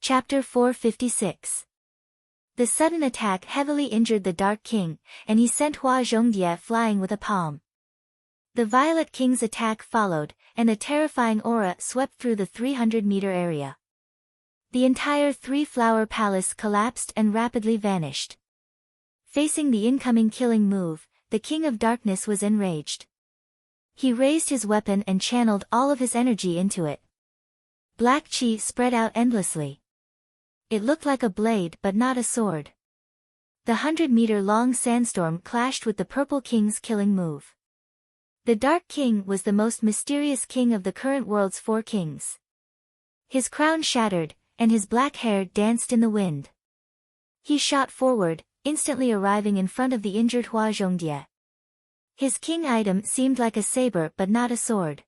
Chapter 456. The sudden attack heavily injured the Dark King, and he sent Hua Zhongdie flying with a palm. The Violet King's attack followed, and a terrifying aura swept through the 300-meter area. The entire three-flower palace collapsed and rapidly vanished. Facing the incoming killing move, the King of Darkness was enraged. He raised his weapon and channeled all of his energy into it. Black chi spread out endlessly. It looked like a blade but not a sword. The 100-meter-long sandstorm clashed with the Purple King's killing move. The Dark King was the most mysterious king of the current world's 4 kings. His crown shattered, and his black hair danced in the wind. He shot forward, instantly arriving in front of the injured Hua Zhongdie. His king item seemed like a saber but not a sword.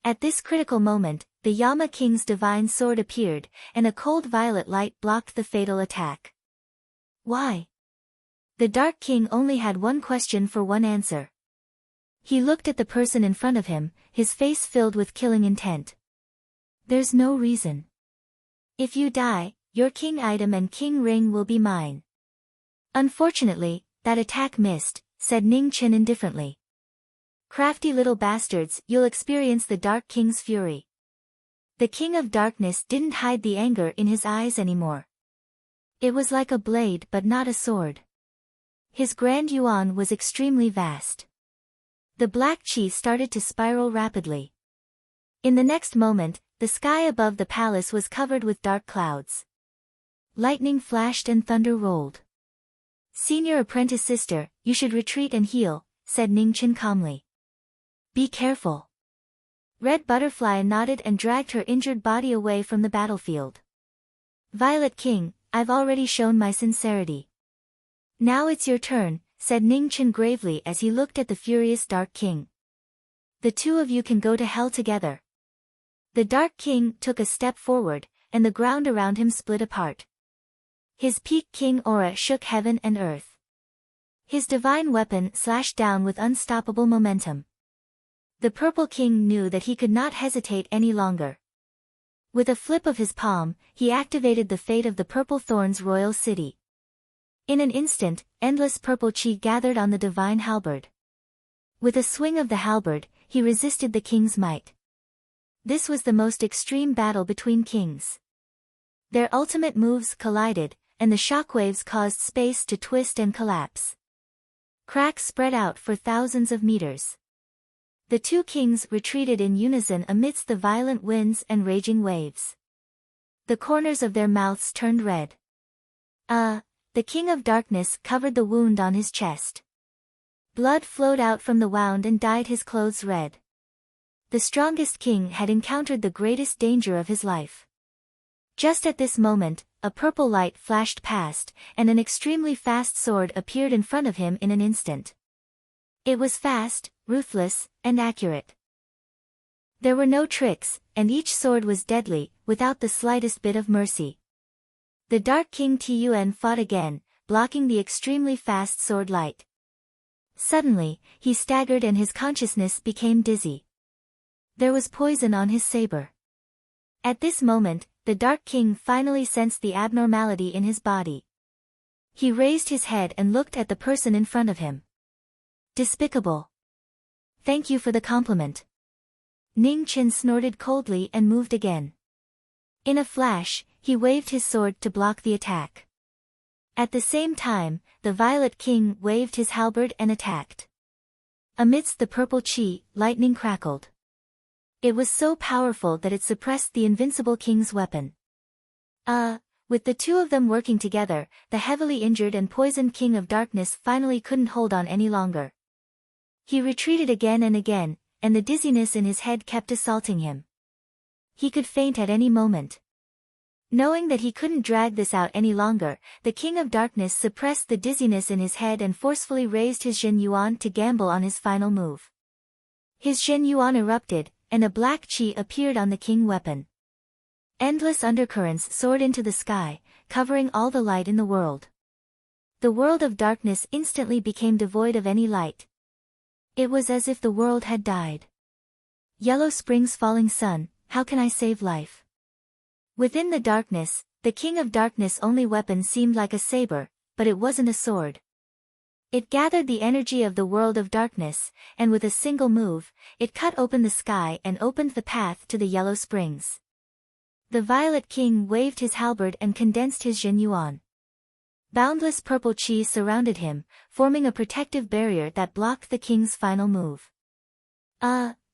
At this critical moment, the Yama King's divine sword appeared, and a cold violet light blocked the fatal attack. Why? The Dark King only had one question for one answer. He looked at the person in front of him, his face filled with killing intent. There's no reason. If you die, your king item and king ring will be mine. Unfortunately, that attack missed, said Ning Chen indifferently. Crafty little bastards, you'll experience the Dark King's fury. The King of Darkness didn't hide the anger in his eyes anymore. It was like a blade but not a sword. His Grand Yuan was extremely vast. The black chi started to spiral rapidly. In the next moment, the sky above the palace was covered with dark clouds. Lightning flashed and thunder rolled. Senior apprentice sister, you should retreat and heal, said Ning Chen calmly. Be careful. Red Butterfly nodded and dragged her injured body away from the battlefield. Violet King, I've already shown my sincerity. Now it's your turn, said Ning Chen gravely as he looked at the furious Dark King. The two of you can go to hell together. The Dark King took a step forward, and the ground around him split apart. His peak king aura shook heaven and earth. His divine weapon slashed down with unstoppable momentum. The Purple King knew that he could not hesitate any longer. With a flip of his palm, he activated the fate of the Purple Thorn's royal city. In an instant, endless purple chi gathered on the divine halberd. With a swing of the halberd, he resisted the king's might. This was the most extreme battle between kings. Their ultimate moves collided, and the shockwaves caused space to twist and collapse. Cracks spread out for thousands of meters. The two kings retreated in unison amidst the violent winds and raging waves. The corners of their mouths turned red. The King of Darkness covered the wound on his chest. Blood flowed out from the wound and dyed his clothes red. The strongest king had encountered the greatest danger of his life. Just at this moment, a purple light flashed past, and an extremely fast sword appeared in front of him in an instant. It was fast, ruthless, and accurate. There were no tricks, and each sword was deadly, without the slightest bit of mercy. The Dark King Tun fought again, blocking the extremely fast sword light. Suddenly, he staggered and his consciousness became dizzy. There was poison on his saber. At this moment, the Dark King finally sensed the abnormality in his body. He raised his head and looked at the person in front of him. Despicable. Thank you for the compliment. Ning Chen snorted coldly and moved again. In a flash, he waved his sword to block the attack. At the same time, the Violet King waved his halberd and attacked. Amidst the purple chi, lightning crackled. It was so powerful that it suppressed the invincible king's weapon. With the two of them working together, the heavily injured and poisoned King of Darkness finally couldn't hold on any longer. He retreated again and again, and the dizziness in his head kept assaulting him. He could faint at any moment. Knowing that he couldn't drag this out any longer, the King of Darkness suppressed the dizziness in his head and forcefully raised his Zhen Yuan to gamble on his final move. His Zhen Yuan erupted, and a black chi appeared on the king weapon. Endless undercurrents soared into the sky, covering all the light in the world. The world of darkness instantly became devoid of any light. It was as if the world had died. Yellow Spring's falling sun, how can I save life? Within the darkness, the King of Darkness' only weapon seemed like a saber, but it wasn't a sword. It gathered the energy of the world of darkness, and with a single move, it cut open the sky and opened the path to the Yellow Springs. The Violet King waved his halberd and condensed his Yuan. Boundless purple chi surrounded him, forming a protective barrier that blocked the king's final move.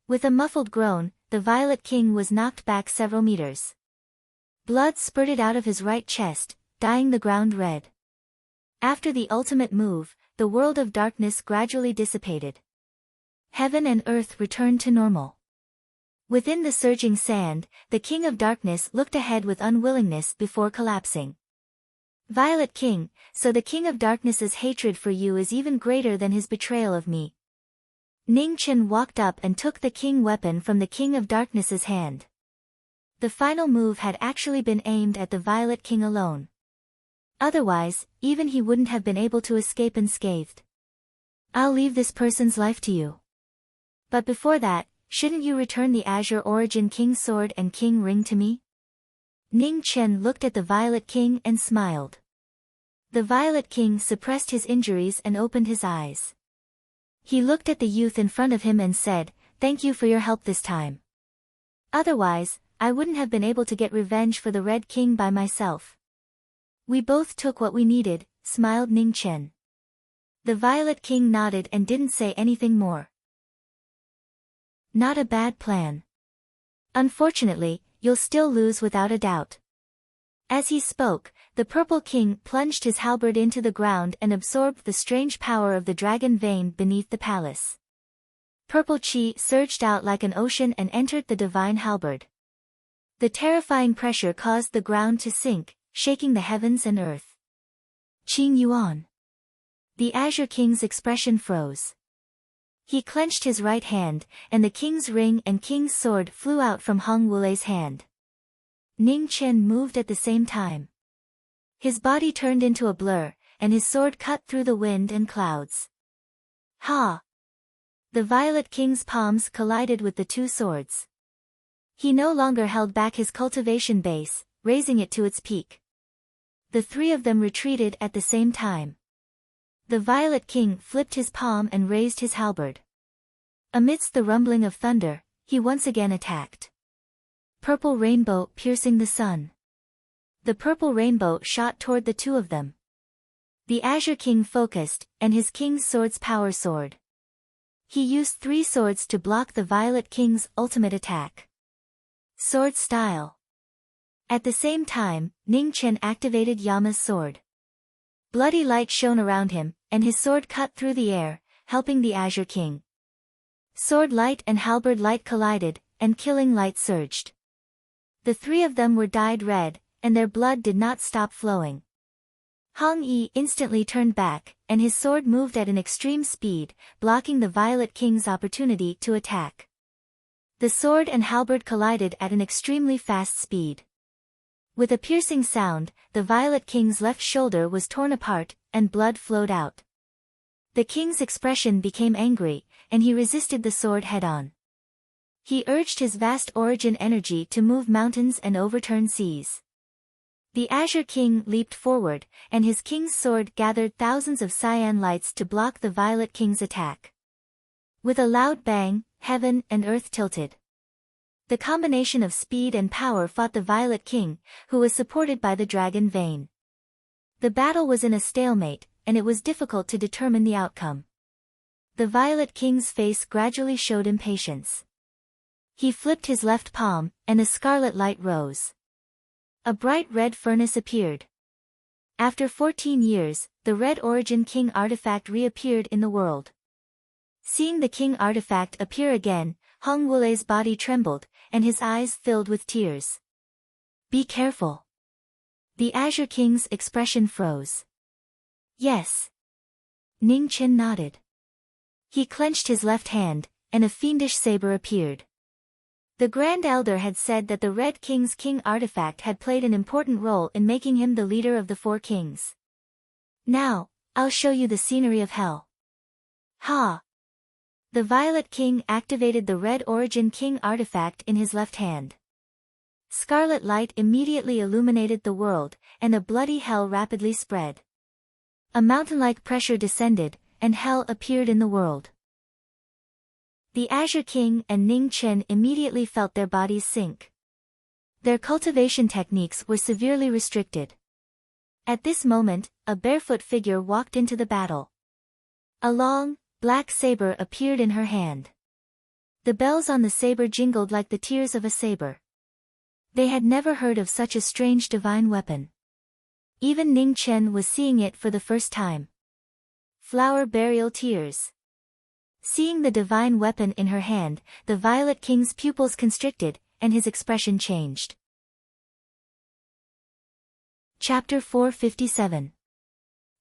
With a muffled groan, the Violet King was knocked back several meters. Blood spurted out of his right chest, dyeing the ground red. After the ultimate move, the world of darkness gradually dissipated. Heaven and earth returned to normal. Within the surging sand, the King of Darkness looked ahead with unwillingness before collapsing. Violet King, so the King of Darkness's hatred for you is even greater than his betrayal of me. Ning Chen walked up and took the king weapon from the King of Darkness's hand. The final move had actually been aimed at the Violet King alone. Otherwise, even he wouldn't have been able to escape unscathed. I'll leave this person's life to you. But before that, shouldn't you return the Azure Origin King Sword and King Ring to me? Ning Chen looked at the Violet King and smiled. The Violet King suppressed his injuries and opened his eyes. He looked at the youth in front of him and said, "Thank you for your help this time. Otherwise, I wouldn't have been able to get revenge for the Red King by myself." "We both took what we needed," smiled Ning Chen. The Violet King nodded and didn't say anything more. "Not a bad plan. Unfortunately, you'll still lose without a doubt." As he spoke, the Purple King plunged his halberd into the ground and absorbed the strange power of the dragon vein beneath the palace. Purple chi surged out like an ocean and entered the divine halberd. The terrifying pressure caused the ground to sink, shaking the heavens and earth. Qing Yuan. The Azure King's expression froze. He clenched his right hand, and the king's ring and king's sword flew out from Hong Wulei's hand. Ning Chen moved at the same time. His body turned into a blur, and his sword cut through the wind and clouds. Ha! The Violet King's palms collided with the two swords. He no longer held back his cultivation base, raising it to its peak. The three of them retreated at the same time. The Violet King flipped his palm and raised his halberd. Amidst the rumbling of thunder, he once again attacked. Purple rainbow piercing the sun. The purple rainbow shot toward the two of them. The Azure King focused, and his king's sword's power soared. He used 3 swords to block the Violet King's ultimate attack. Sword style. At the same time, Ning Chen activated Yama's sword. Bloody light shone around him, and his sword cut through the air, helping the Azure King. Sword light and halberd light collided, and killing light surged. The 3 of them were dyed red, and their blood did not stop flowing. Hong Yi instantly turned back, and his sword moved at an extreme speed, blocking the Violet King's opportunity to attack. The sword and halberd collided at an extremely fast speed. With a piercing sound, the Violet King's left shoulder was torn apart, and blood flowed out. The king's expression became angry, and he resisted the sword head-on. He urged his vast origin energy to move mountains and overturn seas. The Azure King leaped forward, and his king's sword gathered thousands of cyan lights to block the Violet King's attack. With a loud bang, heaven and earth tilted. The combination of speed and power fought the Violet King, who was supported by the dragon vein. The battle was in a stalemate, and it was difficult to determine the outcome. The Violet King's face gradually showed impatience. He flipped his left palm, and a scarlet light rose. A bright red furnace appeared. After 14 years, the Red Origin King artifact reappeared in the world. Seeing the King artifact appear again, Hong Wulei's body trembled, and his eyes filled with tears. "Be careful." The Azure King's expression froze. "Yes." Ning Chen nodded. He clenched his left hand, and a fiendish saber appeared. The Grand Elder had said that the Red King's King artifact had played an important role in making him the leader of the 4 kings. "Now, I'll show you the scenery of hell." Ha! The Violet King activated the Red Origin King artifact in his left hand. Scarlet light immediately illuminated the world, and a bloody hell rapidly spread. A mountain-like pressure descended, and hell appeared in the world. The Azure King and Ning Chen immediately felt their bodies sink. Their cultivation techniques were severely restricted. At this moment, a barefoot figure walked into the battle. A long, black saber appeared in her hand. The bells on the saber jingled like the tears of a saber. They had never heard of such a strange divine weapon. Even Ning Chen was seeing it for the first time. Flower burial tears. Seeing the divine weapon in her hand, the Violet King's pupils constricted, and his expression changed. Chapter 457.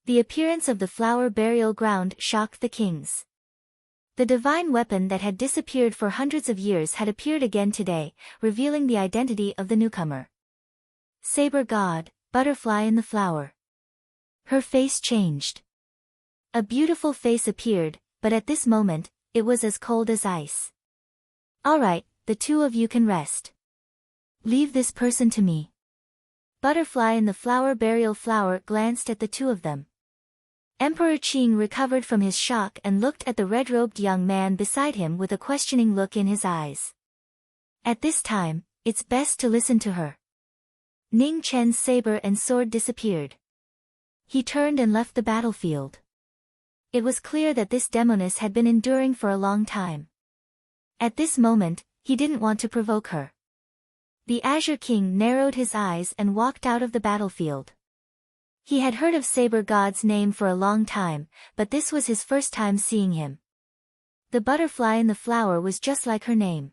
The appearance of the flower burial ground shocked the kings. The divine weapon that had disappeared for hundreds of years had appeared again today, revealing the identity of the newcomer. Saber God, butterfly in the flower. Her face changed. A beautiful face appeared, but at this moment, it was as cold as ice. All right, the two of you can rest. Leave this person to me. Butterfly in the flower burial flower glanced at the two of them. Emperor Qing recovered from his shock and looked at the red-robed young man beside him with a questioning look in his eyes. At this time, it's best to listen to her. Ning Chen's saber and sword disappeared. He turned and left the battlefield. It was clear that this demoness had been enduring for a long time. At this moment, he didn't want to provoke her. The Azure King narrowed his eyes and walked out of the battlefield. He had heard of Saber God's name for a long time, but this was his first time seeing him. The butterfly in the flower was just like her name.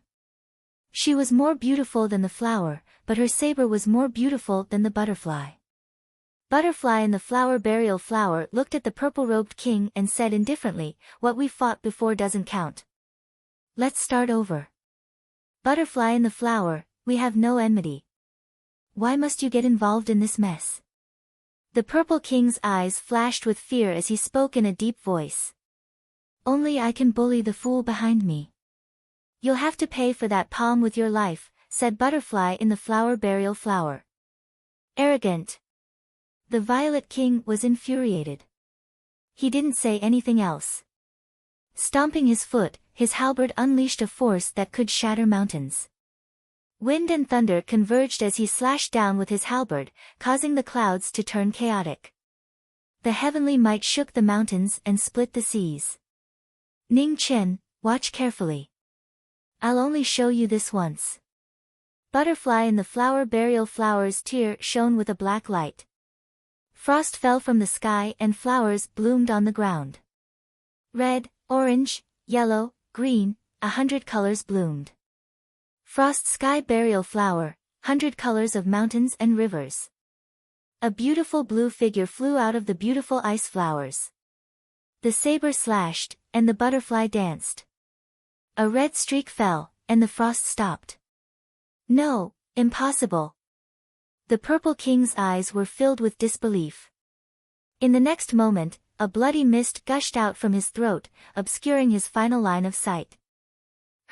She was more beautiful than the flower, but her saber was more beautiful than the butterfly. Butterfly in the flower burial flower looked at the purple-robed king and said indifferently, "What we fought before doesn't count. Let's start over." Butterfly in the flower, we have no enmity. Why must you get involved in this mess? The Purple King's eyes flashed with fear as he spoke in a deep voice. Only I can bully the fool behind me. You'll have to pay for that palm with your life, said Butterfly in the flower burial flower. Arrogant. The Violet King was infuriated. He didn't say anything else. Stomping his foot, his halberd unleashed a force that could shatter mountains. Wind and thunder converged as he slashed down with his halberd, causing the clouds to turn chaotic. The heavenly might shook the mountains and split the seas. Ning Chen, watch carefully. I'll only show you this once. Butterfly in the flower burial flower's tear shone with a black light. Frost fell from the sky and flowers bloomed on the ground. Red, orange, yellow, green, 100 colors bloomed. Frost sky burial flower, 100 colors of mountains and rivers. A beautiful blue figure flew out of the beautiful ice flowers. The saber slashed, and the butterfly danced. A red streak fell, and the frost stopped. No, impossible. The Purple King's eyes were filled with disbelief. In the next moment, a bloody mist gushed out from his throat, obscuring his final line of sight.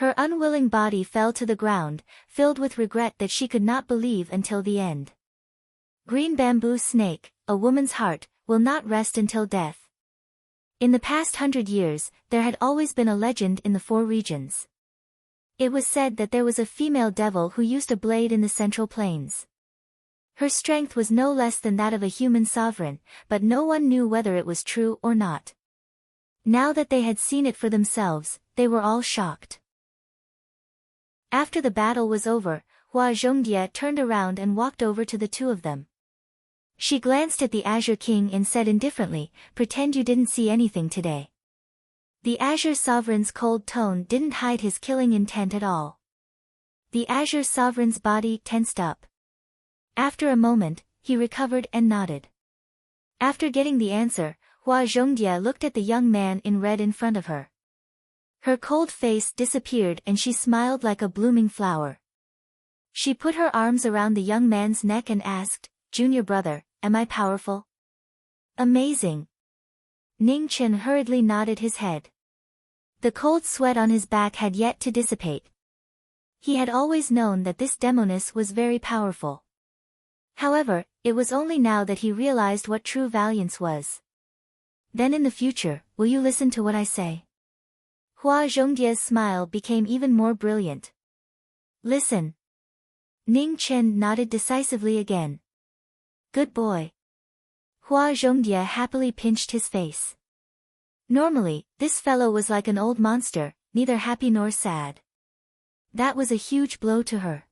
Her unwilling body fell to the ground, filled with regret that she could not believe until the end. Green bamboo snake, a woman's heart, will not rest until death. In the past 100 years, there had always been a legend in the 4 regions. It was said that there was a female devil who used a blade in the Central Plains. Her strength was no less than that of a human sovereign, but no one knew whether it was true or not. Now that they had seen it for themselves, they were all shocked. After the battle was over, Hua Zhongye turned around and walked over to the two of them. She glanced at the Azure King and said indifferently, "Pretend you didn't see anything today." The Azure Sovereign's cold tone didn't hide his killing intent at all. The Azure Sovereign's body tensed up. After a moment, he recovered and nodded. After getting the answer, Hua Zhongye looked at the young man in red in front of her. Her cold face disappeared and she smiled like a blooming flower. She put her arms around the young man's neck and asked, "Junior brother, am I powerful?" "Amazing." Ning Chen hurriedly nodded his head. The cold sweat on his back had yet to dissipate. He had always known that this demoness was very powerful. However, it was only now that he realized what true valiance was. Then in the future, will you listen to what I say? Hua Zhongdie's smile became even more brilliant. Listen. Ning Chen nodded decisively again. Good boy. Hua Zhongdie happily pinched his face. Normally, this fellow was like an old monster, neither happy nor sad. That was a huge blow to her.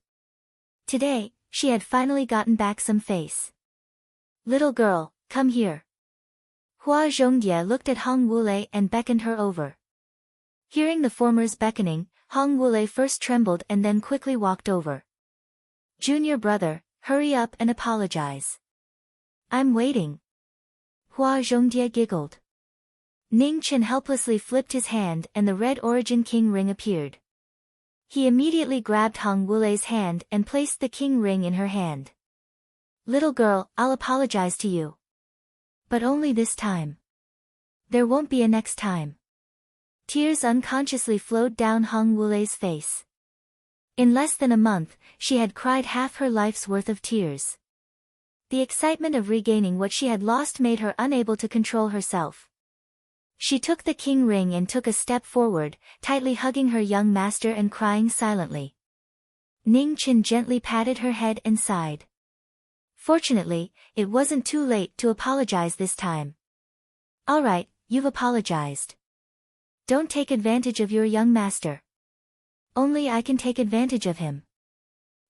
Today, she had finally gotten back some face. Little girl, come here. Hua Zhongdie looked at Hong Wulei and beckoned her over. Hearing the former's beckoning, Hong Wulei first trembled and then quickly walked over. Junior brother, hurry up and apologize. I'm waiting. Hua Zhongdie giggled. Ning Chen helplessly flipped his hand and the Red Origin King ring appeared. He immediately grabbed Hong Wulei's hand and placed the king ring in her hand. Little girl, I'll apologize to you. But only this time. There won't be a next time. Tears unconsciously flowed down Hong Wulei's face. In less than a month, she had cried half her life's worth of tears. The excitement of regaining what she had lost made her unable to control herself. She took the king ring and took a step forward, tightly hugging her young master and crying silently. Ning Chen gently patted her head and sighed. Fortunately, it wasn't too late to apologize this time. All right, you've apologized. Don't take advantage of your young master. Only I can take advantage of him.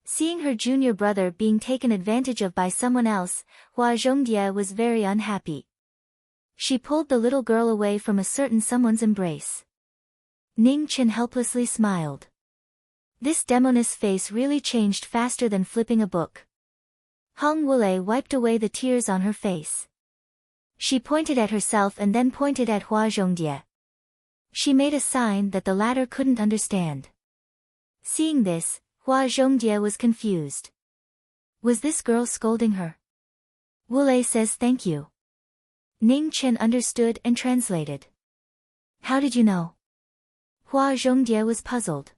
Seeing her junior brother being taken advantage of by someone else, Hua Zhongdie was very unhappy. She pulled the little girl away from a certain someone's embrace. Ning Chen helplessly smiled. This demoness face really changed faster than flipping a book. Hong Wulei wiped away the tears on her face. She pointed at herself and then pointed at Hua Zhongdie. She made a sign that the latter couldn't understand. Seeing this, Hua Zhongdie was confused. Was this girl scolding her? Wulei says thank you. Ning Chen understood and translated. How did you know? Hua Zhongdie was puzzled.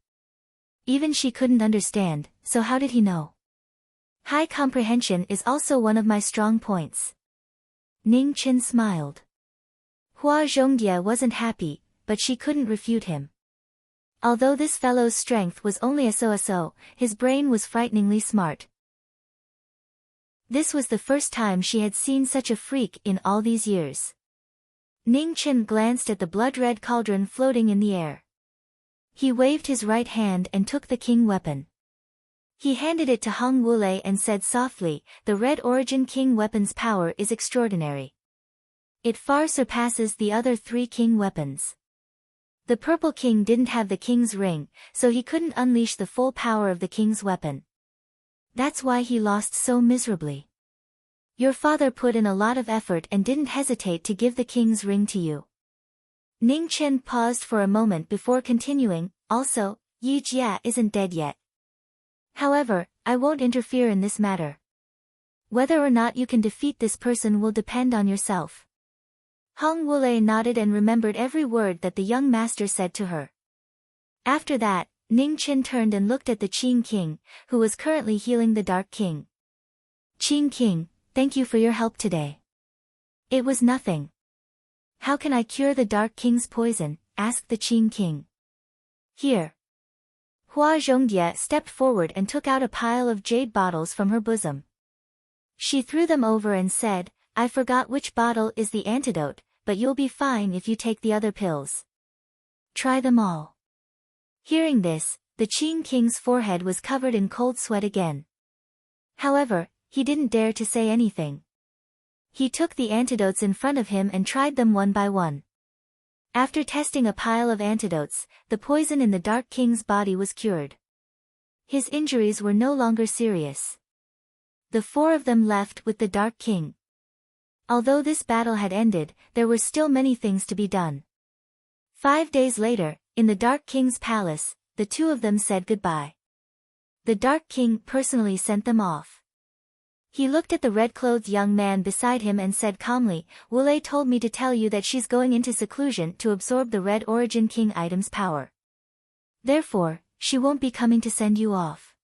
Even she couldn't understand, so how did he know? High comprehension is also one of my strong points. Ning Chen smiled. Hua Zhongdie wasn't happy, but she couldn't refute him. Although this fellow's strength was only a so-so, his brain was frighteningly smart. This was the first time she had seen such a freak in all these years. Ning Chen glanced at the blood-red cauldron floating in the air. He waved his right hand and took the king weapon. He handed it to Hong Wulei and said softly, the Red Origin King weapon's power is extraordinary. It far surpasses the other 3 king weapons. The Purple King didn't have the king's ring, so he couldn't unleash the full power of the king's weapon. That's why he lost so miserably. Your father put in a lot of effort and didn't hesitate to give the king's ring to you. Ning Chen paused for a moment before continuing, also, Yi Jia isn't dead yet. However, I won't interfere in this matter. Whether or not you can defeat this person will depend on yourself. Hong Wulei nodded and remembered every word that the young master said to her. After that, Ning Chen turned and looked at the Qing King, who was currently healing the Dark King. Qing King, thank you for your help today. It was nothing. How can I cure the Dark King's poison? Asked the Qing King. Here. Hua Zhongdie stepped forward and took out a pile of jade bottles from her bosom. She threw them over and said, I forgot which bottle is the antidote, but you'll be fine if you take the other pills. Try them all. Hearing this, the Qing King's forehead was covered in cold sweat again. However, he didn't dare to say anything. He took the antidotes in front of him and tried them one by one. After testing a pile of antidotes, the poison in the Dark King's body was cured. His injuries were no longer serious. The 4 of them left with the Dark King. Although this battle had ended, there were still many things to be done. 5 days later, in the Dark King's palace, the 2 of them said goodbye. The Dark King personally sent them off. He looked at the red-clothed young man beside him and said calmly, Wulei told me to tell you that she's going into seclusion to absorb the Red Origin King item's power. Therefore, she won't be coming to send you off.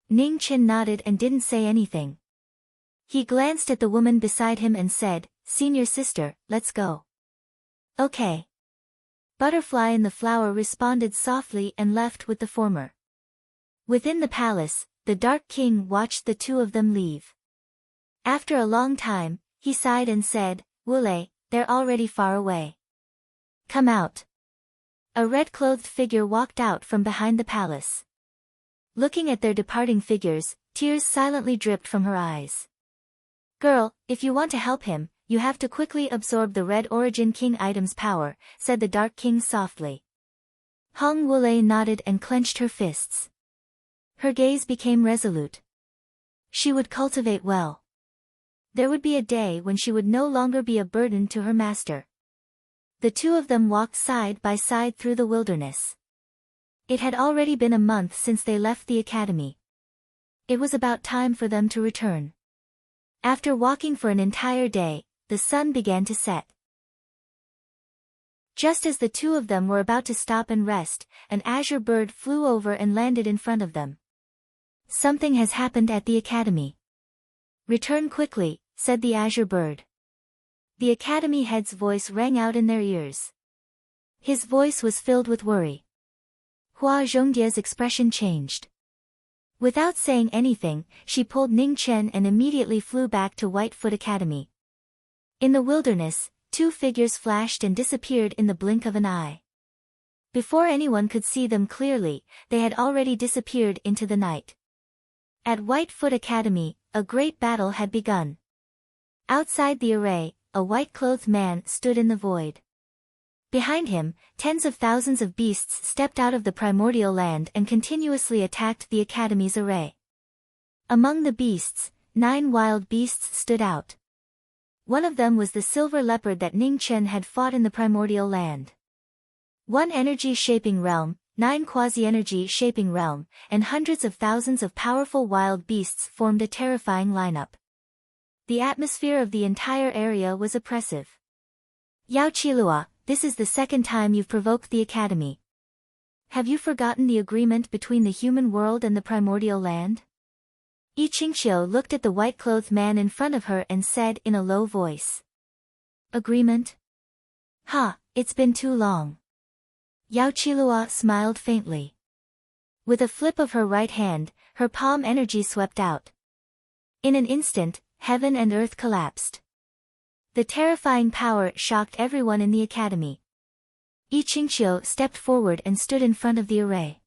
Ning Chen nodded and didn't say anything. He glanced at the woman beside him and said, "Senior sister, let's go." "Okay." Butterfly in the flower responded softly and left with the former. Within the palace, the Dark King watched the two of them leave. After a long time, he sighed and said, "Wule, they're already far away. Come out." A red-clothed figure walked out from behind the palace. Looking at their departing figures, tears silently dripped from her eyes. "Girl, if you want to help him, you have to quickly absorb the Red Origin King item's power," said the Dark King softly. Hong Wule nodded and clenched her fists. Her gaze became resolute. She would cultivate well. There would be a day when she would no longer be a burden to her master. The two of them walked side by side through the wilderness. It had already been a month since they left the academy. It was about time for them to return. After walking for an entire day, the sun began to set. Just as the two of them were about to stop and rest, an azure bird flew over and landed in front of them. "Something has happened at the academy. Return quickly," said the azure bird. The academy head's voice rang out in their ears. His voice was filled with worry. Hua Zhongdie's expression changed. Without saying anything, she pulled Ning Chen and immediately flew back to Whitefoot Academy. In the wilderness, two figures flashed and disappeared in the blink of an eye. Before anyone could see them clearly, they had already disappeared into the night. At Whitefoot Academy, a great battle had begun. Outside the array, a white-clothed man stood in the void. Behind him, tens of thousands of beasts stepped out of the primordial land and continuously attacked the academy's array. Among the beasts, 9 wild beasts stood out. One of them was the silver leopard that Ning Chen had fought in the primordial land. 1 energy-shaping realm, 9 quasi-energy shaping realm, and hundreds of thousands of powerful wild beasts formed a terrifying lineup. The atmosphere of the entire area was oppressive. "Yao Qilua, this is the second time you've provoked the academy. Have you forgotten the agreement between the human world and the primordial land?" Yi Qingqiu looked at the white-clothed man in front of her and said in a low voice. "Agreement? Ha, it's been too long." Yao Qilua smiled faintly. With a flip of her right hand, her palm energy swept out. In an instant, heaven and earth collapsed. The terrifying power shocked everyone in the academy. Yi Qingqiu stepped forward and stood in front of the array.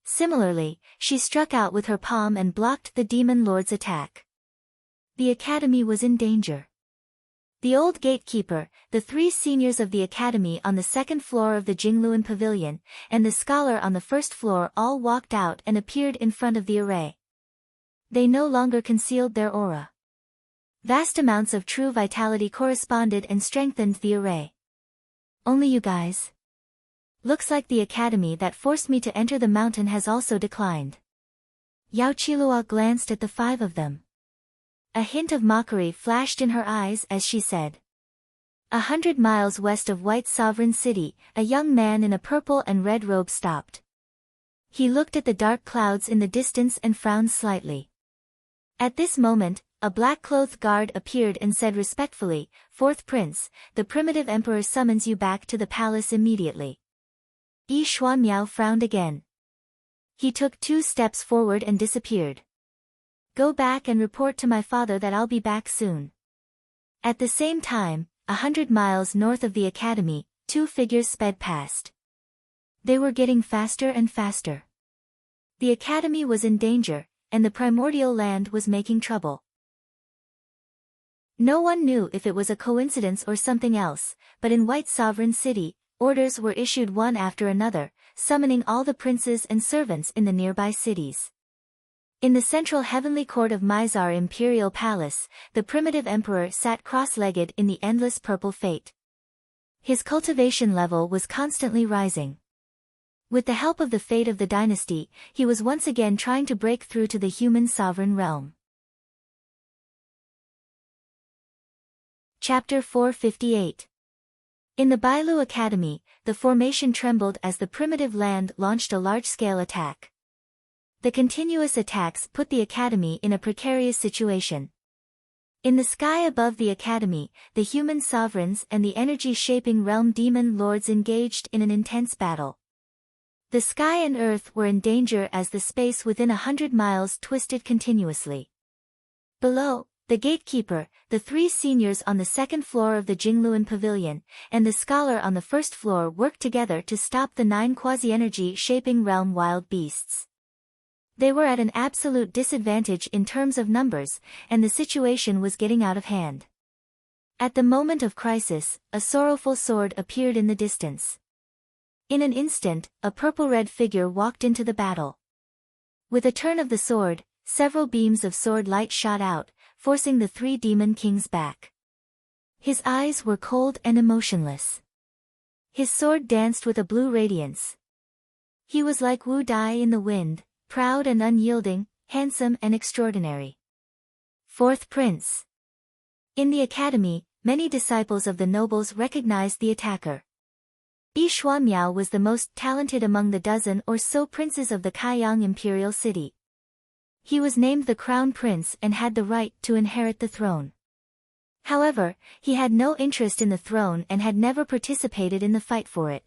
Similarly, she struck out with her palm and blocked the demon lord's attack. The academy was in danger. The old gatekeeper, the 3 seniors of the academy on the 2nd floor of the Jingluan Pavilion, and the scholar on the 1st floor all walked out and appeared in front of the array. They no longer concealed their aura. Vast amounts of true vitality corresponded and strengthened the array. "Only you guys? Looks like the academy that forced me to enter the mountain has also declined." Yao Qilua glanced at the 5 of them. A hint of mockery flashed in her eyes as she said. 100 miles west of White Sovereign City, a young man in a purple and red robe stopped. He looked at the dark clouds in the distance and frowned slightly. At this moment, a black-clothed guard appeared and said respectfully, "Fourth Prince, the primitive emperor summons you back to the palace immediately." Yi Xuanmiao frowned again. He took 2 steps forward and disappeared. "Go back and report to my father that I'll be back soon." At the same time, 100 miles north of the academy, 2 figures sped past. They were getting faster and faster. The academy was in danger, and the primordial land was making trouble. No one knew if it was a coincidence or something else, but in White Sovereign City, orders were issued one after another, summoning all the princes and servants in the nearby cities. In the central heavenly court of Mizar Imperial Palace, the primitive emperor sat cross-legged in the endless purple fate. His cultivation level was constantly rising. With the help of the fate of the dynasty, he was once again trying to break through to the human sovereign realm. Chapter 458. In the Bailu Academy, the formation trembled as the primitive land launched a large-scale attack. The continuous attacks put the academy in a precarious situation. In the sky above the academy, the human sovereigns and the energy-shaping realm demon lords engaged in an intense battle. The sky and earth were in danger as the space within 100 miles twisted continuously. Below, the gatekeeper, the 3 seniors on the second floor of the Jingluan Pavilion, and the scholar on the first floor worked together to stop the 9 quasi-energy-shaping realm wild beasts. They were at an absolute disadvantage in terms of numbers, and the situation was getting out of hand. At the moment of crisis, a sorrowful sword appeared in the distance. In an instant, a purple-red figure walked into the battle. With a turn of the sword, several beams of sword light shot out, forcing the 3 demon kings back. His eyes were cold and emotionless. His sword danced with a blue radiance. He was like Wu Dai in the wind, proud and unyielding, handsome and extraordinary. 4th Prince. In the academy, many disciples of the nobles recognized the attacker. Yi Xuanmiao was the most talented among the dozen or so princes of the Kaiyang imperial city. He was named the crown prince and had the right to inherit the throne. However, he had no interest in the throne and had never participated in the fight for it.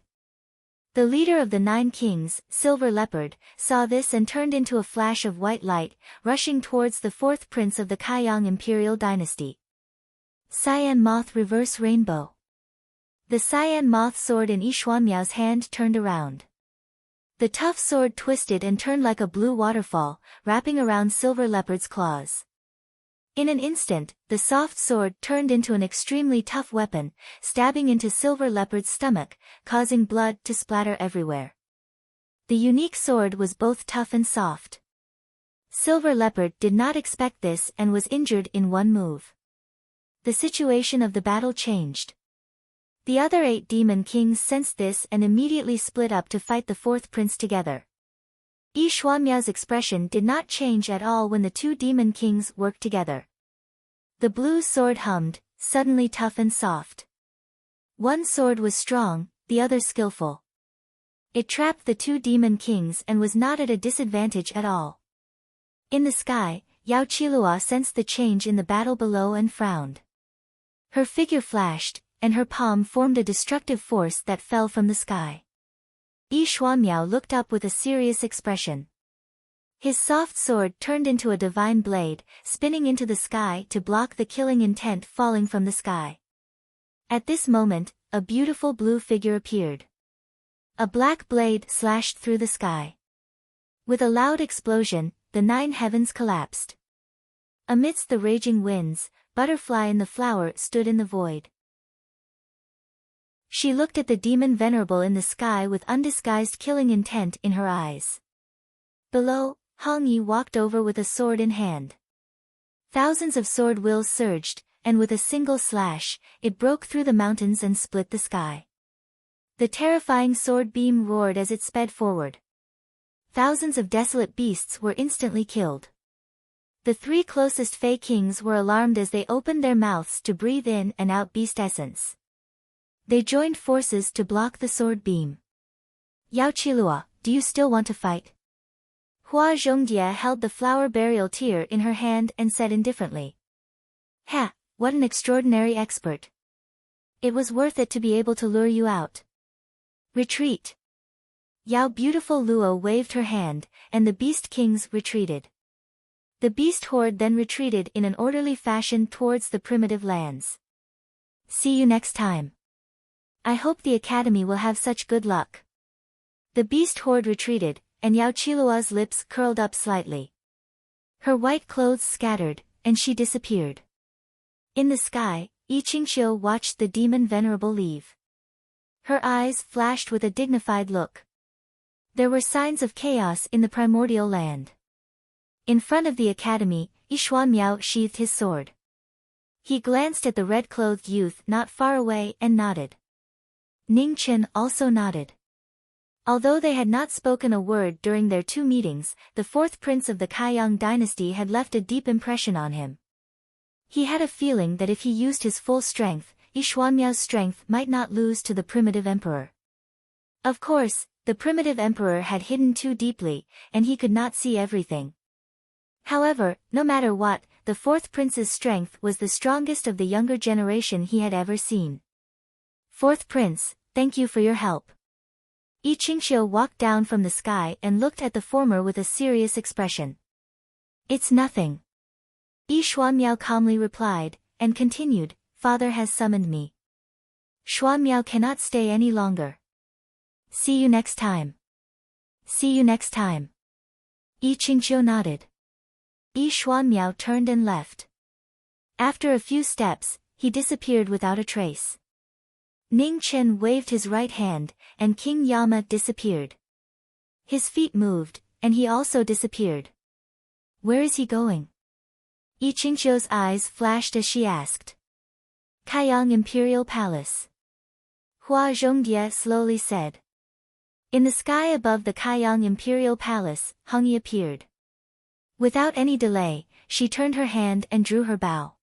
The leader of the 9 kings, Silver Leopard, saw this and turned into a flash of white light, rushing towards the 4th prince of the Kaiyang imperial dynasty. Cyan Moth Reverse Rainbow. The cyan moth sword in Yi Xuanmiao's hand turned around. The tough sword twisted and turned like a blue waterfall, wrapping around Silver Leopard's claws. In an instant, the soft sword turned into an extremely tough weapon, stabbing into Silver Leopard's stomach, causing blood to splatter everywhere. The unique sword was both tough and soft. Silver Leopard did not expect this and was injured in one move. The situation of the battle changed. The other 8 demon kings sensed this and immediately split up to fight the 4th prince together. Yi Xuanmiao's expression did not change at all when the 2 demon kings worked together. The blue sword hummed, suddenly tough and soft. One sword was strong, the other skillful. It trapped the 2 demon kings and was not at a disadvantage at all. In the sky, Yao Qilua sensed the change in the battle below and frowned. Her figure flashed, and her palm formed a destructive force that fell from the sky. Yi Xuanmiao looked up with a serious expression. His soft sword turned into a divine blade, spinning into the sky to block the killing intent falling from the sky. At this moment, a beautiful blue figure appeared. A black blade slashed through the sky. With a loud explosion, the 9 heavens collapsed. Amidst the raging winds, Butterfly in the flower stood in the void. She looked at the demon venerable in the sky with undisguised killing intent in her eyes. Below, Hong Yi walked over with a sword in hand. Thousands of sword wills surged, and with a single slash, it broke through the mountains and split the sky. The terrifying sword beam roared as it sped forward. Thousands of desolate beasts were instantly killed. The 3 closest Fey kings were alarmed as they opened their mouths to breathe in and out beast essence. They joined forces to block the sword beam. Yao Qilua, do you still want to fight? Hua Zhongdia held the flower burial tear in her hand and said indifferently. Ha, what an extraordinary expert. It was worth it to be able to lure you out. Retreat. Yao beautiful Luo waved her hand, and the beast kings retreated. The beast horde then retreated in an orderly fashion towards the primitive lands. See you next time. I hope the academy will have such good luck. The beast horde retreated, and Yao Qilua's lips curled up slightly. Her white clothes scattered, and she disappeared. In the sky, Yi Qingxiu watched the demon venerable leave. Her eyes flashed with a dignified look. There were signs of chaos in the primordial land. In front of the academy, Yi Xuanmiao sheathed his sword. He glanced at the red-clothed youth not far away and nodded. Ning Chen also nodded. Although they had not spoken a word during their 2 meetings, the 4th prince of the Kaiyang dynasty had left a deep impression on him. He had a feeling that if he used his full strength, Yi Xuanmiao's strength might not lose to the primitive emperor. Of course, the primitive emperor had hidden too deeply, and he could not see everything. However, no matter what, the fourth prince's strength was the strongest of the younger generation he had ever seen. Fourth prince, thank you for your help. Yi Qingxiu walked down from the sky and looked at the former with a serious expression. It's nothing. Yi Xuanmiao calmly replied, and continued, Father has summoned me. Xuanmiao cannot stay any longer. See you next time. See you next time. Yi Qingxiu nodded. Yi Xuanmiao turned and left. After a few steps, he disappeared without a trace. Ning Chen waved his right hand, and King Yama disappeared. His feet moved, and he also disappeared. Where is he going? Yi Qingxiu's eyes flashed as she asked. Kaiyang Imperial Palace. Hua Zhongdie slowly said. In the sky above the Kaiyang Imperial Palace, Heng Yi appeared. Without any delay, she turned her hand and drew her bow.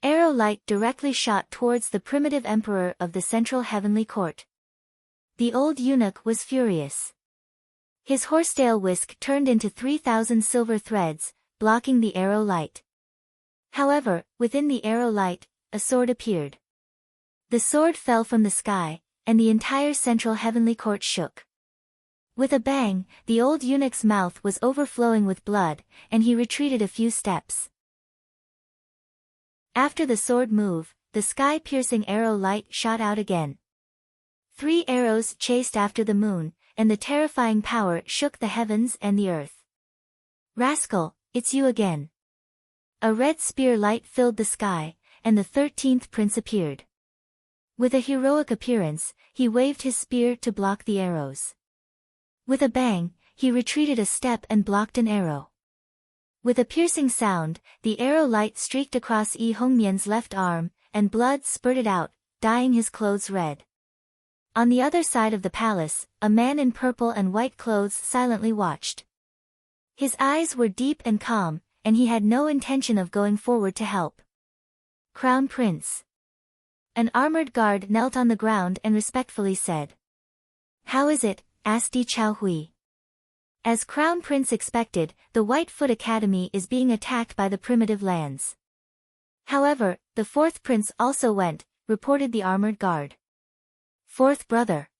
Arrow light directly shot towards the primitive emperor of the central heavenly court. The old eunuch was furious. His horsetail whisk turned into 3,000 silver threads, blocking the arrow light. However, within the arrow light, a sword appeared. The sword fell from the sky, and the entire central heavenly court shook. With a bang, the old eunuch's mouth was overflowing with blood, and he retreated a few steps. After the sword move, the sky-piercing arrow light shot out again. 3 arrows chased after the moon, and the terrifying power shook the heavens and the earth. Rascal, it's you again. A red spear light filled the sky, and the 13th prince appeared. With a heroic appearance, he waved his spear to block the arrows. With a bang, he retreated a step and blocked an arrow. With a piercing sound, the arrow light streaked across Yi Hongmian's left arm, and blood spurted out, dyeing his clothes red. On the other side of the palace, a man in purple and white clothes silently watched. His eyes were deep and calm, and he had no intention of going forward to help. Crown Prince. An armored guard knelt on the ground and respectfully said. How is it? Asked Yi Chaohui. As Crown Prince expected, the Whitefoot Academy is being attacked by the primitive lands. However, the fourth prince also went, reported the armored guard. Fourth brother.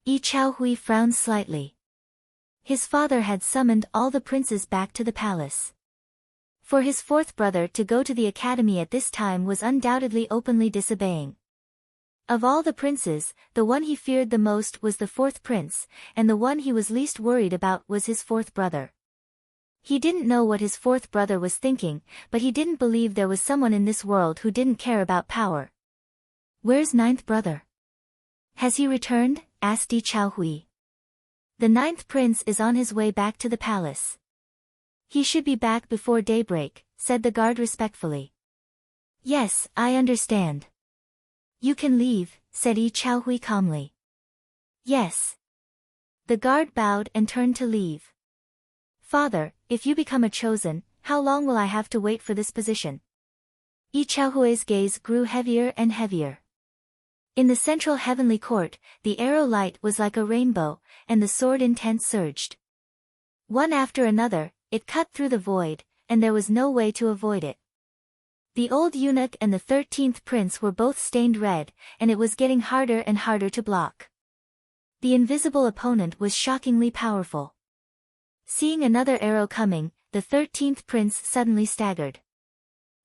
Yi Chaohui frowned slightly. His father had summoned all the princes back to the palace. For his fourth brother to go to the academy at this time was undoubtedly openly disobeying. Of all the princes, the one he feared the most was the fourth prince, and the one he was least worried about was his fourth brother. He didn't know what his fourth brother was thinking, but he didn't believe there was someone in this world who didn't care about power. Where's ninth brother? Has he returned? Asked Yi Chaohui. The ninth prince is on his way back to the palace. He should be back before daybreak, said the guard respectfully. Yes, I understand. You can leave, said Yi Chaohui calmly. Yes. The guard bowed and turned to leave. Father, if you become a chosen, how long will I have to wait for this position? Yi Chaohui's gaze grew heavier and heavier. In the central heavenly court, the arrow light was like a rainbow, and the sword intent surged. One after another, it cut through the void, and there was no way to avoid it. The old eunuch and the 13th prince were both stained red, and it was getting harder and harder to block. The invisible opponent was shockingly powerful. Seeing another arrow coming, the 13th prince suddenly staggered.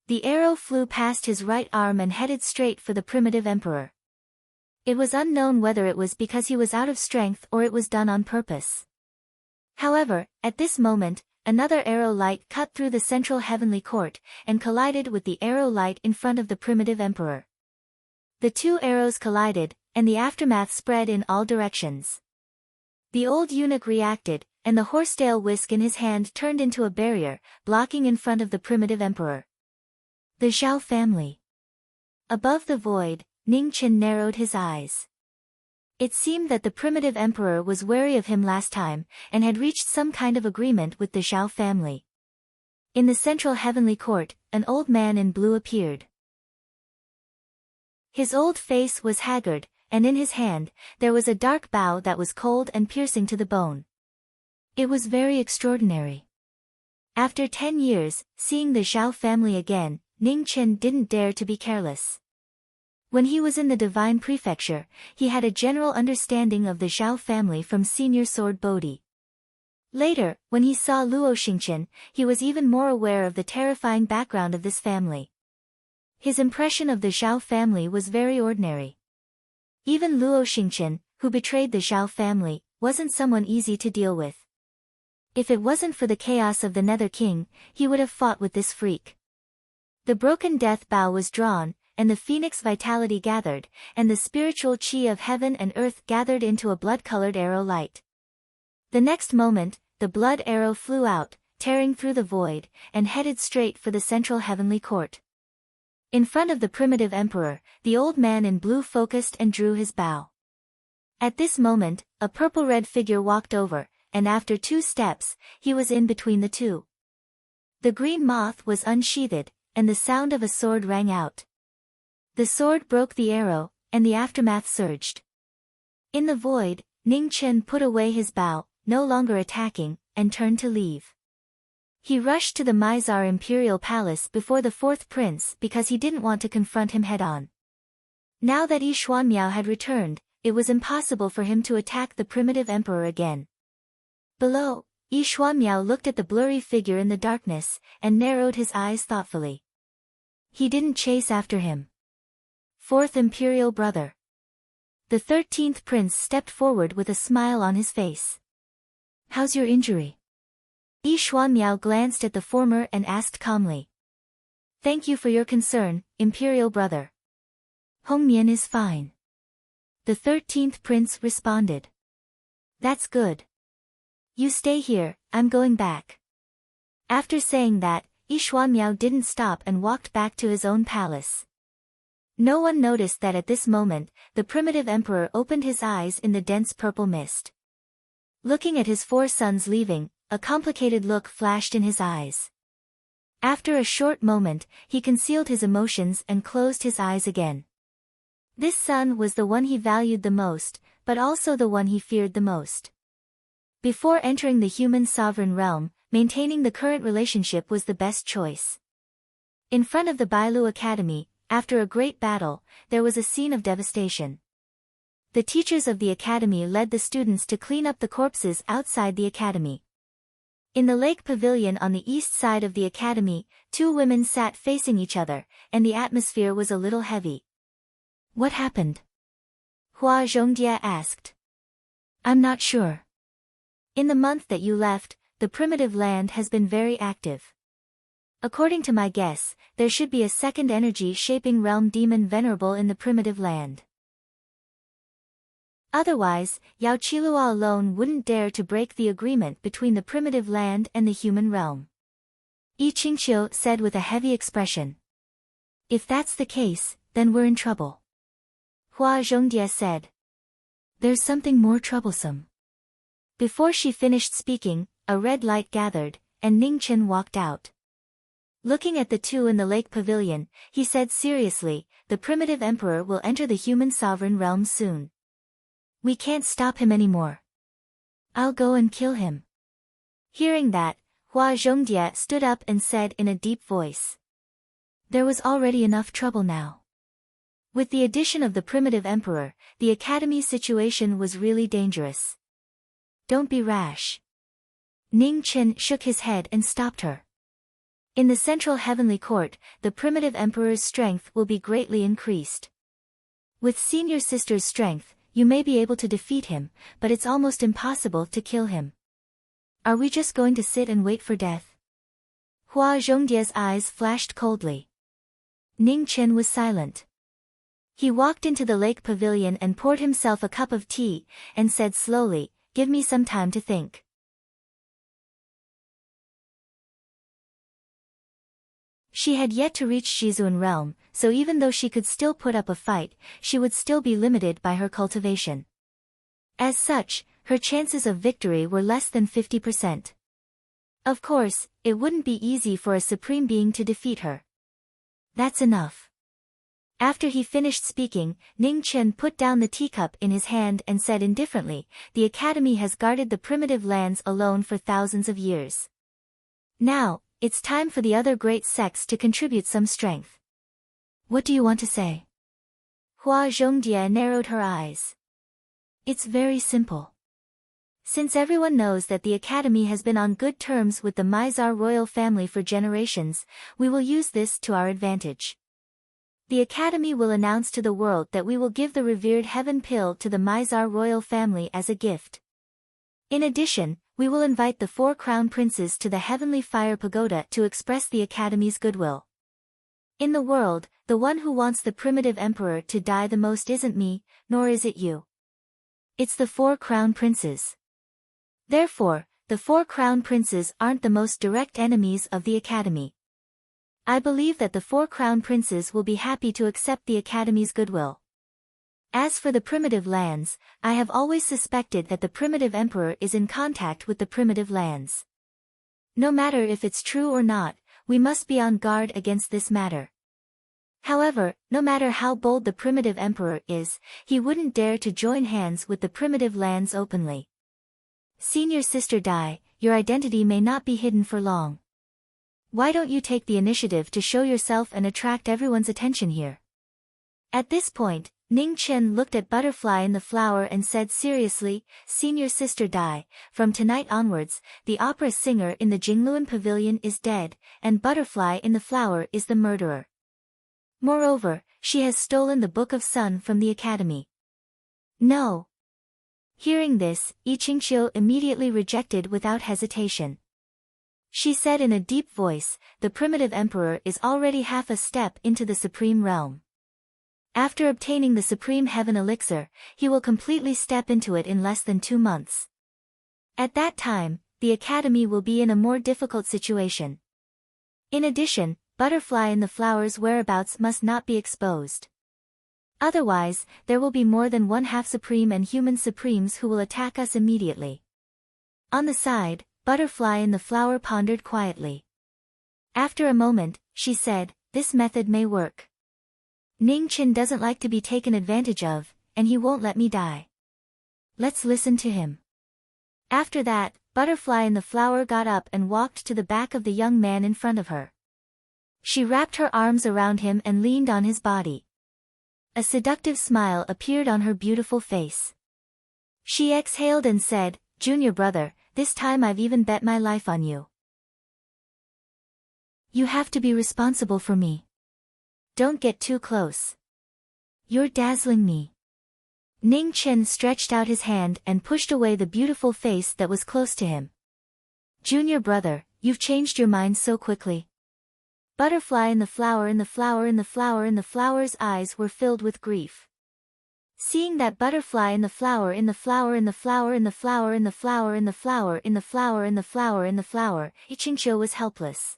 The arrow flew past his right arm and headed straight for the primitive emperor. It was unknown whether it was because he was out of strength or it was done on purpose. However, at this moment, another arrow light cut through the central heavenly court, and collided with the arrow light in front of the primitive emperor. The two arrows collided, and the aftermath spread in all directions. The old eunuch reacted, and the horsetail whisk in his hand turned into a barrier, blocking in front of the primitive emperor. The Zhao family. Above the void, Ning Chen narrowed his eyes. It seemed that the primitive emperor was wary of him last time, and had reached some kind of agreement with the Zhao family. In the central heavenly court, an old man in blue appeared. His old face was haggard, and in his hand, there was a dark bow that was cold and piercing to the bone. It was very extraordinary. After 10 years, seeing the Zhao family again, Ning Chen didn't dare to be careless. When he was in the Divine Prefecture, he had a general understanding of the Zhao family from Senior Sword Bodhi. Later, when he saw Luo Xingqian, he was even more aware of the terrifying background of this family. His impression of the Zhao family was very ordinary. Even Luo Xingqian, who betrayed the Zhao family, wasn't someone easy to deal with. If it wasn't for the chaos of the Nether King, he would have fought with this freak. The broken death bow was drawn, and the phoenix vitality gathered, and the spiritual chi of heaven and earth gathered into a blood-colored arrow light. The next moment, the blood arrow flew out, tearing through the void, and headed straight for the central heavenly court. In front of the primitive emperor, the old man in blue focused and drew his bow. At this moment, a purple-red figure walked over, and after 2 steps, he was in between the two. The green moth was unsheathed, and the sound of a sword rang out. The sword broke the arrow, and the aftermath surged. In the void, Ning Chen put away his bow, no longer attacking, and turned to leave. He rushed to the Mizar Imperial Palace before the 4th prince because he didn't want to confront him head-on. Now that Yi Xuanmiao had returned, it was impossible for him to attack the primitive emperor again. Below, Yi Xuanmiao looked at the blurry figure in the darkness, and narrowed his eyes thoughtfully. He didn't chase after him. 4th Imperial Brother. The 13th prince stepped forward with a smile on his face. How's your injury? Yi Xuanmiao glanced at the former and asked calmly. Thank you for your concern, Imperial Brother. Hongmian is fine. The 13th prince responded. That's good. You stay here, I'm going back. After saying that, Yi Xuanmiao didn't stop and walked back to his own palace. No one noticed that at this moment, the primitive emperor opened his eyes in the dense purple mist. Looking at his 4 sons leaving, a complicated look flashed in his eyes. After a short moment, he concealed his emotions and closed his eyes again. This son was the one he valued the most, but also the one he feared the most. Before entering the human sovereign realm, maintaining the current relationship was the best choice. In front of the Bailu Academy, after a great battle, there was a scene of devastation. The teachers of the academy led the students to clean up the corpses outside the academy. In the lake pavilion on the east side of the academy, 2 women sat facing each other, and the atmosphere was a little heavy. What happened? Hua Zhongdia asked. I'm not sure. In the month that you left, the primitive land has been very active. According to my guess, there should be a second energy-shaping realm demon venerable in the primitive land. Otherwise, Yao Qilua alone wouldn't dare to break the agreement between the primitive land and the human realm. Yi Qingqiu said with a heavy expression. If that's the case, then we're in trouble. Hua Zhongdia said. There's something more troublesome. Before she finished speaking, a red light gathered, and Ning Chen walked out. Looking at the 2 in the lake pavilion, he said seriously, the primitive emperor will enter the human sovereign realm soon. We can't stop him anymore. I'll go and kill him. Hearing that, Hua Zhongdia stood up and said in a deep voice. There was already enough trouble now. With the addition of the primitive emperor, the academy's situation was really dangerous. Don't be rash. Ning Chen shook his head and stopped her. In the central heavenly court, the primitive emperor's strength will be greatly increased. With senior sister's strength, you may be able to defeat him, but it's almost impossible to kill him. Are we just going to sit and wait for death? Hua Zhongdia's eyes flashed coldly. Ning Chen was silent. He walked into the lake pavilion and poured himself a cup of tea, and said slowly, give me some time to think. She had yet to reach Shizun realm, so even though she could still put up a fight, she would still be limited by her cultivation. As such, her chances of victory were less than 50%. Of course, it wouldn't be easy for a supreme being to defeat her. That's enough. After he finished speaking, Ning Chen put down the teacup in his hand and said indifferently, "The Academy has guarded the primitive lands alone for thousands of years. Now, it's time for the other great sects to contribute some strength. What do you want to say?" Hua Zhongdia narrowed her eyes. "It's very simple. Since everyone knows that the Academy has been on good terms with the Mizar royal family for generations, we will use this to our advantage. The Academy will announce to the world that we will give the revered heaven pill to the Mizar royal family as a gift. In addition, we will invite the 4 crown princes to the heavenly fire pagoda to express the Academy's goodwill. In the world, the one who wants the primitive emperor to die the most isn't me, nor is it you. It's the 4 crown princes. Therefore, the 4 crown princes aren't the most direct enemies of the Academy. I believe that the 4 crown princes will be happy to accept the Academy's goodwill. As for the primitive lands, I have always suspected that the primitive emperor is in contact with the primitive lands. No matter if it's true or not, we must be on guard against this matter. However, no matter how bold the primitive emperor is, he wouldn't dare to join hands with the primitive lands openly. Senior Sister Dai, your identity may not be hidden for long. Why don't you take the initiative to show yourself and attract everyone's attention here?" At this point, Ning Chen looked at Butterfly in the Flower and said seriously, "Senior Sister Dai, from tonight onwards, the opera singer in the Jingluan Pavilion is dead, and Butterfly in the Flower is the murderer. Moreover, she has stolen the Book of Sun from the Academy." "No." Hearing this, Yi Qingqiu immediately rejected without hesitation. She said in a deep voice, "The primitive emperor is already half a step into the supreme realm. After obtaining the supreme heaven elixir, he will completely step into it in less than 2 months. At that time, the Academy will be in a more difficult situation. In addition, Butterfly in the Flower's whereabouts must not be exposed. Otherwise, there will be more than 1/2 supreme and human supremes who will attack us immediately." On the side, Butterfly in the Flower pondered quietly. After a moment, she said, "This method may work. Ning Chen doesn't like to be taken advantage of, and he won't let me die. Let's listen to him." After that, Butterfly in the Flower got up and walked to the back of the young man in front of her. She wrapped her arms around him and leaned on his body. A seductive smile appeared on her beautiful face. She exhaled and said, "Junior brother, this time I've even bet my life on you. You have to be responsible for me. Don't get too close. You're dazzling me." Ning Chen stretched out his hand and pushed away the beautiful face that was close to him. "Junior brother, you've changed your mind so quickly." Butterfly in the Flower in the Flower in the Flower in the Flower's eyes were filled with grief. Seeing that Butterfly in the Flower in the Flower in the Flower in the Flower in the Flower in the Flower in the Flower in the Flower in the Flower, Yi Qingqiu was helpless.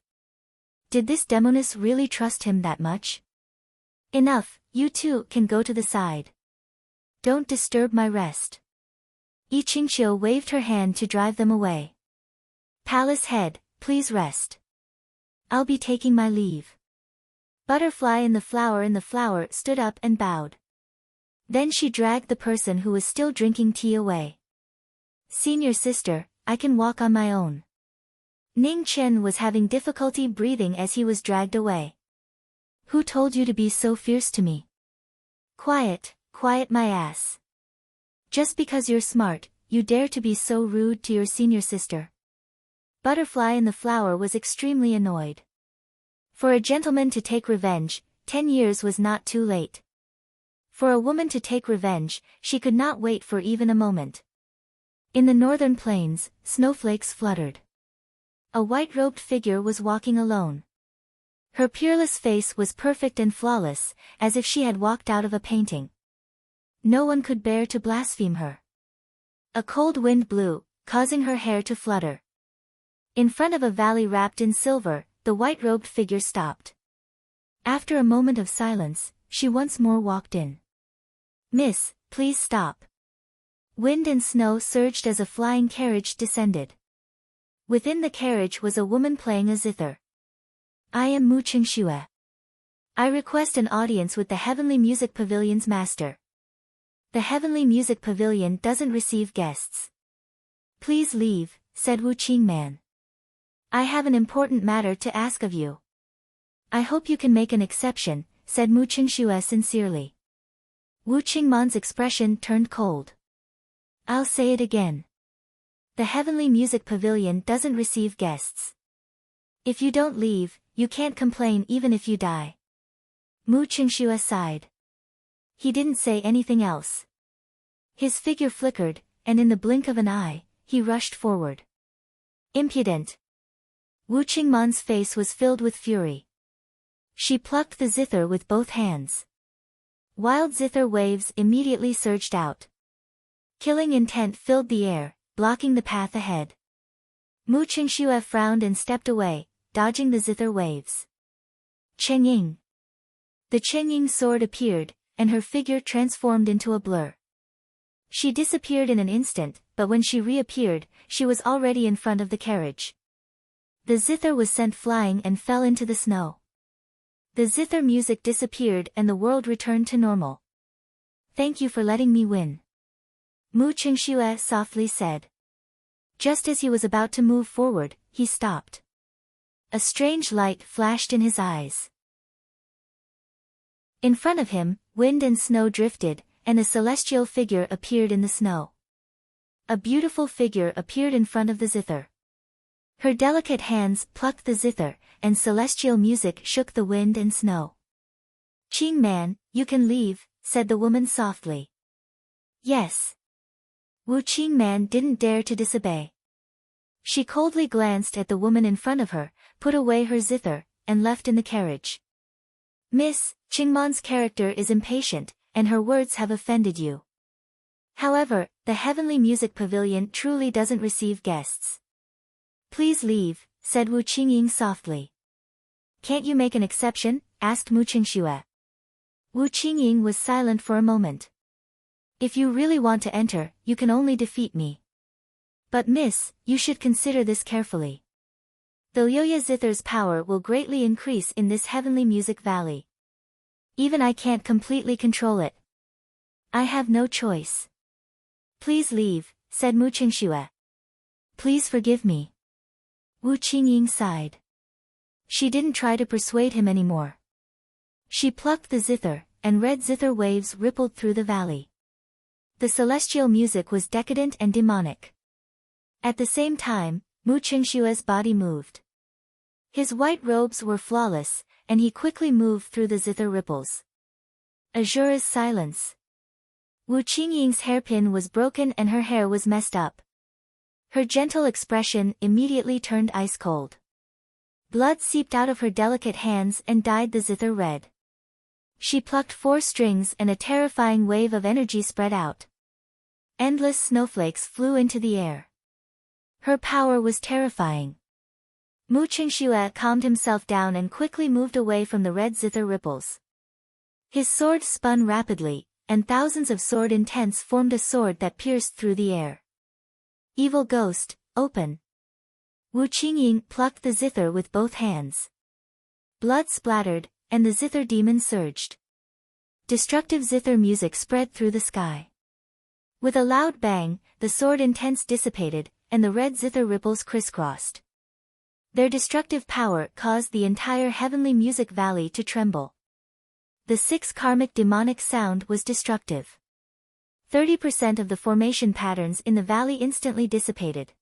Did this demoness really trust him that much? "Enough, you two can go to the side. Don't disturb my rest." Yi Qingqiu waved her hand to drive them away. "Palace head, please rest. I'll be taking my leave." Butterfly in the Flower stood up and bowed. Then she dragged the person who was still drinking tea away. "Senior sister, I can walk on my own." Ning Chen was having difficulty breathing as he was dragged away. "Who told you to be so fierce to me?" "Quiet, quiet my ass. Just because you're smart, you dare to be so rude to your senior sister." Butterfly in the Flower was extremely annoyed. For a gentleman to take revenge, 10 years was not too late. For a woman to take revenge, she could not wait for even a moment. In the northern plains, snowflakes fluttered. A white-robed figure was walking alone. Her peerless face was perfect and flawless, as if she had walked out of a painting. No one could bear to blaspheme her. A cold wind blew, causing her hair to flutter. In front of a valley wrapped in silver, the white-robed figure stopped. After a moment of silence, she once more walked in. "Miss, please stop." Wind and snow surged as a flying carriage descended. Within the carriage was a woman playing a zither. "I am Mu Qingxue. I request an audience with the Heavenly Music Pavilion's master. The Heavenly Music Pavilion doesn't receive guests. Please leave, said Wu Qingman. I have an important matter to ask of you. I hope you can make an exception, said Mu Qingxue sincerely. Wu Qingman's expression turned cold. I'll say it again. The Heavenly Music Pavilion doesn't receive guests. If you don't leave, you can't complain even if you die. Mu Qingxue sighed. He didn't say anything else. His figure flickered, and in the blink of an eye, he rushed forward. Impudent! Wu Qingman's face was filled with fury. She plucked the zither with both hands. Wild zither waves immediately surged out. Killing intent filled the air, blocking the path ahead. Mu Qingxue frowned and stepped away, dodging the zither waves. Chengying. The Chengying sword appeared, and her figure transformed into a blur. She disappeared in an instant, but when she reappeared, she was already in front of the carriage. The zither was sent flying and fell into the snow. The zither music disappeared and the world returned to normal. Thank you for letting me win. Mu Qingxue softly said. Just as he was about to move forward, he stopped. A strange light flashed in his eyes. In front of him, wind and snow drifted, and a celestial figure appeared in the snow. A beautiful figure appeared in front of the zither. Her delicate hands plucked the zither, and celestial music shook the wind and snow. Qingman, you can leave, said the woman softly. Yes. Wu Qingman didn't dare to disobey. She coldly glanced at the woman in front of her, put away her zither, and left in the carriage. Miss, Qingman's character is impatient, and her words have offended you. However, the Heavenly Music Pavilion truly doesn't receive guests. Please leave, said Wu Qingying softly. Can't you make an exception? Asked Mu Qingxue. Wu Qingying was silent for a moment. If you really want to enter, you can only defeat me. But miss, you should consider this carefully. The Lyoya Zither's power will greatly increase in this Heavenly Music Valley. Even I can't completely control it. I have no choice. Please leave, said Mu Qingxue. Please forgive me. Wu Qingying sighed. She didn't try to persuade him anymore. She plucked the zither, and red zither waves rippled through the valley. The celestial music was decadent and demonic. At the same time, Mu Qingxue's body moved. His white robes were flawless, and he quickly moved through the zither ripples. Azura's silence. Wu Qingying's hairpin was broken and her hair was messed up. Her gentle expression immediately turned ice cold. Blood seeped out of her delicate hands and dyed the zither red. She plucked 4 strings and a terrifying wave of energy spread out. Endless snowflakes flew into the air. Her power was terrifying. Mu Qingxue calmed himself down and quickly moved away from the red zither ripples. His sword spun rapidly, and thousands of sword intents formed a sword that pierced through the air. Evil ghost, open. Wu Qingying plucked the zither with both hands. Blood splattered, and the zither demon surged. Destructive zither music spread through the sky. With a loud bang, the sword intents dissipated, and the red zither ripples crisscrossed. Their destructive power caused the entire Heavenly Music Valley to tremble. The 6 karmic demonic sound was destructive. 30% of the formation patterns in the valley instantly dissipated.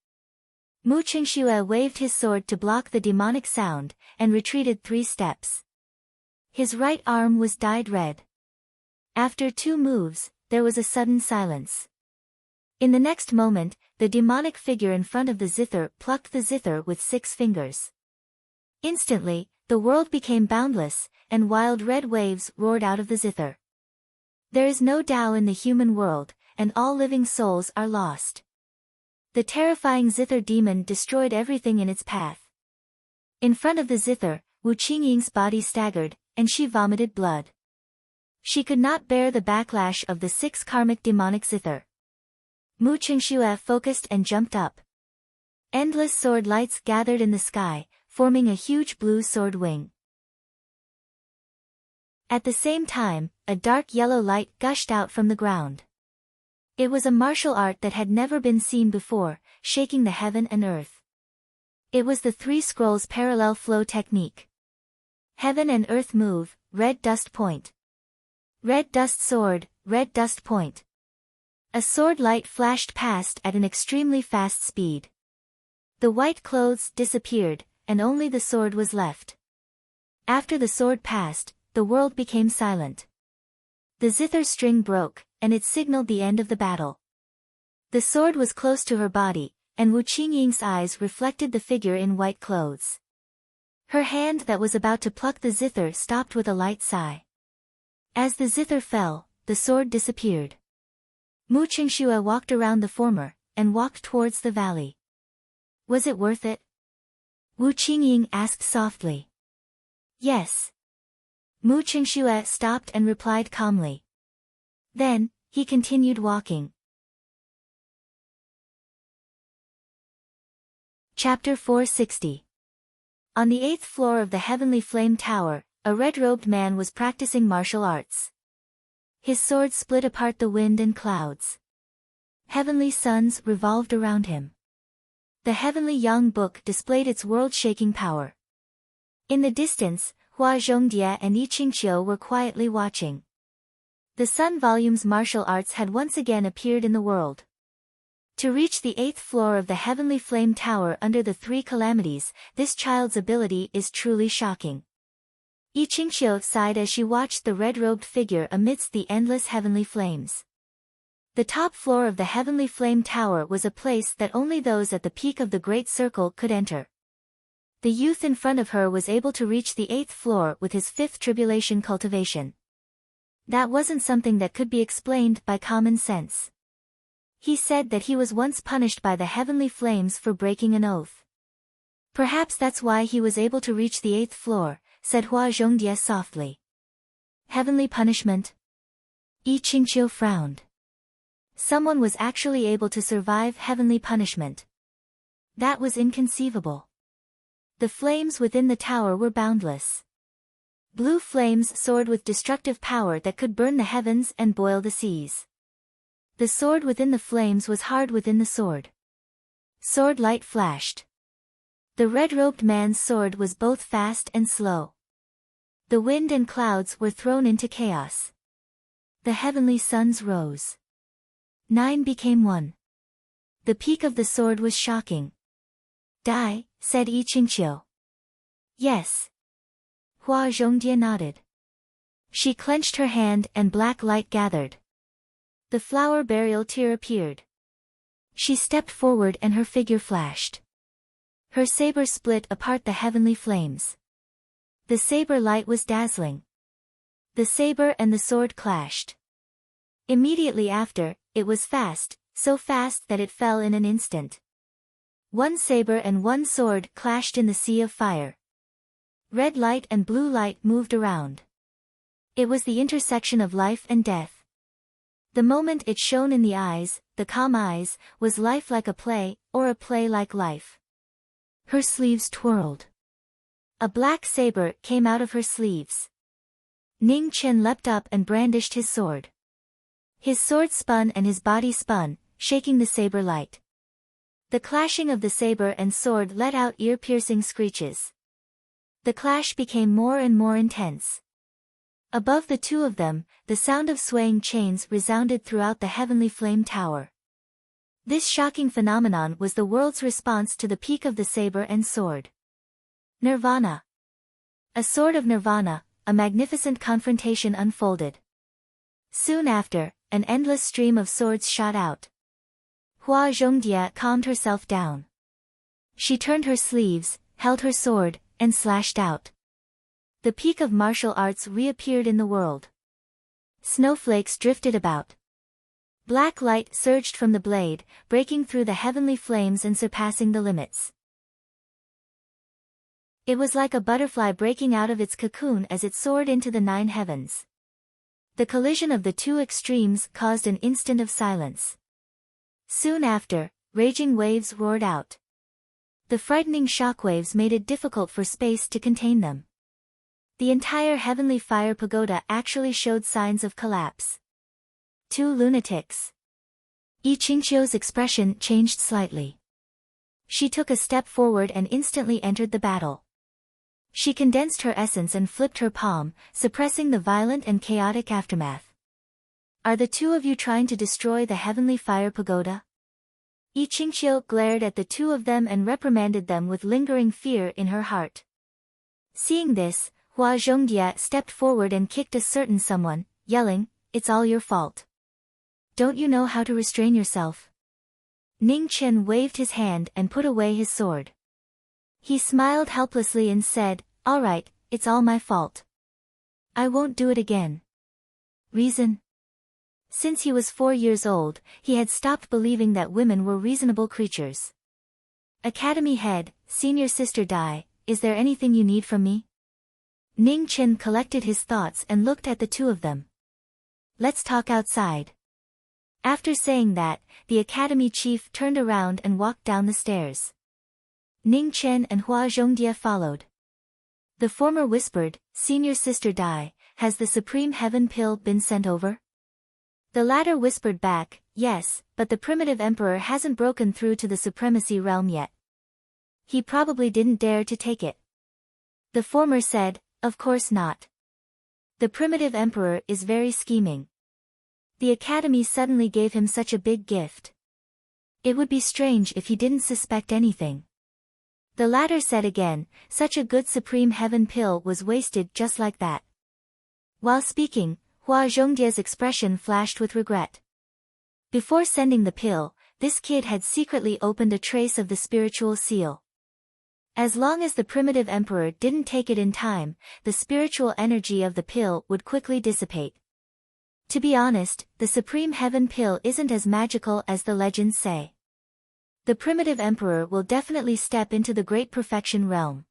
Mu Qingxue waved his sword to block the demonic sound, and retreated 3 steps. His right arm was dyed red. After 2 moves, there was a sudden silence. In the next moment, the demonic figure in front of the zither plucked the zither with 6 fingers. Instantly, the world became boundless, and wild red waves roared out of the zither. There is no Tao in the human world, and all living souls are lost. The terrifying zither demon destroyed everything in its path. In front of the zither, Wu Qingying's body staggered, and she vomited blood. She could not bear the backlash of the 6 karmic demonic zither. Mu Qingxue focused and jumped up. Endless sword lights gathered in the sky, forming a huge blue sword wing. At the same time, a dark yellow light gushed out from the ground. It was a martial art that had never been seen before, shaking the heaven and earth. It was the three scrolls parallel flow technique. Heaven and earth move, red dust point. Red dust sword, red dust point. A sword light flashed past at an extremely fast speed. The white clothes disappeared, and only the sword was left. After the sword passed, the world became silent. The zither string broke, and it signaled the end of the battle. The sword was close to her body, and Wu Qingying's eyes reflected the figure in white clothes. Her hand that was about to pluck the zither stopped with a light sigh. As the zither fell, the sword disappeared. Mu Qingxue walked around the former, and walked towards the valley. Was it worth it? Wu Qingying asked softly. Yes. Mu Qingxue stopped and replied calmly. Then, he continued walking. Chapter 460. On the 8th floor of the Heavenly Flame Tower, a red-robed man was practicing martial arts. His sword split apart the wind and clouds. Heavenly suns revolved around him. The Heavenly Yang Book displayed its world-shaking power. In the distance, Hua Zhongdie and Yi Qingqiu were quietly watching. The Sun Volume's martial arts had once again appeared in the world. To reach the 8th floor of the Heavenly Flame Tower under the three calamities, this child's ability is truly shocking. Yi Qingqiu sighed as she watched the red-robed figure amidst the endless heavenly flames. The top floor of the Heavenly Flame Tower was a place that only those at the peak of the Great Circle could enter. The youth in front of her was able to reach the 8th floor with his 5th tribulation cultivation. That wasn't something that could be explained by common sense. He said that he was once punished by the heavenly flames for breaking an oath. Perhaps that's why he was able to reach the 8th floor, said Hua Zhongdie softly. Heavenly punishment? Yi Qingqiu frowned. Someone was actually able to survive heavenly punishment. That was inconceivable. The flames within the tower were boundless. Blue flames soared with destructive power that could burn the heavens and boil the seas. The sword within the flames was hard within the sword. Sword light flashed. The red-robed man's sword was both fast and slow. The wind and clouds were thrown into chaos. The heavenly suns rose. 9 became 1. The peak of the sword was shocking. Die, said Yi Qingqiu. Yes. Hua Zhongdie nodded. She clenched her hand and black light gathered. The flower burial tear appeared. She stepped forward and her figure flashed. Her saber split apart the heavenly flames. The saber light was dazzling. The saber and the sword clashed. Immediately after, it was fast, so fast that it fell in an instant. One saber and one sword clashed in the sea of fire. Red light and blue light moved around. It was the intersection of life and death. The moment it shone in the eyes, the calm eyes, was life like a play, or a play like life. Her sleeves twirled. A black saber came out of her sleeves. Ning Chen leapt up and brandished his sword. His sword spun and his body spun, shaking the saber light. The clashing of the saber and sword let out ear-piercing screeches. The clash became more and more intense. Above the two of them, the sound of swaying chains resounded throughout the Heavenly Flame Tower. This shocking phenomenon was the world's response to the peak of the saber and sword. Nirvana. A sword of Nirvana, a magnificent confrontation unfolded. Soon after, an endless stream of swords shot out. Hua Zhongdie calmed herself down. She turned her sleeves, held her sword, and slashed out. The peak of martial arts reappeared in the world. Snowflakes drifted about. Black light surged from the blade, breaking through the heavenly flames and surpassing the limits. It was like a butterfly breaking out of its cocoon as it soared into the 9 heavens. The collision of the two extremes caused an instant of silence. Soon after, raging waves roared out. The frightening shockwaves made it difficult for space to contain them. The entire heavenly fire pagoda actually showed signs of collapse. 2 lunatics. Yi Qingqiu's expression changed slightly. She took a step forward and instantly entered the battle. She condensed her essence and flipped her palm, suppressing the violent and chaotic aftermath. Are the two of you trying to destroy the heavenly fire pagoda? Yi Qingqiu glared at the two of them and reprimanded them with lingering fear in her heart. Seeing this, Hua Zhongye stepped forward and kicked a certain someone, yelling, "It's all your fault. Don't you know how to restrain yourself?" Ning Chen waved his hand and put away his sword. He smiled helplessly and said, "All right, it's all my fault. I won't do it again." Reason? Since he was 4 years old, he had stopped believing that women were reasonable creatures. Academy head, senior sister Dai, is there anything you need from me? Ning Chen collected his thoughts and looked at the two of them. Let's talk outside. After saying that, the academy chief turned around and walked down the stairs. Ning Chen and Hua Zhongye followed. The former whispered, "Senior sister Dai, has the supreme heaven pill been sent over?" The latter whispered back, "Yes, but the primitive emperor hasn't broken through to the supremacy realm yet. He probably didn't dare to take it." The former said, "Of course not. The primitive emperor is very scheming. The academy suddenly gave him such a big gift. It would be strange if he didn't suspect anything." The latter said again, "Such a good supreme heaven pill was wasted just like that." While speaking, Hua Zhongye's expression flashed with regret. Before sending the pill, this kid had secretly opened a trace of the spiritual seal. As long as the primitive emperor didn't take it in time, the spiritual energy of the pill would quickly dissipate. To be honest, the supreme heaven pill isn't as magical as the legends say. The primitive emperor will definitely step into the great perfection realm.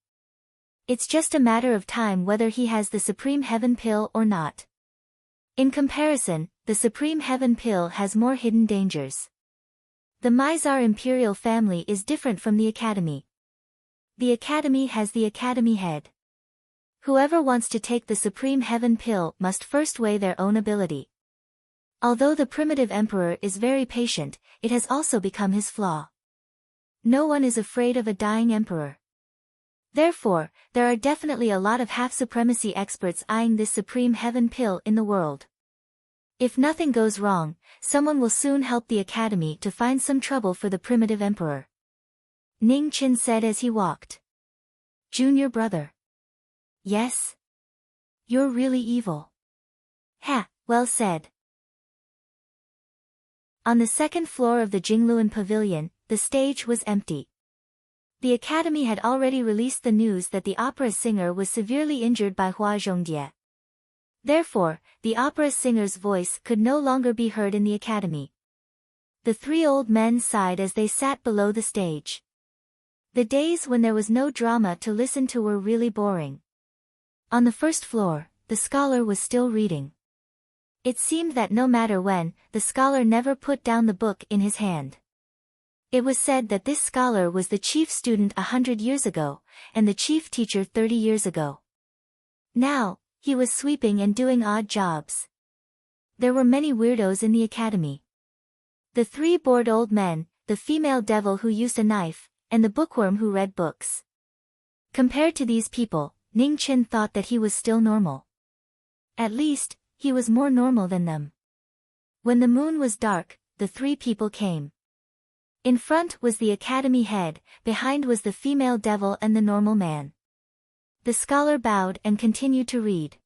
It's just a matter of time whether he has the supreme heaven pill or not. In comparison, the supreme heaven pill has more hidden dangers. The Mizar imperial family is different from the academy. The academy has the academy head. Whoever wants to take the supreme heaven pill must first weigh their own ability. Although the primitive emperor is very patient, it has also become his flaw. No one is afraid of a dying emperor. Therefore, there are definitely a lot of half-supremacy experts eyeing this supreme heaven pill in the world. If nothing goes wrong, someone will soon help the academy to find some trouble for the primitive emperor. Ning Chen said as he walked. "Junior brother." "Yes? You're really evil." "Ha, well said." On the second floor of the Jingluan Pavilion, the stage was empty. The academy had already released the news that the opera singer was severely injured by Hua Zhongye. Therefore, the opera singer's voice could no longer be heard in the academy. The three old men sighed as they sat below the stage. The days when there was no drama to listen to were really boring. On the first floor, the scholar was still reading. It seemed that no matter when, the scholar never put down the book in his hand. It was said that this scholar was the chief student 100 years ago, and the chief teacher 30 years ago. Now, he was sweeping and doing odd jobs. There were many weirdos in the academy. The three bored old men, the female devil who used a knife, and the bookworm who read books. Compared to these people, Ning Chen thought that he was still normal. At least, he was more normal than them. When the moon was dark, the three people came. In front was the academy head, behind was the female devil and the normal man. The scholar bowed and continued to read.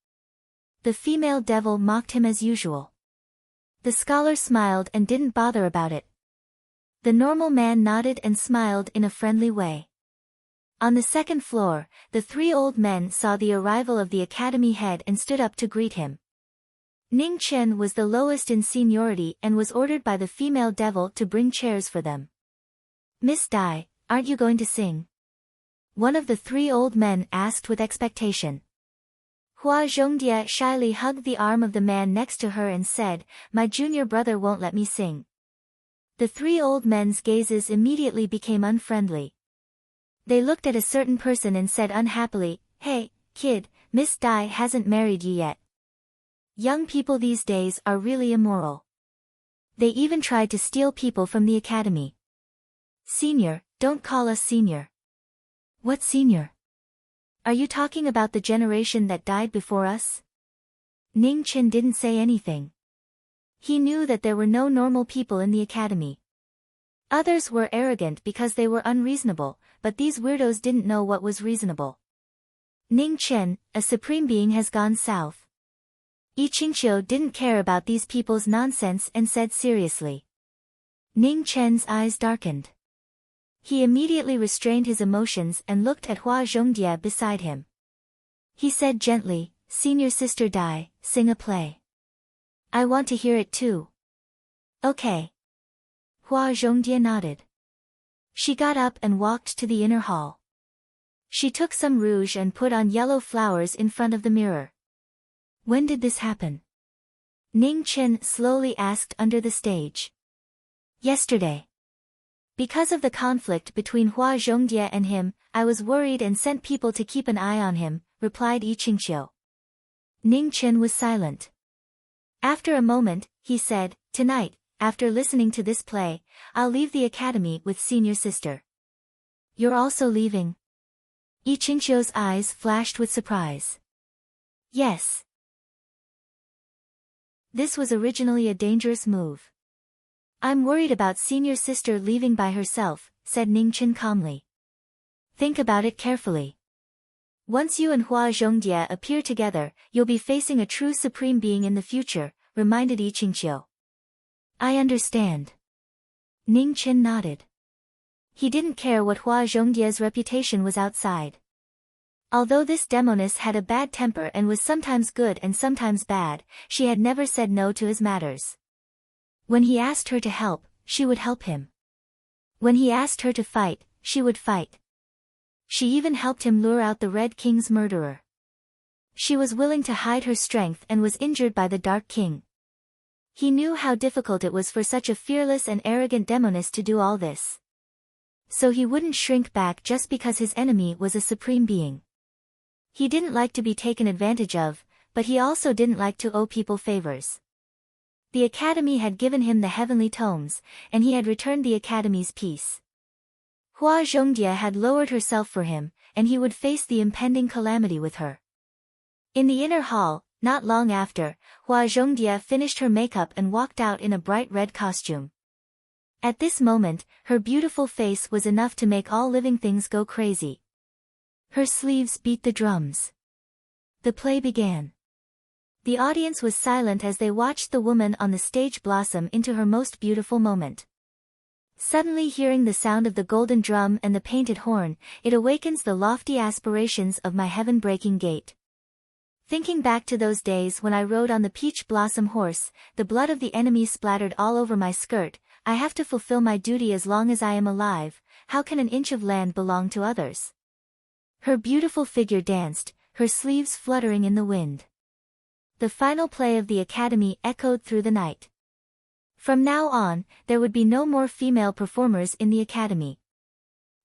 The female devil mocked him as usual. The scholar smiled and didn't bother about it. The normal man nodded and smiled in a friendly way. On the second floor, the three old men saw the arrival of the academy head and stood up to greet him. Ning Chen was the lowest in seniority and was ordered by the female devil to bring chairs for them. "Miss Dai, aren't you going to sing?" One of the three old men asked with expectation. Hua Zhongye shyly hugged the arm of the man next to her and said, "My junior brother won't let me sing." The three old men's gazes immediately became unfriendly. They looked at a certain person and said unhappily, "Hey, kid, Miss Dai hasn't married you yet. Young people these days are really immoral. They even tried to steal people from the academy. Senior, don't call us senior. What senior? Are you talking about the generation that died before us? Ning Chen didn't say anything. He knew that there were no normal people in the academy. Others were arrogant because they were unreasonable, but these weirdos didn't know what was reasonable. Ning Chen, a supreme being, has gone south. Yi Qingqiu didn't care about these people's nonsense and said seriously. Ning Chen's eyes darkened. He immediately restrained his emotions and looked at Hua Zhongdia beside him. He said gently, "Senior Sister Dai, sing a play. I want to hear it too." "Okay." Hua Zhongdia nodded. She got up and walked to the inner hall. She took some rouge and put on yellow flowers in front of the mirror. "When did this happen?" Ning Chen slowly asked under the stage. "Yesterday. Because of the conflict between Hua Zhongdia and him, I was worried and sent people to keep an eye on him," replied Yi Qingqiu. Ning Chen was silent. After a moment, he said, "Tonight, after listening to this play, I'll leave the academy with senior sister." "You're also leaving?" Yi Qingqiu's eyes flashed with surprise. "Yes." This was originally a dangerous move. "I'm worried about senior sister leaving by herself," said Ning Chen calmly. "Think about it carefully. Once you and Hua Zhongdia appear together, you'll be facing a true supreme being in the future," reminded Yi Qingqiu. "I understand." Ning Chen nodded. He didn't care what Hua Zhongdia's reputation was outside. Although this demoness had a bad temper and was sometimes good and sometimes bad, she had never said no to his matters. When he asked her to help, she would help him. When he asked her to fight, she would fight. She even helped him lure out the Red King's murderer. She was willing to hide her strength and was injured by the Dark King. He knew how difficult it was for such a fearless and arrogant demoness to do all this. So he wouldn't shrink back just because his enemy was a supreme being. He didn't like to be taken advantage of, but he also didn't like to owe people favors. The academy had given him the heavenly tomes, and he had returned the academy's peace. Hua Zhongdia had lowered herself for him, and he would face the impending calamity with her. In the inner hall, not long after, Hua Zhongdia finished her makeup and walked out in a bright red costume. At this moment, her beautiful face was enough to make all living things go crazy. Her sleeves beat the drums. The play began. The audience was silent as they watched the woman on the stage blossom into her most beautiful moment. Suddenly hearing the sound of the golden drum and the painted horn, it awakens the lofty aspirations of my heaven-breaking gait. Thinking back to those days when I rode on the peach blossom horse, the blood of the enemy splattered all over my skirt. I have to fulfill my duty as long as I am alive. How can an inch of land belong to others? Her beautiful figure danced, her sleeves fluttering in the wind. The final play of the academy echoed through the night. From now on, there would be no more female performers in the academy.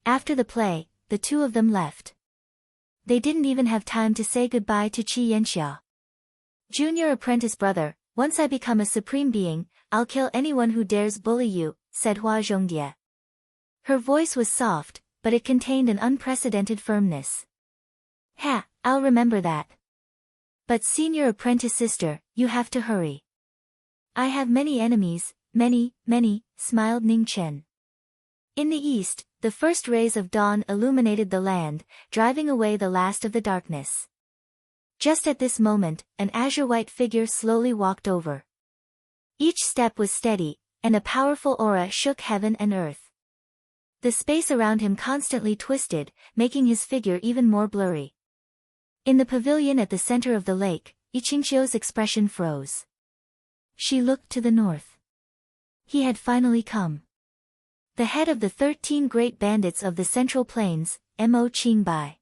After the play, the two of them left. They didn't even have time to say goodbye to Qi Yanxia. "Junior apprentice brother, once I become a supreme being, I'll kill anyone who dares bully you," said Hua Zhongdia. Her voice was soft, but it contained an unprecedented firmness. "Ha, I'll remember that. But senior apprentice sister, you have to hurry." "I have many enemies, many, smiled Ning Chen. In the east, the first rays of dawn illuminated the land, driving away the last of the darkness. Just at this moment, an azure-white figure slowly walked over. Each step was steady, and a powerful aura shook heaven and earth. The space around him constantly twisted, making his figure even more blurry. In the pavilion at the center of the lake, Yi Qingqiu's expression froze. She looked to the north. He had finally come. The head of the 13 great bandits of the Central Plains, Mo Qingbai.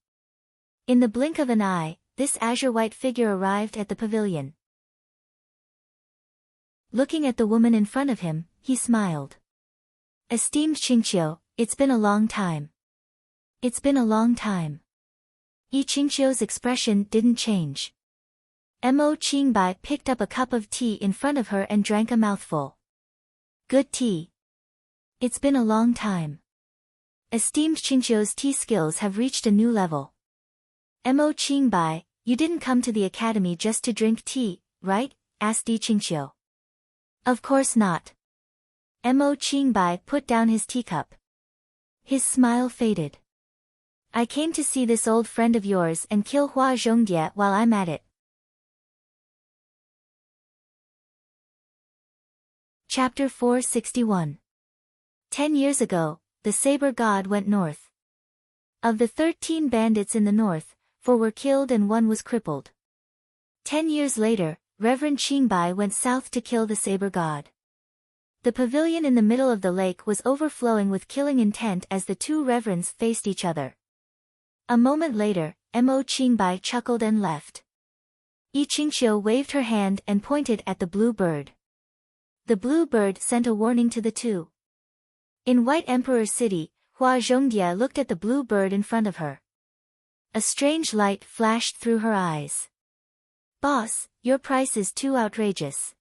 In the blink of an eye, this azure-white figure arrived at the pavilion. Looking at the woman in front of him, he smiled. "Esteemed Qingqiu, it's been a long time." "It's been a long time." Yi Qingxiu's expression didn't change. Mo Qingbai picked up a cup of tea in front of her and drank a mouthful. Good tea. It's been a long time. Esteemed Qingxiu's tea skills have reached a new level. Mo Qingbai, you didn't come to the academy just to drink tea, right? Asked Yi Qingxiu. Of course not. Mo Qingbai put down his teacup. His smile faded. I came to see this old friend of yours and kill Hua Zhongdie while I'm at it. Chapter 461. 10 years ago, the Saber God went north. Of the 13 bandits in the north, 4 were killed and 1 was crippled. 10 years later, Reverend Qingbai went south to kill the Saber God. The pavilion in the middle of the lake was overflowing with killing intent as the 2 reverends faced each other. A moment later, Mo Qingbai chuckled and left. Yi Qingxiu waved her hand and pointed at the blue bird. The blue bird sent a warning to the 2. In White Emperor City, Hua Zhongdie looked at the blue bird in front of her. A strange light flashed through her eyes. Boss, your price is too outrageous.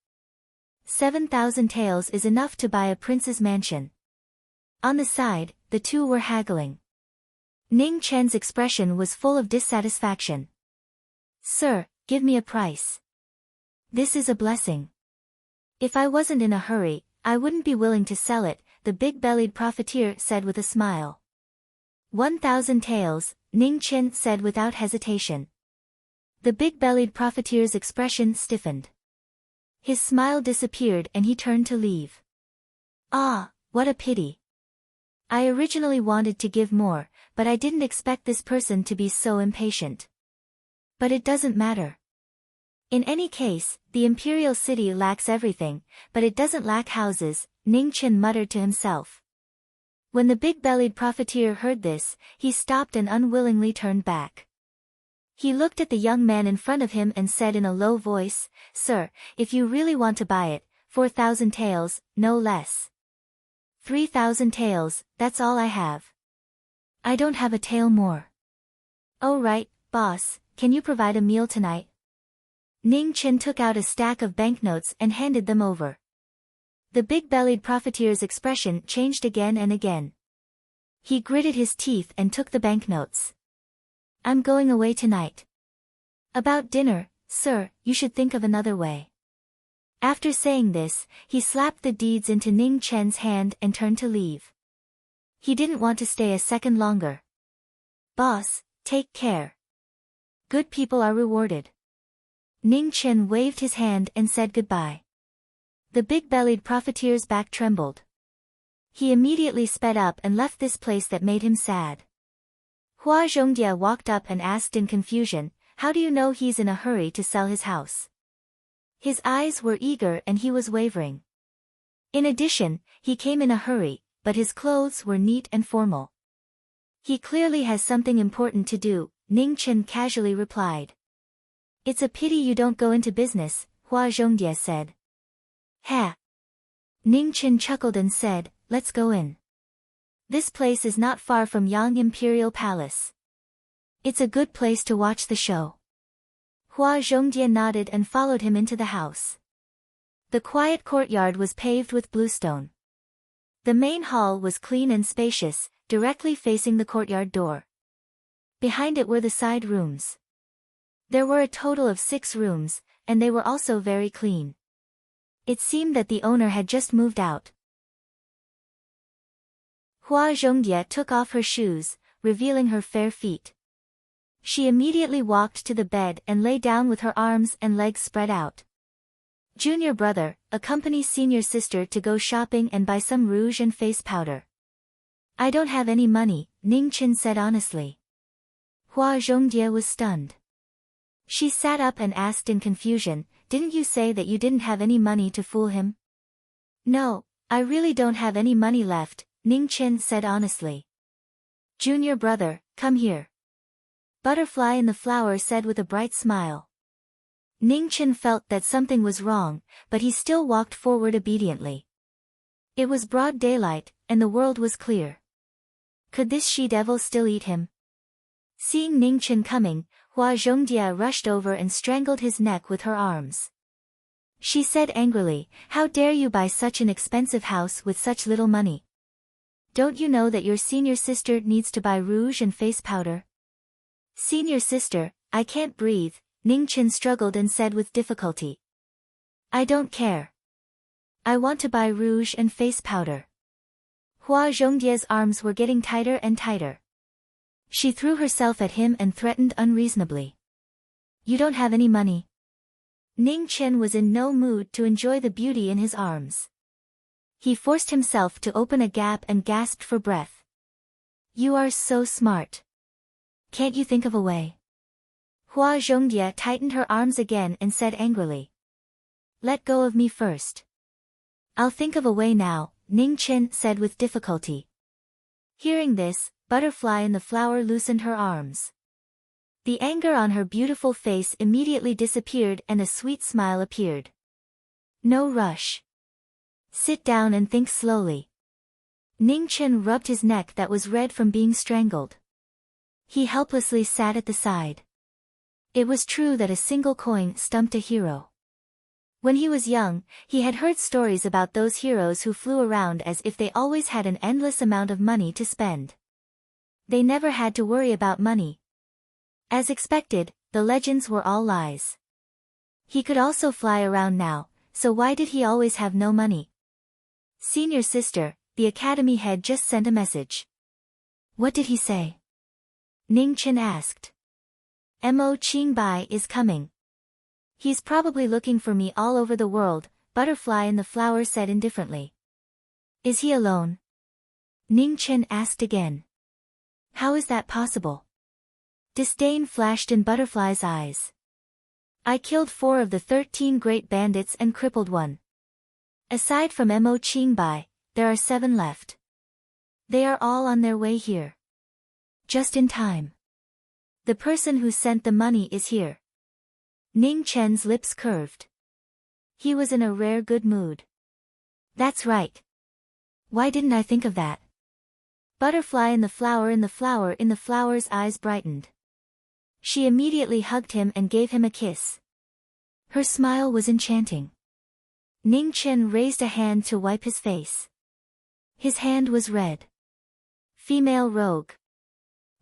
7,000 taels is enough to buy a prince's mansion. On the side, the 2 were haggling. Ning Chen's expression was full of dissatisfaction. Sir, give me a price. This is a blessing. If I wasn't in a hurry, I wouldn't be willing to sell it, the big-bellied profiteer said with a smile. 1,000 taels, Ning Chen said without hesitation. The big-bellied profiteer's expression stiffened. His smile disappeared and he turned to leave. Ah, what a pity. I originally wanted to give more, but I didn't expect this person to be so impatient. But it doesn't matter. In any case, the imperial city lacks everything, but it doesn't lack houses, Ning Chen muttered to himself. When the big-bellied profiteer heard this, he stopped and unwillingly turned back. He looked at the young man in front of him and said in a low voice, Sir, if you really want to buy it, 4,000 taels, no less. 3,000 taels, that's all I have. I don't have a tael more. Oh right, boss, can you provide a meal tonight? Ning Chen took out a stack of banknotes and handed them over. The big-bellied profiteer's expression changed again and again. He gritted his teeth and took the banknotes. I'm going away tonight. About dinner, sir, you should think of another way. After saying this, he slapped the deeds into Ning Chen's hand and turned to leave. He didn't want to stay a second longer. Boss, take care. Good people are rewarded. Ning Chen waved his hand and said goodbye. The big-bellied profiteer's back trembled. He immediately sped up and left this place that made him sad. Hua Zhongdie walked up and asked in confusion, how do you know he's in a hurry to sell his house? His eyes were eager and he was wavering. In addition, he came in a hurry, but his clothes were neat and formal. He clearly has something important to do, Ning Chen casually replied. It's a pity you don't go into business, Hua Zhongdie said. Ha! Ning Chen chuckled and said, let's go in. This place is not far from Yang Imperial Palace. It's a good place to watch the show. Hua Zhongdie nodded and followed him into the house. The quiet courtyard was paved with bluestone. The main hall was clean and spacious, directly facing the courtyard door. Behind it were the side rooms. There were a total of 6 rooms, and they were also very clean. It seemed that the owner had just moved out. Hua Zhongdie took off her shoes, revealing her fair feet. She immediately walked to the bed and lay down with her arms and legs spread out. Junior brother, accompany senior sister to go shopping and buy some rouge and face powder. I don't have any money, Ning Chen said honestly. Hua Zhongdie was stunned. She sat up and asked in confusion, didn't you say that you didn't have any money to fool him? No, I really don't have any money left, Ning Chen said honestly. Junior brother, come here. Butterfly in the flower said with a bright smile. Ning Chen felt that something was wrong, but he still walked forward obediently. It was broad daylight, and the world was clear. Could this she-devil still eat him? Seeing Ning Chen coming, Hua Zhongdia rushed over and strangled his neck with her arms. She said angrily, "How dare you buy such an expensive house with such little money? Don't you know that your senior sister needs to buy rouge and face powder?" "Senior sister, I can't breathe," Ning Chen struggled and said with difficulty. "I don't care. I want to buy rouge and face powder." Hua Zhongdia's arms were getting tighter and tighter. She threw herself at him and threatened unreasonably. "You don't have any money." Ning Chen was in no mood to enjoy the beauty in his arms. He forced himself to open a gap and gasped for breath. "You are so smart. Can't you think of a way?" Hua Zhongdia tightened her arms again and said angrily. "Let go of me first." "I'll think of a way now," Ning Chen said with difficulty. Hearing this, Butterfly in the Flower loosened her arms. The anger on her beautiful face immediately disappeared and a sweet smile appeared. "No rush. Sit down and think slowly." Ning Chen rubbed his neck that was red from being strangled. He helplessly sat at the side. It was true that a single coin stumped a hero. When he was young, he had heard stories about those heroes who flew around as if they always had an endless amount of money to spend. They never had to worry about money. As expected, the legends were all lies. He could also fly around now, so why did he always have no money? "Senior sister, the academy head just sent a message." "What did he say?" Ning Chen asked. "Mo Qingbai is coming. He's probably looking for me all over the world," Butterfly in the Flower said indifferently. "Is he alone?" Ning Chen asked again. "How is that possible?" Disdain flashed in Butterfly's eyes. "I killed 4 of the 13 great bandits and crippled one. Aside from Mo Qingbai, there are 7 left. They are all on their way here. Just in time. The person who sent the money is here." Ning Chen's lips curved. He was in a rare good mood. "That's right. Why didn't I think of that?" Butterfly in the Flower's eyes brightened. She immediately hugged him and gave him a kiss. Her smile was enchanting. Ning Chen raised a hand to wipe his face. His hand was red. "Female rogue.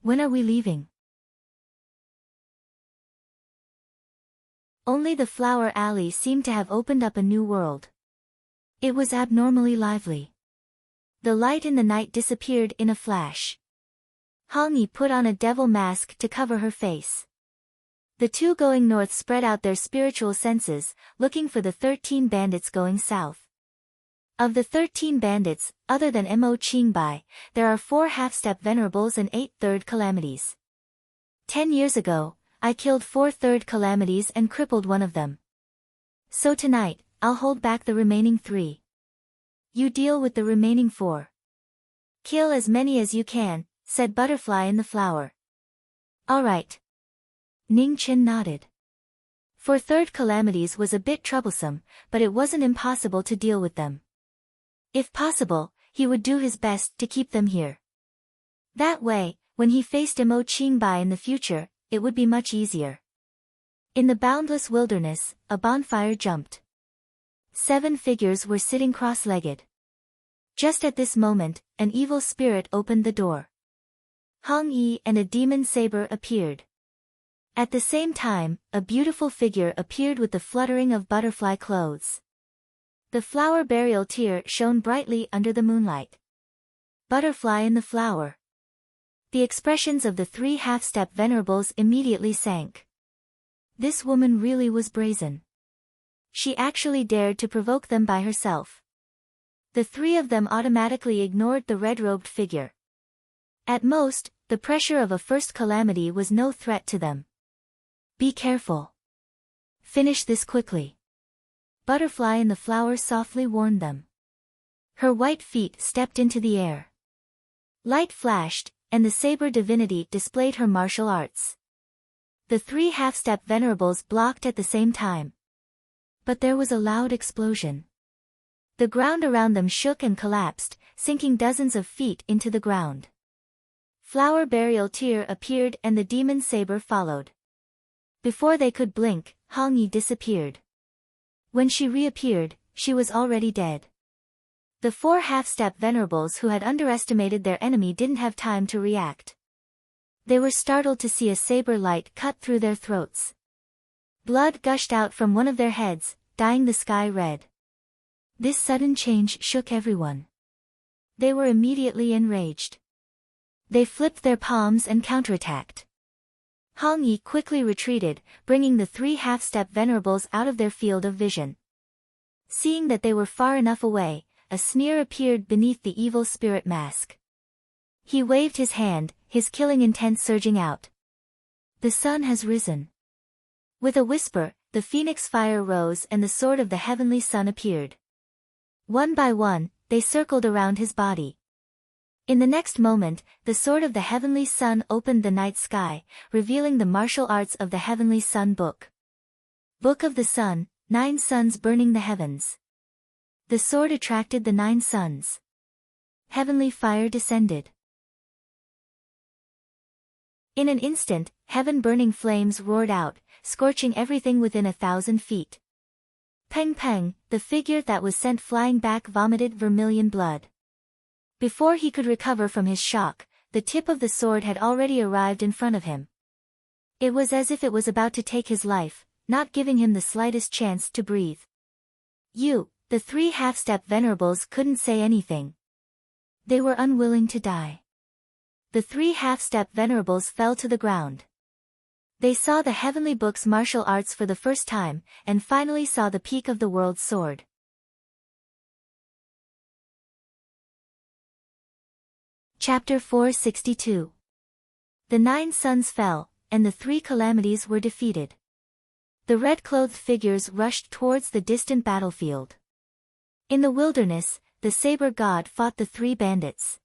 When are we leaving?" Only the flower alley seemed to have opened up a new world. It was abnormally lively. The light in the night disappeared in a flash. Hong Yi put on a devil mask to cover her face. The 2 going north spread out their spiritual senses, looking for the 13 bandits going south. Of the 13 bandits, other than Mo Qingbai, there are 4 half-step venerables and 8 third calamities. 10 years ago, I killed 4 third calamities and crippled one of them. So tonight, I'll hold back the remaining 3. You deal with the remaining 4. Kill as many as you can, said Butterfly in the Flower. All right. Ning Chen nodded. 4 third calamities was a bit troublesome, but it wasn't impossible to deal with them. If possible, he would do his best to keep them here. That way, when he faced Mo Qingbai in the future, it would be much easier. In the boundless wilderness, a bonfire jumped. 7 figures were sitting cross-legged. Just at this moment, an evil spirit opened the door. Hong Yi and a demon saber appeared. At the same time, a beautiful figure appeared with the fluttering of butterfly clothes. The flower burial tear shone brightly under the moonlight. Butterfly in the Flower. The expressions of the 3 half-step venerables immediately sank. This woman really was brazen. She actually dared to provoke them by herself. The 3 of them automatically ignored the red-robed figure. At most, the pressure of a first calamity was no threat to them. Be careful. Finish this quickly. Butterfly in the Flower softly warned them. Her white feet stepped into the air. Light flashed, and the saber divinity displayed her martial arts. The 3 half-step venerables blocked at the same time. But there was a loud explosion. The ground around them shook and collapsed, sinking dozens of feet into the ground. Flower burial tear appeared and the demon saber followed. Before they could blink, Hong Yi disappeared. When she reappeared, she was already dead. The 4 half-step venerables who had underestimated their enemy didn't have time to react. They were startled to see a saber light cut through their throats. Blood gushed out from one of their heads, dyeing the sky red. This sudden change shook everyone. They were immediately enraged. They flipped their palms and counterattacked. Hong Yi quickly retreated, bringing the 3 half-step venerables out of their field of vision. Seeing that they were far enough away, a sneer appeared beneath the evil spirit mask. He waved his hand, his killing intent surging out. The sun has risen. With a whisper, the phoenix fire rose and the sword of the heavenly sun appeared. One by one, they circled around his body. In the next moment, the sword of the heavenly sun opened the night sky, revealing the martial arts of the heavenly sun book. Book of the Sun, 9 suns burning the heavens. The sword attracted the 9 suns. Heavenly fire descended. In an instant, heaven-burning flames roared out, scorching everything within 1,000 feet. Peng Peng, the figure that was sent flying back, vomited vermilion blood. Before he could recover from his shock, the tip of the sword had already arrived in front of him. It was as if it was about to take his life, not giving him the slightest chance to breathe. The 3 half-step venerables couldn't say anything. They were unwilling to die. The 3 half-step venerables fell to the ground. They saw the heavenly book's martial arts for the first time, and finally saw the peak of the world's sword. Chapter 462. The 9 suns fell, and the 3 calamities were defeated. The red-clothed figures rushed towards the distant battlefield. In the wilderness, the saber god fought the 3 bandits.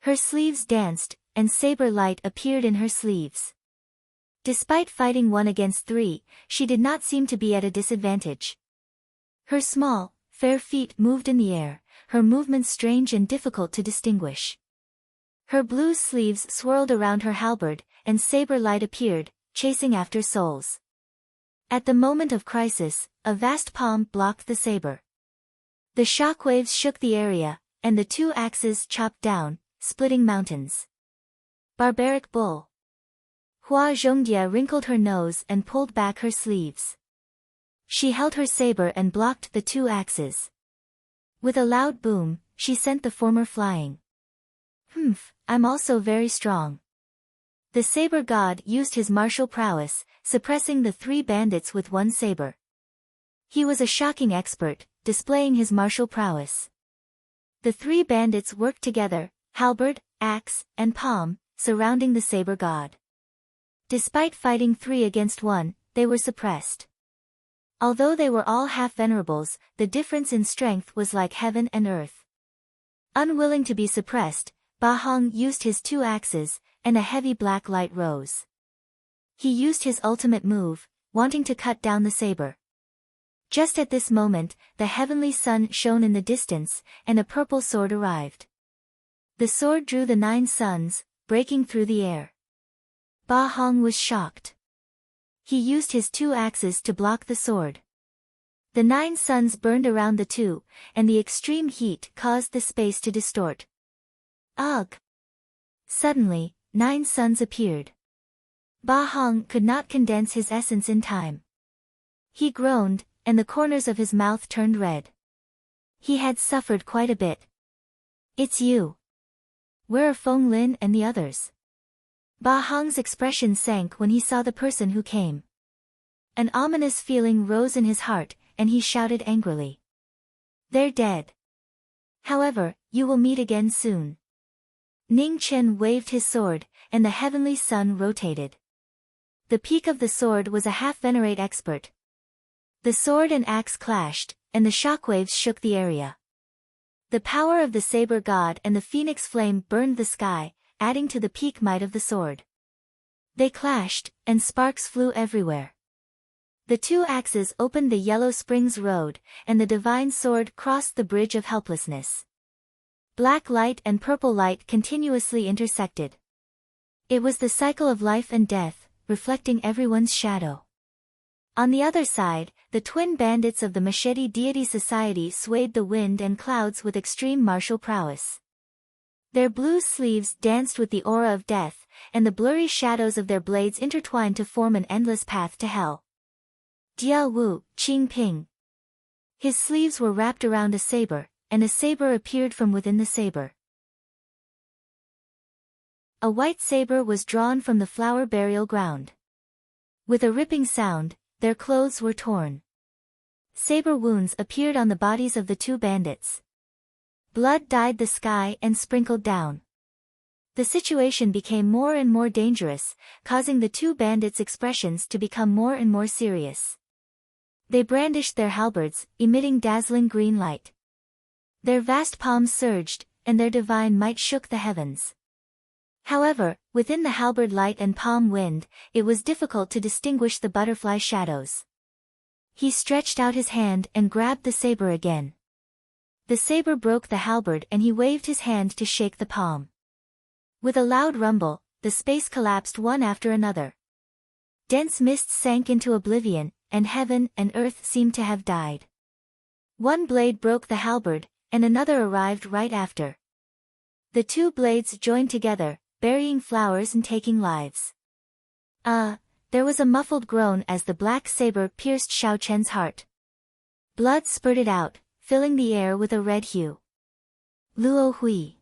Her sleeves danced, and saber light appeared in her sleeves. Despite fighting 1 against 3, she did not seem to be at a disadvantage. Her small, fair feet moved in the air, her movements strange and difficult to distinguish. Her blue sleeves swirled around her halberd, and saber light appeared, chasing after souls. At the moment of crisis, a vast palm blocked the saber. The shockwaves shook the area, and the 2 axes chopped down, splitting mountains. Barbaric bull. Hua Zhongdia wrinkled her nose and pulled back her sleeves. She held her saber and blocked the 2 axes. With a loud boom, she sent the former flying. I'm also very strong. The saber god used his martial prowess, suppressing the 3 bandits with 1 saber. He was a shocking expert, displaying his martial prowess. The 3 bandits worked together, halberd, axe, and palm, surrounding the saber god. Despite fighting 3 against 1, they were suppressed. Although they were all half-venerables, the difference in strength was like heaven and earth. Unwilling to be suppressed, Ba Hong used his 2 axes, and a heavy black light rose. He used his ultimate move, wanting to cut down the saber. Just at this moment, the heavenly sun shone in the distance, and a purple sword arrived. The sword drew the 9 suns, breaking through the air. Ba Hong was shocked. He used his 2 axes to block the sword. The 9 suns burned around the 2, and the extreme heat caused the space to distort. Ugh! Suddenly, 9 suns appeared. Ba Hong could not condense his essence in time. He groaned, and the corners of his mouth turned red. He had suffered quite a bit. It's you. Where are Feng Lin and the others? Ba Hong's expression sank when he saw the person who came. An ominous feeling rose in his heart, and he shouted angrily. They're dead. However, you will meet again soon. Ning Chen waved his sword, and the heavenly sun rotated. The peak of the sword was a half-venerate expert. The sword and axe clashed, and the shockwaves shook the area. The power of the saber god and the phoenix flame burned the sky, adding to the peak might of the sword. They clashed, and sparks flew everywhere. The 2 axes opened the Yellow Springs Road, and the divine sword crossed the Bridge of Helplessness. Black light and purple light continuously intersected. It was the cycle of life and death, reflecting everyone's shadow. On the other side, the twin bandits of the Machete Deity Society swayed the wind and clouds with extreme martial prowess. Their blue sleeves danced with the aura of death, and the blurry shadows of their blades intertwined to form an endless path to hell. Jia Wu, Qing Ping. His sleeves were wrapped around a saber, and a saber appeared from within the saber. A white saber was drawn from the flower burial ground. With a ripping sound, their clothes were torn. Saber wounds appeared on the bodies of the two bandits. Blood dyed the sky and sprinkled down. The situation became more and more dangerous, causing the two bandits' expressions to become more and more serious. They brandished their halberds, emitting dazzling green light. Their vast palms surged, and their divine might shook the heavens. However, within the halberd light and palm wind, it was difficult to distinguish the butterfly shadows. He stretched out his hand and grabbed the saber again. The saber broke the halberd and he waved his hand to shake the palm. With a loud rumble, the space collapsed one after another. Dense mists sank into oblivion, and heaven and earth seemed to have died. One blade broke the halberd, and another arrived right after. The two blades joined together, burying flowers and taking lives. There was a muffled groan as the black saber pierced Xiao Chen's heart. Blood spurted out, filling the air with a red hue. Luo Hui.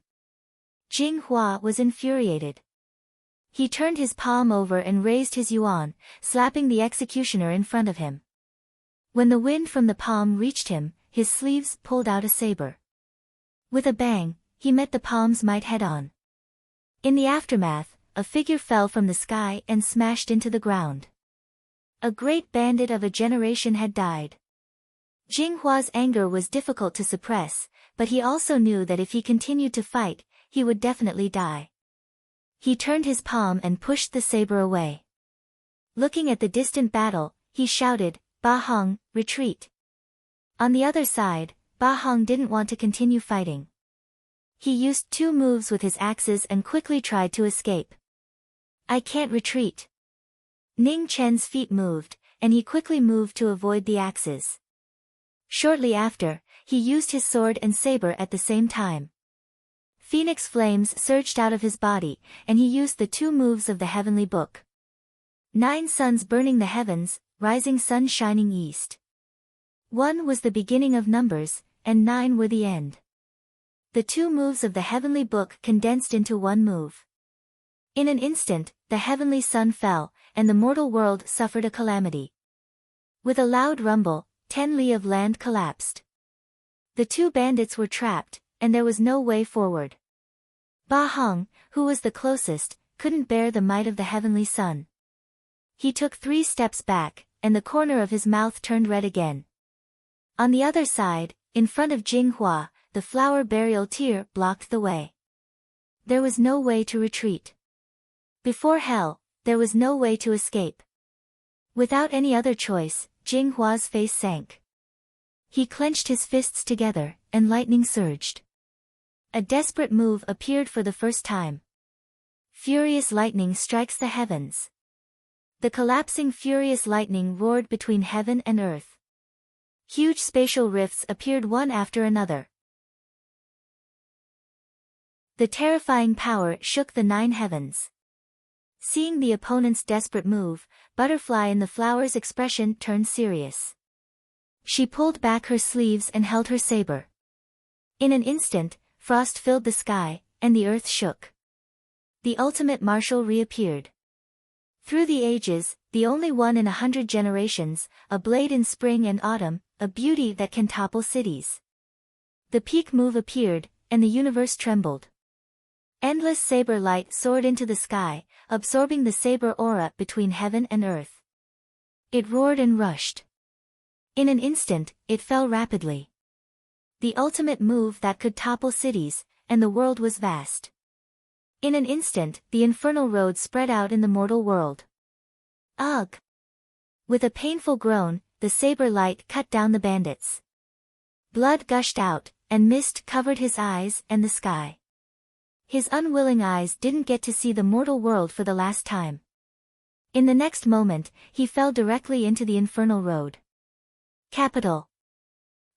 Jing Hua was infuriated. He turned his palm over and raised his yuan, slapping the executioner in front of him. When the wind from the palm reached him, his sleeves pulled out a saber. With a bang, he met the palm's might head-on. In the aftermath, a figure fell from the sky and smashed into the ground. A great bandit of a generation had died. Jing Hua's anger was difficult to suppress, but he also knew that if he continued to fight, he would definitely die. He turned his palm and pushed the saber away. Looking at the distant battle, he shouted, "Ba Hong, retreat." On the other side, Ba Hong didn't want to continue fighting. He used two moves with his axes and quickly tried to escape. "I can't retreat." Ning Chen's feet moved, and he quickly moved to avoid the axes. Shortly after, he used his sword and saber at the same time. Phoenix flames surged out of his body, and he used the two moves of the heavenly book. 9 suns burning the heavens, rising sun shining east. 1 was the beginning of numbers, and 9 were the end. The two moves of the heavenly book condensed into one move. In an instant, the heavenly sun fell, and the mortal world suffered a calamity. With a loud rumble, 10 li of land collapsed. The two bandits were trapped, and there was no way forward. Ba Hong, who was the closest, couldn't bear the might of the heavenly sun. He took 3 steps back, and the corner of his mouth turned red again. On the other side, in front of Jing Hua, the flower burial tier blocked the way. There was no way to retreat. Before hell, there was no way to escape. Without any other choice, Jing Hua's face sank. He clenched his fists together, and lightning surged. A desperate move appeared for the first time. Furious lightning strikes the heavens. The collapsing furious lightning roared between heaven and earth. Huge spatial rifts appeared one after another. The terrifying power shook the 9 heavens. Seeing the opponent's desperate move, Butterfly in the Flower's expression turned serious. She pulled back her sleeves and held her saber. In an instant, frost filled the sky, and the earth shook. The ultimate marshal reappeared. Through the ages, the only one in 100 generations, a blade in spring and autumn, a beauty that can topple cities. The peak move appeared, and the universe trembled. Endless saber light soared into the sky, absorbing the saber aura between heaven and earth. It roared and rushed. In an instant, it fell rapidly. The ultimate move that could topple cities, and the world was vast. In an instant, the infernal road spread out in the mortal world. Ugh! With a painful groan, the saber light cut down the bandits. Blood gushed out, and mist covered his eyes and the sky. His unwilling eyes didn't get to see the mortal world for the last time. In the next moment, he fell directly into the infernal road. Capital.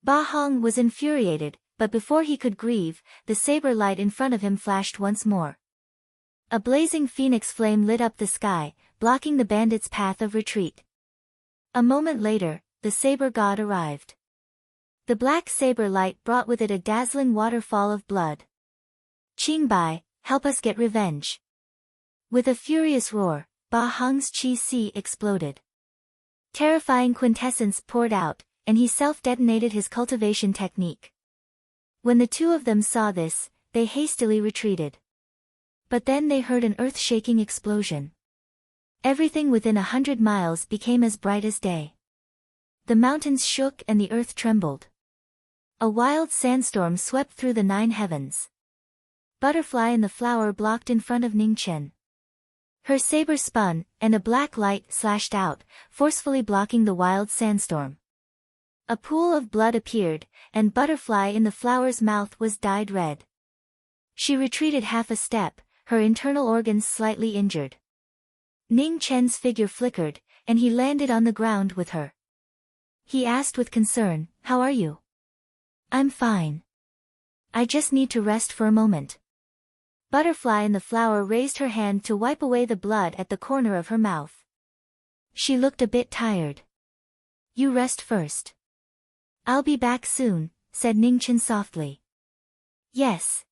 Ba Hong was infuriated, but before he could grieve, the saber light in front of him flashed once more. A blazing phoenix flame lit up the sky, blocking the bandit's path of retreat. A moment later, the saber god arrived. The black saber light brought with it a dazzling waterfall of blood. Qingbai, help us get revenge. With a furious roar, Ba Hong's chi exploded. Terrifying quintessence poured out, and he self-detonated his cultivation technique. When the two of them saw this, they hastily retreated. But then they heard an earth-shaking explosion. Everything within 100 miles became as bright as day. The mountains shook and the earth trembled. A wild sandstorm swept through the 9 heavens. Butterfly in the flower blocked in front of Ning Chen. Her saber spun, and a black light slashed out, forcefully blocking the wild sandstorm. A pool of blood appeared, and Butterfly in the flower's mouth was dyed red. She retreated half a step, her internal organs slightly injured. Ning Chen's figure flickered, and he landed on the ground with her. He asked with concern, "How are you?" "I'm fine. I just need to rest for a moment." Butterfly in the flower raised her hand to wipe away the blood at the corner of her mouth. She looked a bit tired. "You rest first. I'll be back soon," said Ning Chen softly. "Yes."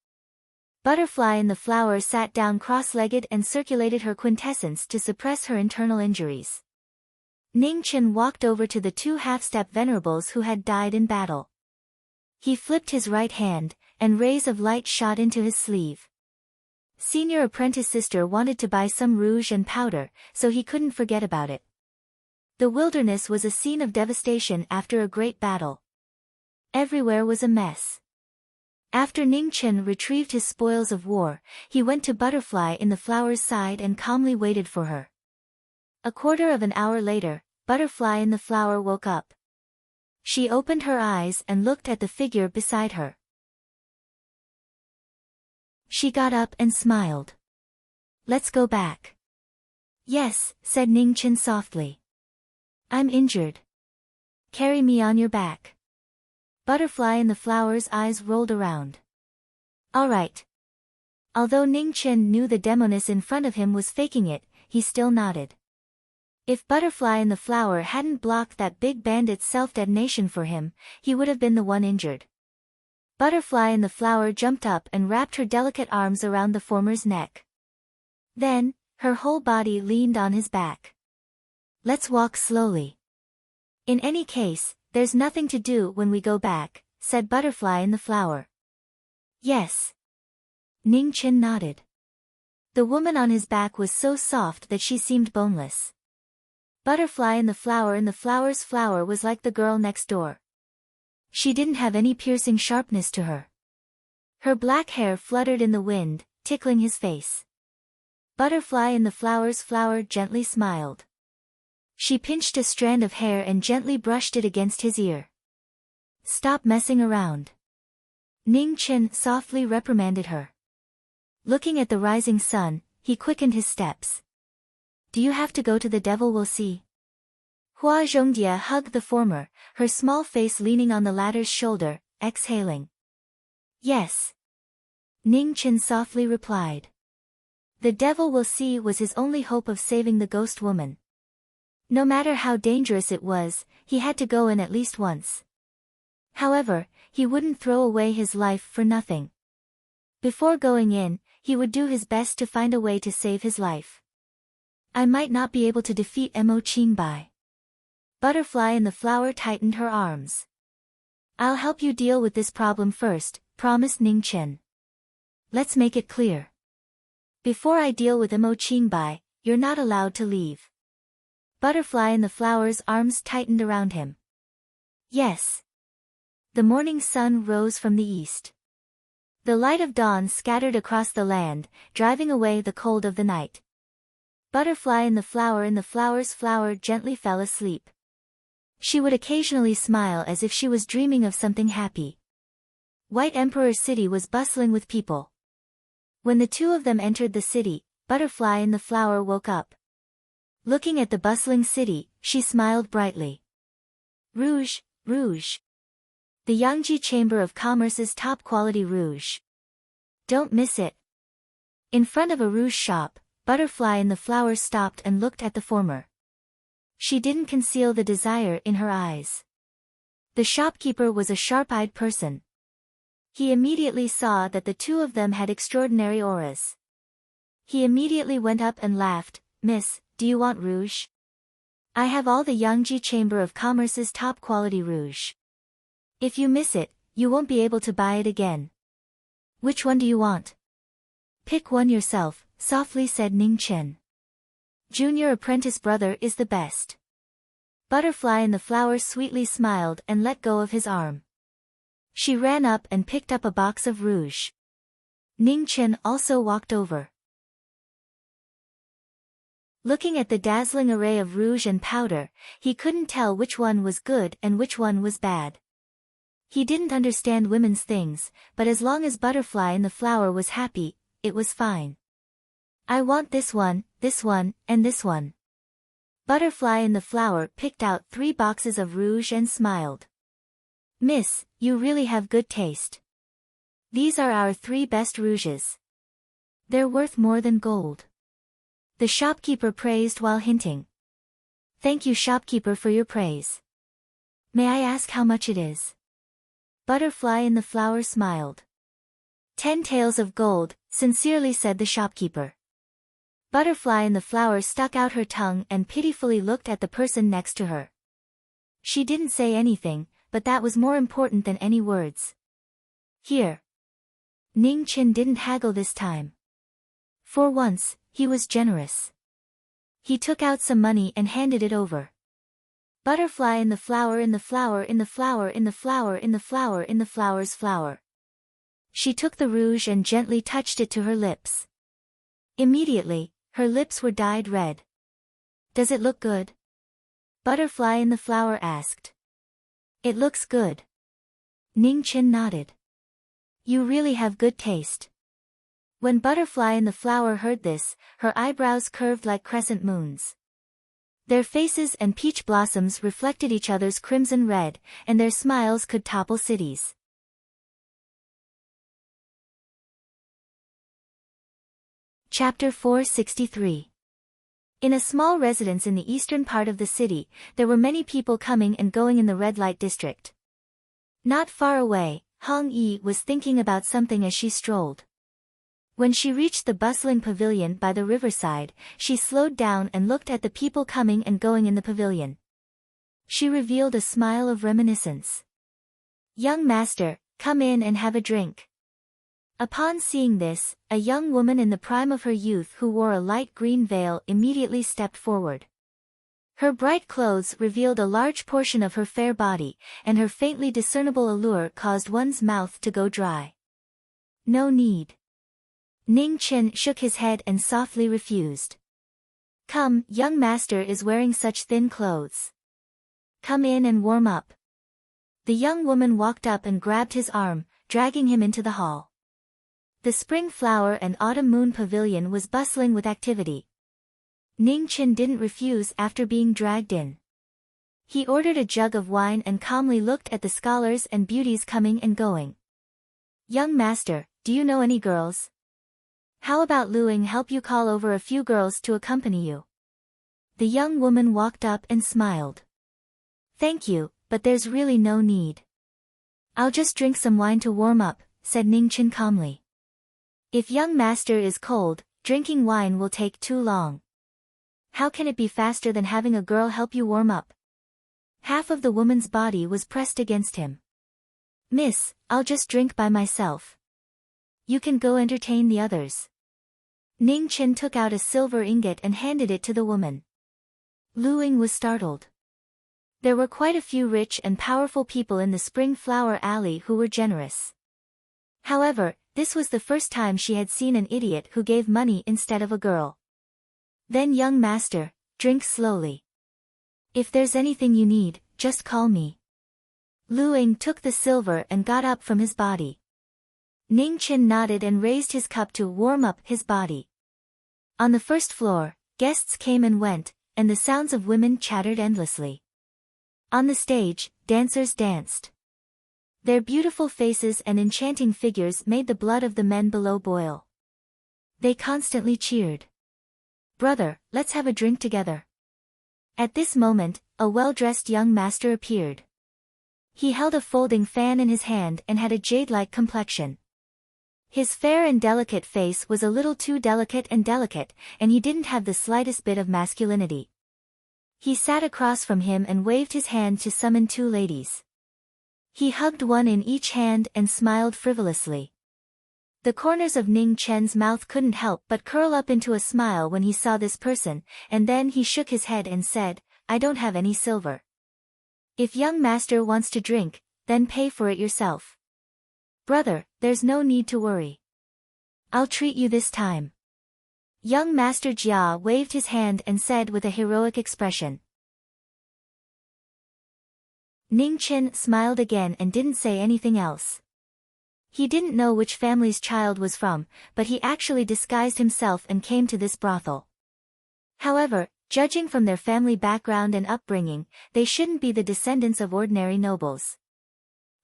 Butterfly in the flower sat down cross-legged and circulated her quintessence to suppress her internal injuries. Ning Chen walked over to the 2 half-step venerables who had died in battle. He flipped his right hand, and rays of light shot into his sleeve. Senior apprentice sister wanted to buy some rouge and powder, so he couldn't forget about it. The wilderness was a scene of devastation after a great battle. Everywhere was a mess. After Ning Chen retrieved his spoils of war, he went to Butterfly in the flower's side and calmly waited for her. A quarter of an hour later, Butterfly in the flower woke up. She opened her eyes and looked at the figure beside her. She got up and smiled. "Let's go back." "Yes," said Ning Chen softly. "I'm injured. Carry me on your back." Butterfly in the flower's eyes rolled around. "All right." Although Ning Chen knew the demoness in front of him was faking it, he still nodded. If Butterfly in the flower hadn't blocked that big bandit's self-detonation for him, he would have been the one injured. Butterfly in the flower jumped up and wrapped her delicate arms around the former's neck. Then, her whole body leaned on his back. "Let's walk slowly. In any case, there's nothing to do when we go back," said Butterfly in the flower. "Yes." Ning Chen nodded. The woman on his back was so soft that she seemed boneless. Butterfly in the flower's flower was like the girl next door. She didn't have any piercing sharpness to her. Her black hair fluttered in the wind, tickling his face. Butterfly in the flower's flower gently smiled. She pinched a strand of hair and gently brushed it against his ear. "Stop messing around." Ning Chen softly reprimanded her. Looking at the rising sun, he quickened his steps. "Do you have to go to the devil we'll see?" Hua Zhongdia hugged the former, her small face leaning on the latter's shoulder, exhaling. "Yes." Ning Chen softly replied. The devil will see was his only hope of saving the ghost woman. No matter how dangerous it was, he had to go in at least once. However, he wouldn't throw away his life for nothing. Before going in, he would do his best to find a way to save his life. "I might not be able to defeat Mo Qingbai." Butterfly in the flower tightened her arms. "I'll help you deal with this problem first," promised Ning Chen. "Let's make it clear. Before I deal with Mo Qingbai, you're not allowed to leave." Butterfly in the flower's arms tightened around him. "Yes." The morning sun rose from the east. The light of dawn scattered across the land, driving away the cold of the night. Butterfly in the flower's flower gently fell asleep. She would occasionally smile as if she was dreaming of something happy. White Emperor City was bustling with people. When the two of them entered the city, Butterfly in the Flower woke up. Looking at the bustling city, she smiled brightly. Rouge, rouge. The Yangji Chamber of Commerce's top-quality rouge. Don't miss it. In front of a rouge shop, Butterfly in the Flower stopped and looked at the former. She didn't conceal the desire in her eyes. The shopkeeper was a sharp-eyed person. He immediately saw that the two of them had extraordinary auras. He immediately went up and laughed. Miss, do you want rouge? I have all the Yangji Chamber of Commerce's top-quality rouge. If you miss it, you won't be able to buy it again. Which one do you want? Pick one yourself, softly said Ning Chen. Junior apprentice brother is the best. Butterfly in the Flower sweetly smiled and let go of his arm. She ran up and picked up a box of rouge. Ning Chen also walked over. Looking at the dazzling array of rouge and powder, he couldn't tell which one was good and which one was bad. He didn't understand women's things, but as long as Butterfly in the Flower was happy, it was fine. I want this one, and this one. Butterfly in the Flower picked out 3 boxes of rouge and smiled. Miss, you really have good taste. These are our 3 best rouges. They're worth more than gold. The shopkeeper praised while hinting. Thank you, shopkeeper, for your praise. May I ask how much it is? Butterfly in the Flower smiled. 10 taels of gold, sincerely said the shopkeeper. Butterfly in the Flower stuck out her tongue and pitifully looked at the person next to her. She didn't say anything, but that was more important than any words. Here. Ning Chen didn't haggle this time. For once, he was generous. He took out some money and handed it over. Butterfly in the Flower, in the Flower, in the Flower, in the Flower, in the Flower, in the Flower's flower. She took the rouge and gently touched it to her lips. Immediately, her lips were dyed red. Does it look good? Butterfly in the Flower asked. It looks good. Ning Chen nodded. You really have good taste. When Butterfly in the Flower heard this, her eyebrows curved like crescent moons. Their faces and peach blossoms reflected each other's crimson red, and their smiles could topple cities. Chapter 463. In a small residence in the eastern part of the city, there were many people coming and going in the red light district. Not far away, Hong Yi was thinking about something as she strolled. When she reached the bustling pavilion by the riverside, she slowed down and looked at the people coming and going in the pavilion. She revealed a smile of reminiscence. Young master, come in and have a drink. Upon seeing this, a young woman in the prime of her youth who wore a light green veil immediately stepped forward. Her bright clothes revealed a large portion of her fair body, and her faintly discernible allure caused one's mouth to go dry. No need. Ning Chen shook his head and softly refused. Come, young master is wearing such thin clothes. Come in and warm up. The young woman walked up and grabbed his arm, dragging him into the hall. The Spring Flower and Autumn Moon Pavilion was bustling with activity. Ning Chen didn't refuse after being dragged in. He ordered a jug of wine and calmly looked at the scholars and beauties coming and going. Young master, do you know any girls? How about Luing help you call over a few girls to accompany you? The young woman walked up and smiled. Thank you, but there's really no need. I'll just drink some wine to warm up, said Ning Chen calmly. If young master is cold, drinking wine will take too long. How can it be faster than having a girl help you warm up? Half of the woman's body was pressed against him. Miss, I'll just drink by myself. You can go entertain the others. Ning Chen took out a silver ingot and handed it to the woman. Luing was startled. There were quite a few rich and powerful people in the Spring Flower Alley who were generous. However, this was the first time she had seen an idiot who gave money instead of a girl. Then young master, drink slowly. If there's anything you need, just call me. Luing took the silver and got up from his body. Ning Chen nodded and raised his cup to warm up his body. On the first floor, guests came and went, and the sounds of women chattered endlessly. On the stage, dancers danced. Their beautiful faces and enchanting figures made the blood of the men below boil. They constantly cheered. "Brother, let's have a drink together." At this moment, a well-dressed young master appeared. He held a folding fan in his hand and had a jade-like complexion. His fair and delicate face was a little too delicate, and he didn't have the slightest bit of masculinity. He sat across from him and waved his hand to summon two ladies. He hugged one in each hand and smiled frivolously. The corners of Ning Chen's mouth couldn't help but curl up into a smile when he saw this person, and then he shook his head and said, "I don't have any silver. If young master wants to drink, then pay for it yourself. Brother, there's no need to worry. I'll treat you this time." Young Master Jia waved his hand and said with a heroic expression. Ning Chen smiled again and didn't say anything else. He didn't know which family's child was from, but he actually disguised himself and came to this brothel. However, judging from their family background and upbringing, they shouldn't be the descendants of ordinary nobles.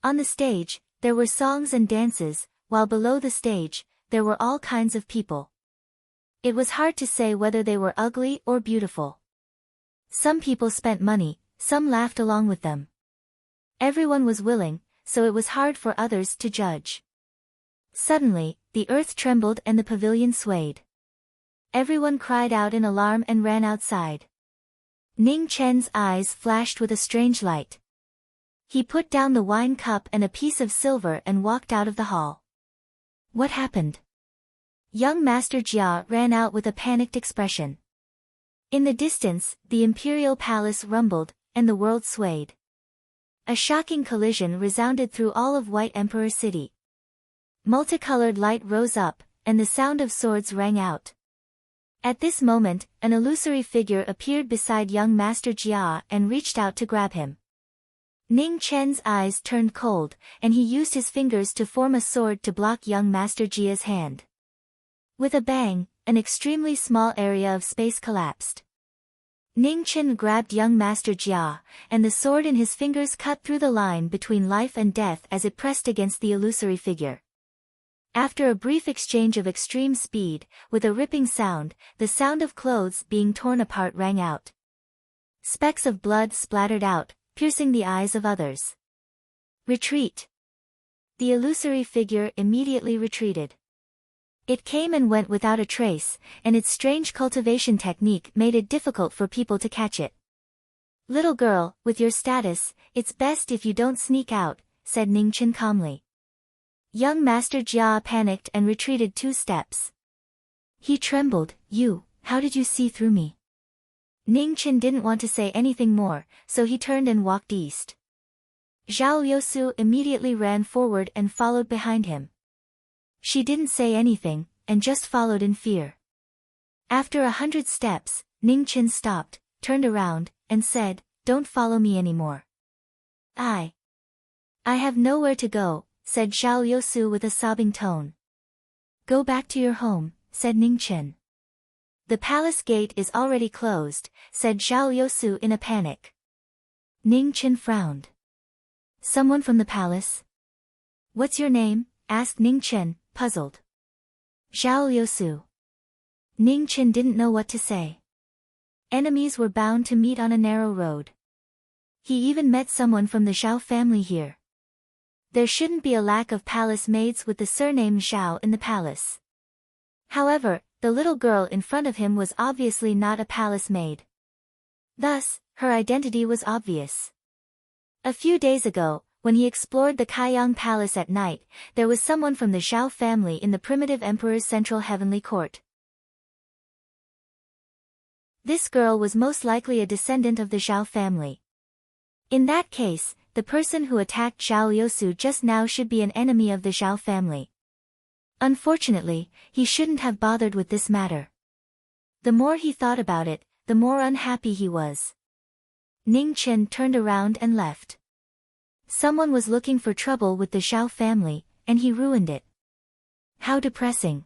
On the stage, there were songs and dances, while below the stage, there were all kinds of people. It was hard to say whether they were ugly or beautiful. Some people spent money, some laughed along with them. Everyone was willing, so it was hard for others to judge. Suddenly, the earth trembled and the pavilion swayed. Everyone cried out in alarm and ran outside. Ning Chen's eyes flashed with a strange light. He put down the wine cup and a piece of silver and walked out of the hall. What happened? Young Master Jia ran out with a panicked expression. In the distance, the imperial palace rumbled, and the world swayed. A shocking collision resounded through all of White Emperor City. Multicolored light rose up, and the sound of swords rang out. At this moment, an illusory figure appeared beside young Master Jia and reached out to grab him. Ning Chen's eyes turned cold, and he used his fingers to form a sword to block young Master Jia's hand. With a bang, an extremely small area of space collapsed. Ning Chen grabbed young Master Jia, and the sword in his fingers cut through the line between life and death as it pressed against the illusory figure. After a brief exchange of extreme speed, with a ripping sound, the sound of clothes being torn apart rang out. Specks of blood splattered out, piercing the eyes of others. Retreat! The illusory figure immediately retreated. It came and went without a trace, and its strange cultivation technique made it difficult for people to catch it. "Little girl, with your status, it's best if you don't sneak out," said Ning Chen calmly. Young Master Jia panicked and retreated 2 steps. He trembled. How did you see through me?" Ning Chen didn't want to say anything more, so he turned and walked east. Zhao Liusu immediately ran forward and followed behind him. She didn't say anything, and just followed in fear. After 100 steps, Ning Chen stopped, turned around, and said, "Don't follow me anymore." I have nowhere to go," said Zhao Liusu with a sobbing tone. "Go back to your home," said Ning Chen. "The palace gate is already closed," said Zhao Liusu in a panic. Ning Chen frowned. "Someone from the palace?" "What's your name?" asked Ning Chen, puzzled. "Zhao Liusu." Ning Chen didn't know what to say. Enemies were bound to meet on a narrow road. He even met someone from the Zhao family here. There shouldn't be a lack of palace maids with the surname Zhao in the palace. However, the little girl in front of him was obviously not a palace maid. Thus, her identity was obvious. A few days ago, when he explored the Kaiyang Palace at night, there was someone from the Zhao family in the primitive emperor's central heavenly court. This girl was most likely a descendant of the Zhao family. In that case, the person who attacked Zhao Liusu just now should be an enemy of the Zhao family. Unfortunately, he shouldn't have bothered with this matter. The more he thought about it, the more unhappy he was. Ning Chen turned around and left. Someone was looking for trouble with the Zhao family, and he ruined it. How depressing.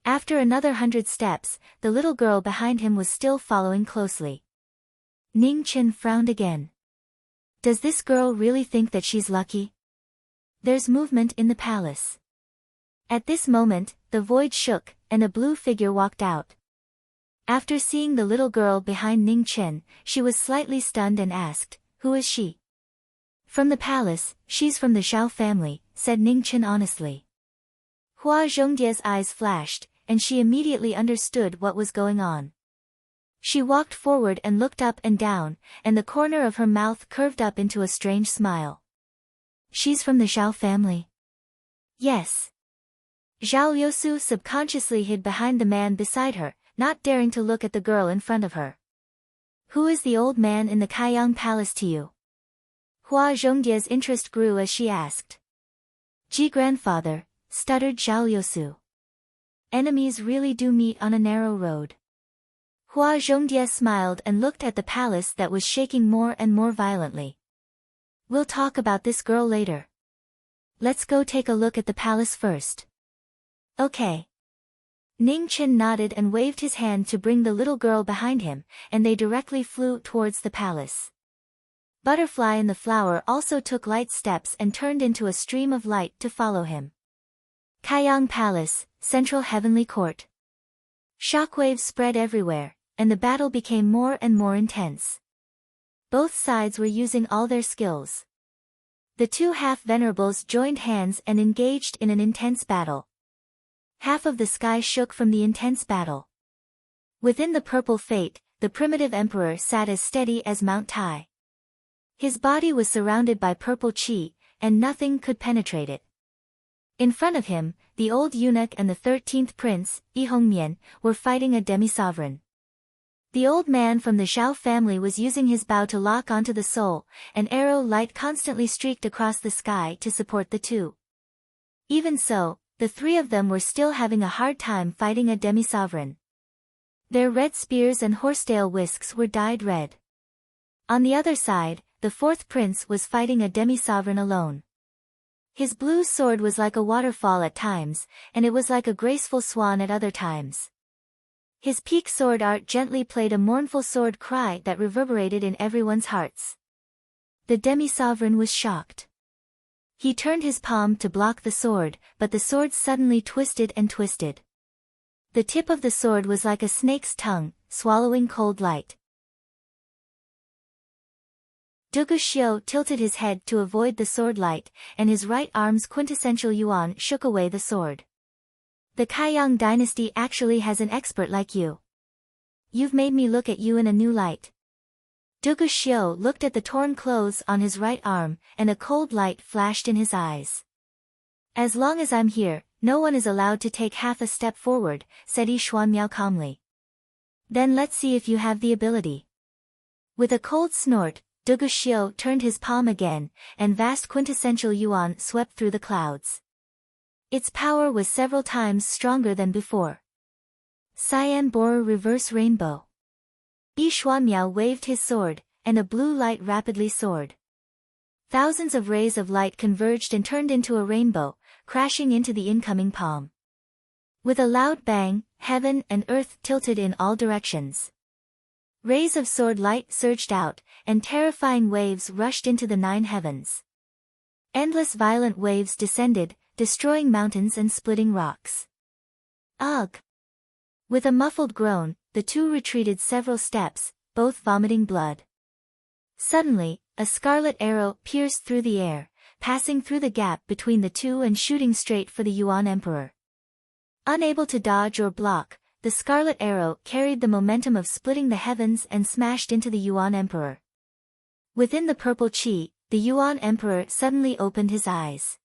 After another 100 steps, the little girl behind him was still following closely. Ning Chen frowned again. Does this girl really think that she's lucky? There's movement in the palace. At this moment, the void shook, and a blue figure walked out. After seeing the little girl behind Ning Chen, she was slightly stunned and asked, "Who is she?" "From the palace, she's from the Zhao family," said Ning Chen honestly. Hua Zhongdie's eyes flashed, and she immediately understood what was going on. She walked forward and looked up and down, and the corner of her mouth curved up into a strange smile. "She's from the Zhao family?" "Yes." Zhao Liusu subconsciously hid behind the man beside her, not daring to look at the girl in front of her. "Who is the old man in the Kaiyang Palace to you?" Hua Zhongdie's interest grew as she asked. "Ji grandfather," stuttered Zhao Liusu. "Enemies really do meet on a narrow road." Hua Zhongdie smiled and looked at the palace that was shaking more and more violently. "We'll talk about this girl later. Let's go take a look at the palace first." "Okay." Ning Chen nodded and waved his hand to bring the little girl behind him, and they directly flew towards the palace. Butterfly in the flower also took light steps and turned into a stream of light to follow him. Kaiyang Palace, Central Heavenly Court. Shockwaves spread everywhere, and the battle became more and more intense. Both sides were using all their skills. The two half-venerables joined hands and engaged in an intense battle. Half of the sky shook from the intense battle. Within the purple fate, the primitive emperor sat as steady as Mount Tai. His body was surrounded by purple qi, and nothing could penetrate it. In front of him, the old eunuch and the 13th prince, Yi Hongmian, were fighting a demi-sovereign. The old man from the Zhao family was using his bow to lock onto the soul, and arrow light constantly streaked across the sky to support the two. Even so, the three of them were still having a hard time fighting a demi-sovereign. Their red spears and horsetail whisks were dyed red. On the other side, the fourth prince was fighting a demi-sovereign alone. His blue sword was like a waterfall at times, and it was like a graceful swan at other times. His peak sword art gently played a mournful sword cry that reverberated in everyone's hearts. The demi-sovereign was shocked. He turned his palm to block the sword, but the sword suddenly twisted and twisted. The tip of the sword was like a snake's tongue, swallowing cold light. Dugu Xiu tilted his head to avoid the sword light, and his right arm's quintessential yuan shook away the sword. The Kaiyang dynasty actually has an expert like you. You've made me look at you in a new light. Dugu Xiu looked at the torn clothes on his right arm, and a cold light flashed in his eyes. As long as I'm here, no one is allowed to take half a step forward, said Yi Xuanmiao calmly. Then let's see if you have the ability. With a cold snort, Dugu Xiu turned his palm again, and vast quintessential yuan swept through the clouds. Its power was several times stronger than before. Cyan Borer Reverse Rainbow. Yi Xuanmiao waved his sword, and a blue light rapidly soared. Thousands of rays of light converged and turned into a rainbow, crashing into the incoming palm. With a loud bang, heaven and earth tilted in all directions. Rays of sword light surged out, and terrifying waves rushed into the 9 heavens. Endless violent waves descended, destroying mountains and splitting rocks. Ugh! With a muffled groan, the two retreated several steps, both vomiting blood. Suddenly, a scarlet arrow pierced through the air, passing through the gap between the two and shooting straight for the Yuan Emperor. Unable to dodge or block, the scarlet arrow carried the momentum of splitting the heavens and smashed into the Yuan Emperor. Within the purple qi, the Yuan Emperor suddenly opened his eyes.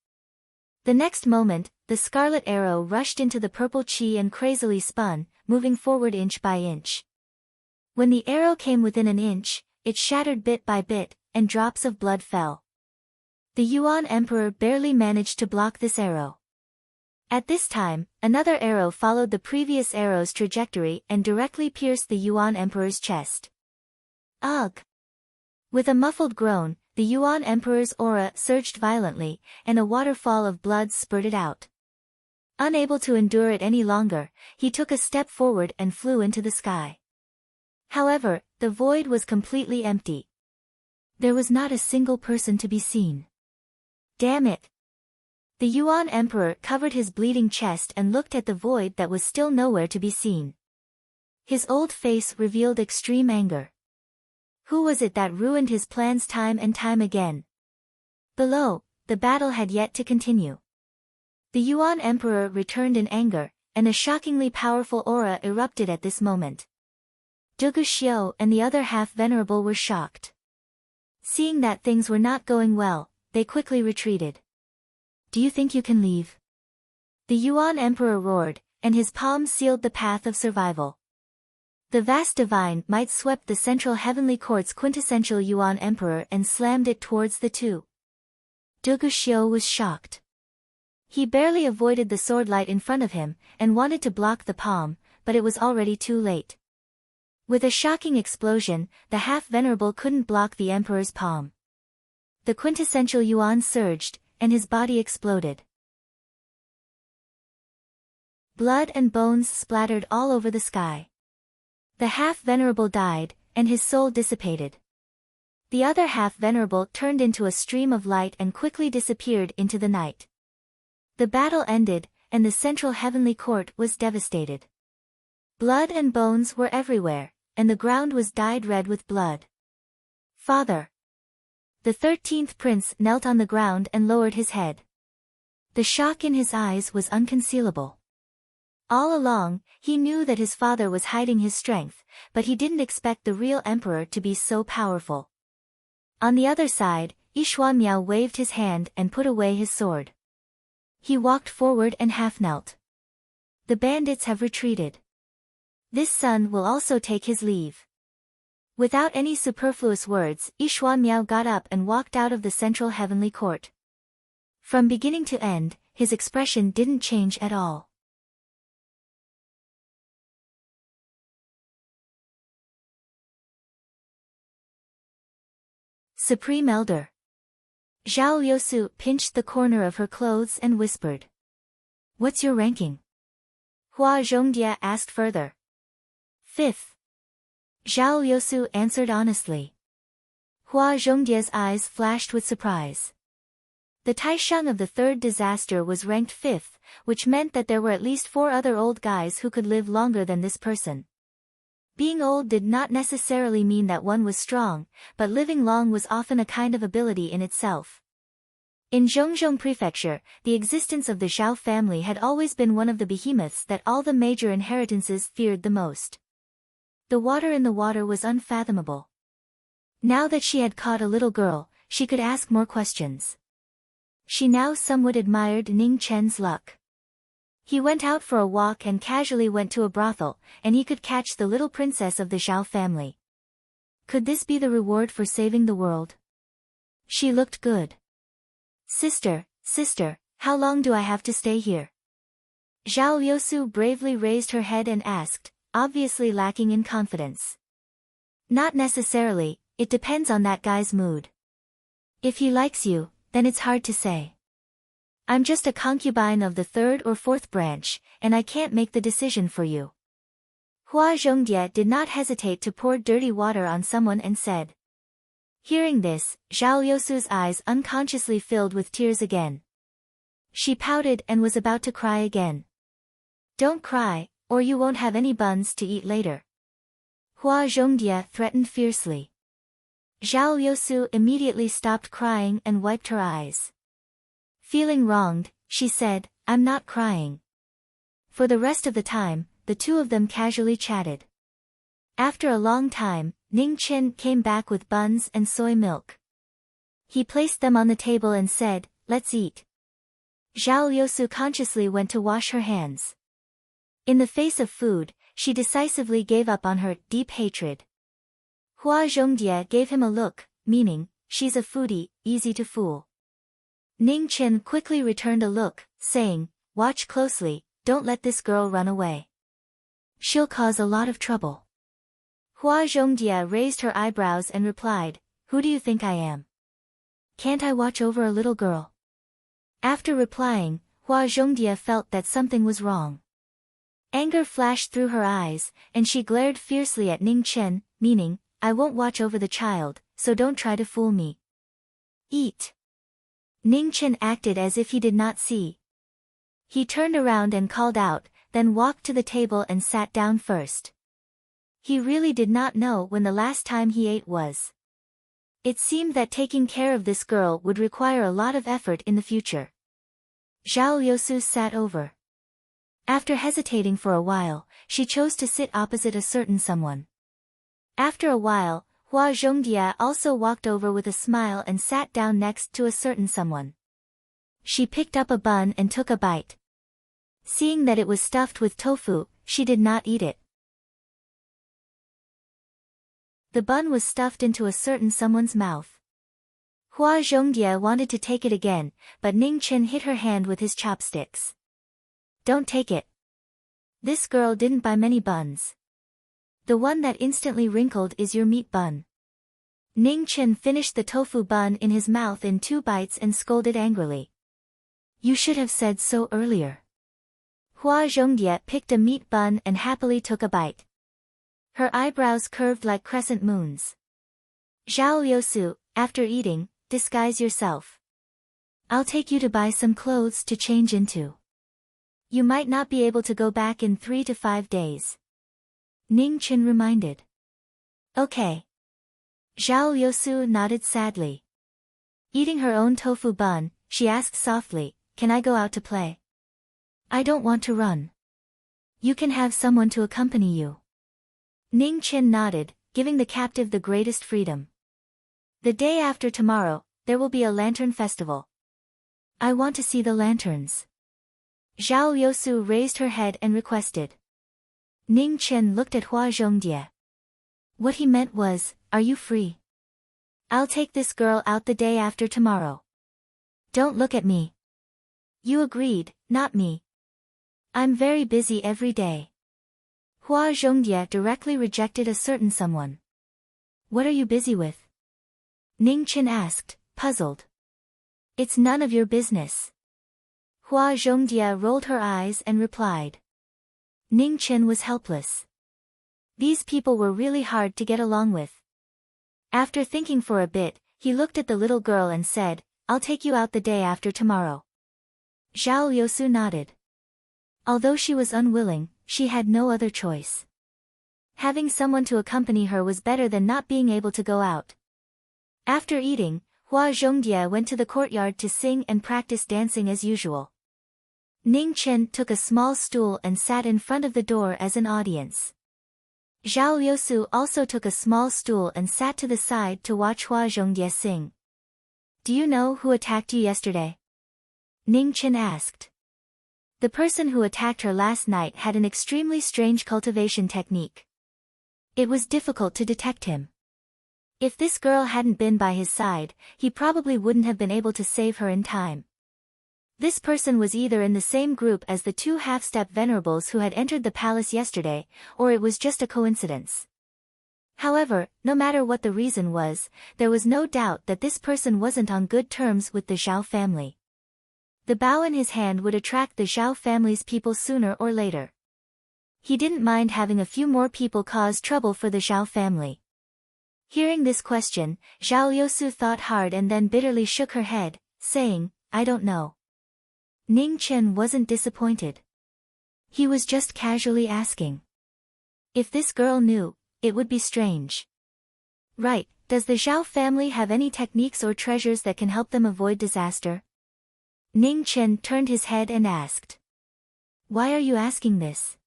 The next moment, the scarlet arrow rushed into the purple qi and crazily spun, moving forward inch by inch. When the arrow came within an inch, it shattered bit by bit, and drops of blood fell. The Yuan Emperor barely managed to block this arrow. At this time, another arrow followed the previous arrow's trajectory and directly pierced the Yuan Emperor's chest. Ugh! With a muffled groan, the Yuan Emperor's aura surged violently, and a waterfall of blood spurted out. Unable to endure it any longer, he took a step forward and flew into the sky. However, the void was completely empty. There was not a single person to be seen. Damn it! The Yuan Emperor covered his bleeding chest and looked at the void that was still nowhere to be seen. His old face revealed extreme anger. Who was it that ruined his plans time and time again? Below, the battle had yet to continue. The Yuan Emperor returned in anger, and a shockingly powerful aura erupted at this moment. Zhuge Xiu and the other half-venerable were shocked. Seeing that things were not going well, they quickly retreated. Do you think you can leave? The Yuan Emperor roared, and his palm sealed the path of survival. The vast divine might swept the central heavenly court's quintessential Yuan Emperor and slammed it towards the two. Zhuge Xiu was shocked. He barely avoided the sword light in front of him, and wanted to block the palm, but it was already too late. With a shocking explosion, the half-venerable couldn't block the emperor's palm. The quintessential Yuan surged, and his body exploded. Blood and bones splattered all over the sky. The half-venerable died, and his soul dissipated. The other half-venerable turned into a stream of light and quickly disappeared into the night. The battle ended, and the central heavenly court was devastated. Blood and bones were everywhere, and the ground was dyed red with blood. Father! The 13th prince knelt on the ground and lowered his head. The shock in his eyes was unconcealable. All along, he knew that his father was hiding his strength, but he didn't expect the real emperor to be so powerful. On the other side, Yishuan Miao waved his hand and put away his sword. He walked forward and half-knelt. The bandits have retreated. This son will also take his leave. Without any superfluous words, Yishuan Miao got up and walked out of the central heavenly court. From beginning to end, his expression didn't change at all. Supreme Elder. Zhao Liusu pinched the corner of her clothes and whispered. What's your ranking? Hua Zhongdia asked further. 5th. Zhao Liusu answered honestly. Hua Zhongdia's eyes flashed with surprise. The Taisheng of the third disaster was ranked 5th, which meant that there were at least 4 other old guys who could live longer than this person. Being old did not necessarily mean that one was strong, but living long was often a kind of ability in itself. In Zhongzhong Prefecture, the existence of the Zhao family had always been one of the behemoths that all the major inheritances feared the most. The water in the water was unfathomable. Now that she had caught a little girl, she could ask more questions. She now somewhat admired Ning Chen's luck. He went out for a walk and casually went to a brothel, and he could catch the little princess of the Zhao family. Could this be the reward for saving the world? She looked good. Sister, how long do I have to stay here? Zhao Liusu bravely raised her head and asked, obviously lacking in confidence. Not necessarily, it depends on that guy's mood. If he likes you, then it's hard to say. I'm just a concubine of the 3rd or 4th branch, and I can't make the decision for you. Hua Zhongdia did not hesitate to pour dirty water on someone and said. Hearing this, Zhao Liusu's eyes unconsciously filled with tears again. She pouted and was about to cry again. Don't cry, or you won't have any buns to eat later. Hua Zhongdia threatened fiercely. Zhao Liusu immediately stopped crying and wiped her eyes. Feeling wronged, she said, I'm not crying. For the rest of the time, the two of them casually chatted. After a long time, Ning Chen came back with buns and soy milk. He placed them on the table and said, let's eat. Zhao Liusu consciously went to wash her hands. In the face of food, she decisively gave up on her deep hatred. Hua Zhongdia gave him a look, meaning, she's a foodie, easy to fool. Ning Chen quickly returned a look, saying, watch closely, don't let this girl run away. She'll cause a lot of trouble. Hua Zhongdia raised her eyebrows and replied, who do you think I am? Can't I watch over a little girl? After replying, Hua Zhongdia felt that something was wrong. Anger flashed through her eyes, and she glared fiercely at Ning Chen, meaning, I won't watch over the child, so don't try to fool me. Eat. Ning Chen acted as if he did not see. He turned around and called out, then walked to the table and sat down first. He really did not know when the last time he ate was. It seemed that taking care of this girl would require a lot of effort in the future. Zhao Liusu sat over. After hesitating for a while, she chose to sit opposite a certain someone. After a while, Hua Zhongdia also walked over with a smile and sat down next to a certain someone. She picked up a bun and took a bite. Seeing that it was stuffed with tofu, she did not eat it. The bun was stuffed into a certain someone's mouth. Hua Zhongdia wanted to take it again, but Ning Chen hit her hand with his chopsticks. Don't take it. This girl didn't buy many buns. The one that instantly wrinkled is your meat bun. Ning Chen finished the tofu bun in his mouth in 2 bites and scolded angrily. You should have said so earlier. Hua Zhongdia picked a meat bun and happily took a bite. Her eyebrows curved like crescent moons. Zhao Liusu, after eating, disguise yourself. I'll take you to buy some clothes to change into. You might not be able to go back in 3 to 5 days. Ning Chen reminded. Okay. Zhao Liusu nodded sadly. Eating her own tofu bun, she asked softly, can I go out to play? I don't want to run. You can have someone to accompany you. Ning Chen nodded, giving the captive the greatest freedom. The day after tomorrow, there will be a lantern festival. I want to see the lanterns. Zhao Liusu raised her head and requested. Ning Chen looked at Hua Zhongdia. What he meant was, are you free? I'll take this girl out the day after tomorrow. Don't look at me. You agreed, not me. I'm very busy every day. Hua Zhongdia directly rejected a certain someone. What are you busy with? Ning Chen asked, puzzled. It's none of your business. Hua Zhongdia rolled her eyes and replied. Ning Chen was helpless. These people were really hard to get along with. After thinking for a bit, he looked at the little girl and said, I'll take you out the day after tomorrow. Zhao Liusu nodded. Although she was unwilling, she had no other choice. Having someone to accompany her was better than not being able to go out. After eating, Hua Zhongdia went to the courtyard to sing and practice dancing as usual. Ning Chen took a small stool and sat in front of the door as an audience. Zhao Liusu also took a small stool and sat to the side to watch Hua Zhongdia sing. Do you know who attacked you yesterday? Ning Chen asked. The person who attacked her last night had an extremely strange cultivation technique. It was difficult to detect him. If this girl hadn't been by his side, he probably wouldn't have been able to save her in time. This person was either in the same group as the 2 half-step venerables who had entered the palace yesterday, or it was just a coincidence. However, no matter what the reason was, there was no doubt that this person wasn't on good terms with the Zhao family. The bow in his hand would attract the Zhao family's people sooner or later. He didn't mind having a few more people cause trouble for the Zhao family. Hearing this question, Zhao Liusu thought hard and then bitterly shook her head, saying, I don't know. Ning Chen wasn't disappointed. He was just casually asking. If this girl knew, it would be strange. Right, does the Zhao family have any techniques or treasures that can help them avoid disaster? Ning Chen turned his head and asked. Why are you asking this?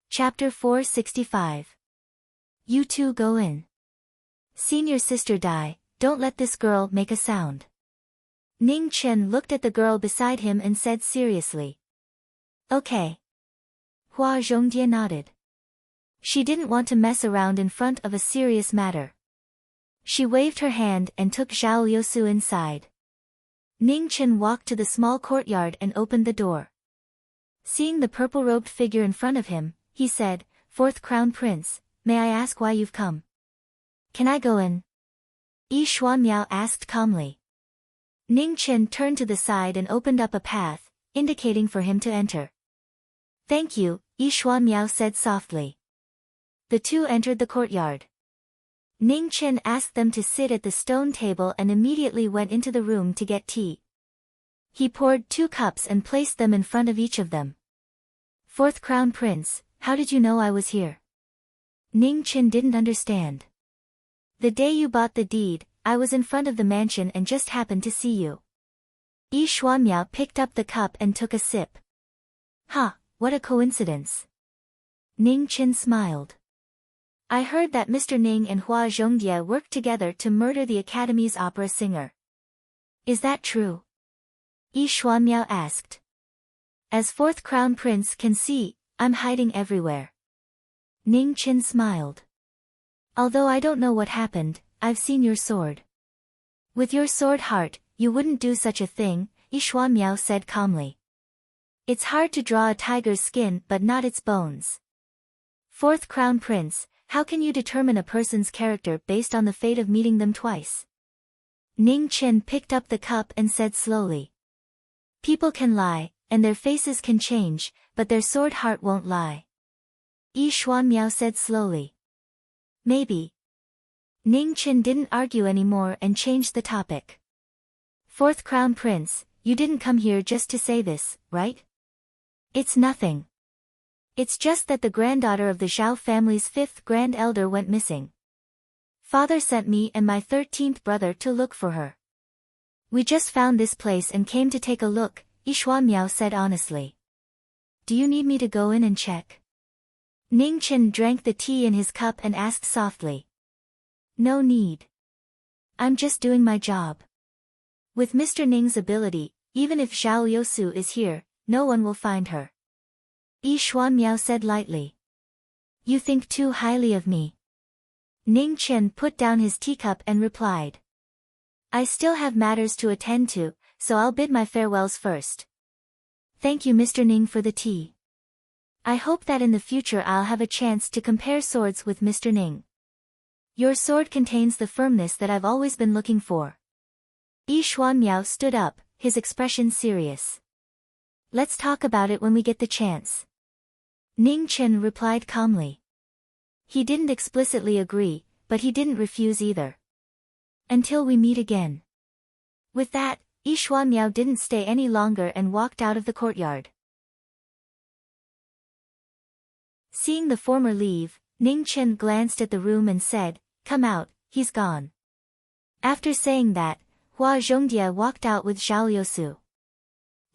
Chapter 465. You two go in. Seen your sister die, don't let this girl make a sound. Ning Chen looked at the girl beside him and said seriously. Okay. Hua Zhongdia nodded. She didn't want to mess around in front of a serious matter. She waved her hand and took Zhao Liusu inside. Ning Chen walked to the small courtyard and opened the door. Seeing the purple-robed figure in front of him, he said, Fourth Crown Prince, may I ask why you've come? Can I go in? Yi Xuanmiao asked calmly. Ning Chen turned to the side and opened up a path, indicating for him to enter. Thank you, Yi Xuanmiao said softly. The two entered the courtyard. Ning Chen asked them to sit at the stone table and immediately went into the room to get tea. He poured 2 cups and placed them in front of each of them. Fourth Crown Prince, how did you know I was here? Ning Chen didn't understand. The day you bought the deed, I was in front of the mansion and just happened to see you. Yi Xuanmiao picked up the cup and took a sip. What a coincidence. Ning Chen smiled. I heard that Mr. Ning and Hua Zhongdie worked together to murder the Academy's opera singer. Is that true? Yi Xuanmiao asked. As Fourth Crown Prince can see, I'm hiding everywhere. Ning Chen smiled. Although I don't know what happened, I've seen your sword. With your sword heart, you wouldn't do such a thing, Yi Xuanmiao said calmly. It's hard to draw a tiger's skin but not its bones. Fourth Crown Prince, how can you determine a person's character based on the fate of meeting them twice? Ning Chen picked up the cup and said slowly. People can lie, and their faces can change, but their sword heart won't lie. Yi Xuanmiao said slowly. Maybe. Ning Chen didn't argue anymore and changed the topic. Fourth Crown Prince, you didn't come here just to say this, right? It's nothing. It's just that the granddaughter of the Zhao family's 5th Grand Elder went missing. Father sent me and my 13th brother to look for her. We just found this place and came to take a look, Yi Xuanmiao said honestly. Do you need me to go in and check? Ning Chen drank the tea in his cup and asked softly. No need. I'm just doing my job. With Mr. Ning's ability, even if Zhao Yousu is here, no one will find her. Yi Xuanmiao said lightly. You think too highly of me. Ning Chen put down his teacup and replied. I still have matters to attend to, so I'll bid my farewells first. Thank you Mr. Ning for the tea. I hope that in the future I'll have a chance to compare swords with Mr. Ning. Your sword contains the firmness that I've always been looking for. Yi Xuanmiao stood up, his expression serious. Let's talk about it when we get the chance. Ning Chen replied calmly. He didn't explicitly agree, but he didn't refuse either. Until we meet again. With that, Yi Xuanmiao didn't stay any longer and walked out of the courtyard. Seeing the former leave, Ning Chen glanced at the room and said, Come out, he's gone. After saying that, Hua Zhongdie walked out with Zhao Yousu.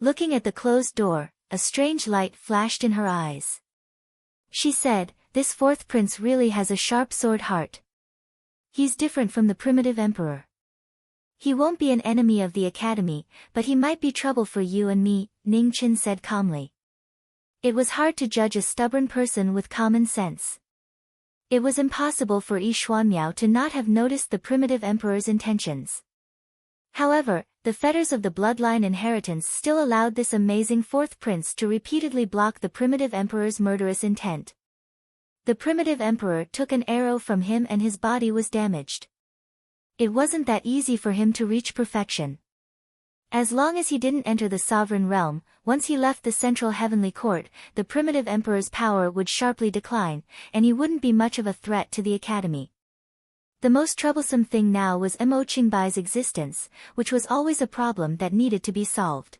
Looking at the closed door, a strange light flashed in her eyes. She said, This 4th prince really has a sharp sword heart. He's different from the primitive emperor. He won't be an enemy of the academy, but he might be trouble for you and me, Ning Chen said calmly. It was hard to judge a stubborn person with common sense. It was impossible for Yi Xuanmiao to not have noticed the primitive emperor's intentions. However, the fetters of the bloodline inheritance still allowed this amazing 4th prince to repeatedly block the primitive emperor's murderous intent. The primitive emperor took an arrow from him and his body was damaged. It wasn't that easy for him to reach perfection. As long as he didn't enter the sovereign realm, once he left the central heavenly court, the primitive emperor's power would sharply decline, and he wouldn't be much of a threat to the academy. The most troublesome thing now was Mo Qingbai's existence, which was always a problem that needed to be solved.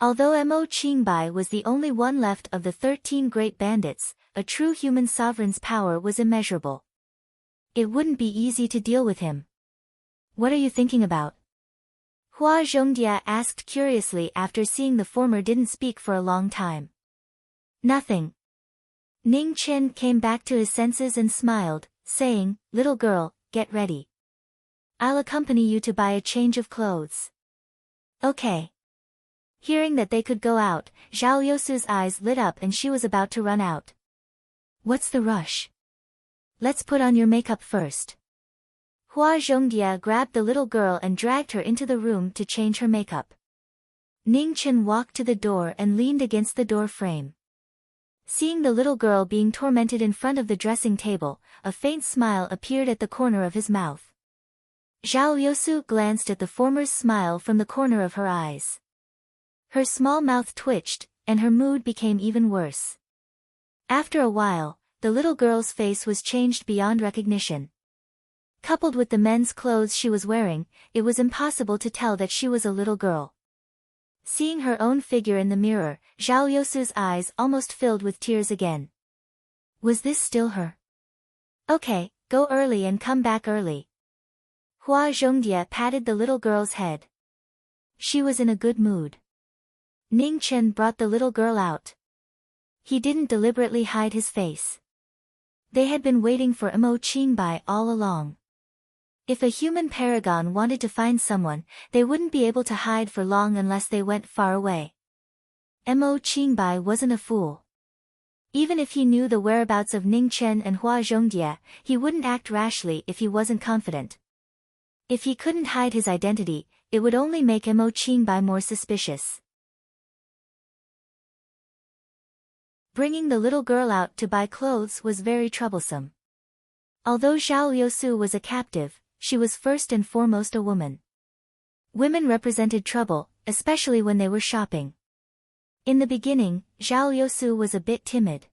Although Mo Qingbai was the only one left of the 13 great bandits, a true human sovereign's power was immeasurable. It wouldn't be easy to deal with him. What are you thinking about? Hua Zhongdie asked curiously after seeing the former didn't speak for a long time. Nothing. Ning Chen came back to his senses and smiled, saying, Little girl, get ready. I'll accompany you to buy a change of clothes. Okay. Hearing that they could go out, Zhao Yousu's eyes lit up and she was about to run out. What's the rush? Let's put on your makeup first. Hua Zhongdie grabbed the little girl and dragged her into the room to change her makeup. Ning Chen walked to the door and leaned against the door frame. Seeing the little girl being tormented in front of the dressing table, a faint smile appeared at the corner of his mouth. Zhao Liusu glanced at the former's smile from the corner of her eyes. Her small mouth twitched, and her mood became even worse. After a while, the little girl's face was changed beyond recognition. Coupled with the men's clothes she was wearing, it was impossible to tell that she was a little girl. Seeing her own figure in the mirror, Zhao Liusu's eyes almost filled with tears again. Was this still her? Okay, go early and come back early. Hua Zhongdia patted the little girl's head. She was in a good mood. Ning Chen brought the little girl out. He didn't deliberately hide his face. They had been waiting for Mo Qingbai all along. If a human paragon wanted to find someone, they wouldn't be able to hide for long unless they went far away. Mo Qingbai wasn't a fool. Even if he knew the whereabouts of Ning Chen and Hua Zhongdia, he wouldn't act rashly if he wasn't confident. If he couldn't hide his identity, it would only make Mo Qingbai more suspicious. Bringing the little girl out to buy clothes was very troublesome. Although Zhao Liusu was a captive, she was first and foremost a woman. Women represented trouble, especially when they were shopping. In the beginning, Zhao Liusu was a bit timid.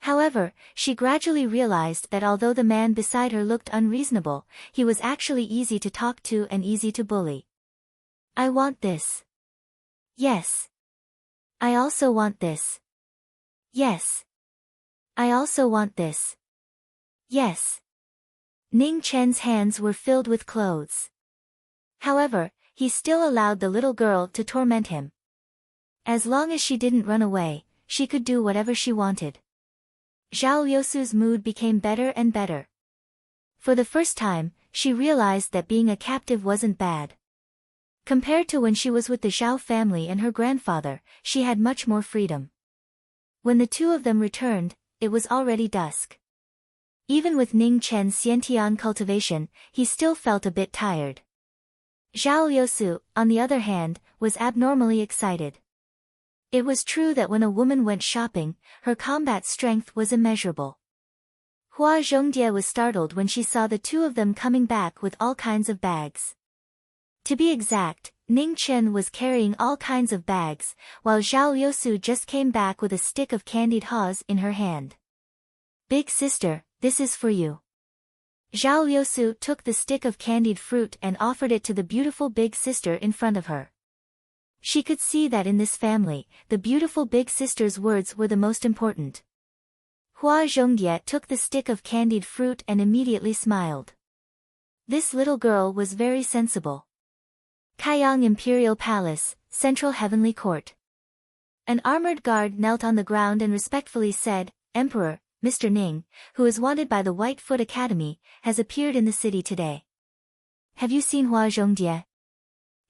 However, she gradually realized that although the man beside her looked unreasonable, he was actually easy to talk to and easy to bully. I want this. Yes. I also want this. Yes. I also want this. Yes. Ning Chen's hands were filled with clothes. However, he still allowed the little girl to torment him. As long as she didn't run away, she could do whatever she wanted. Zhao Liusu's mood became better and better. For the first time, she realized that being a captive wasn't bad. Compared to when she was with the Zhao family and her grandfather, she had much more freedom. When the two of them returned, it was already dusk. Even with Ning Chen's Xiantian cultivation, he still felt a bit tired. Zhao Liusu, on the other hand, was abnormally excited. It was true that when a woman went shopping, her combat strength was immeasurable. Hua Zhongdia was startled when she saw the two of them coming back with all kinds of bags. To be exact, Ning Chen was carrying all kinds of bags, while Zhao Liusu just came back with a stick of candied haws in her hand. Big sister, this is for you. Zhao Liusu took the stick of candied fruit and offered it to the beautiful big sister in front of her. She could see that in this family, the beautiful big sister's words were the most important. Hua Zhongdia took the stick of candied fruit and immediately smiled. This little girl was very sensible. Kaiyang Imperial Palace, Central Heavenly Court. An armored guard knelt on the ground and respectfully said, Emperor, Mr. Ning, who is wanted by the Whitefoot Academy, has appeared in the city today. Have you seen Hua Zhongdia?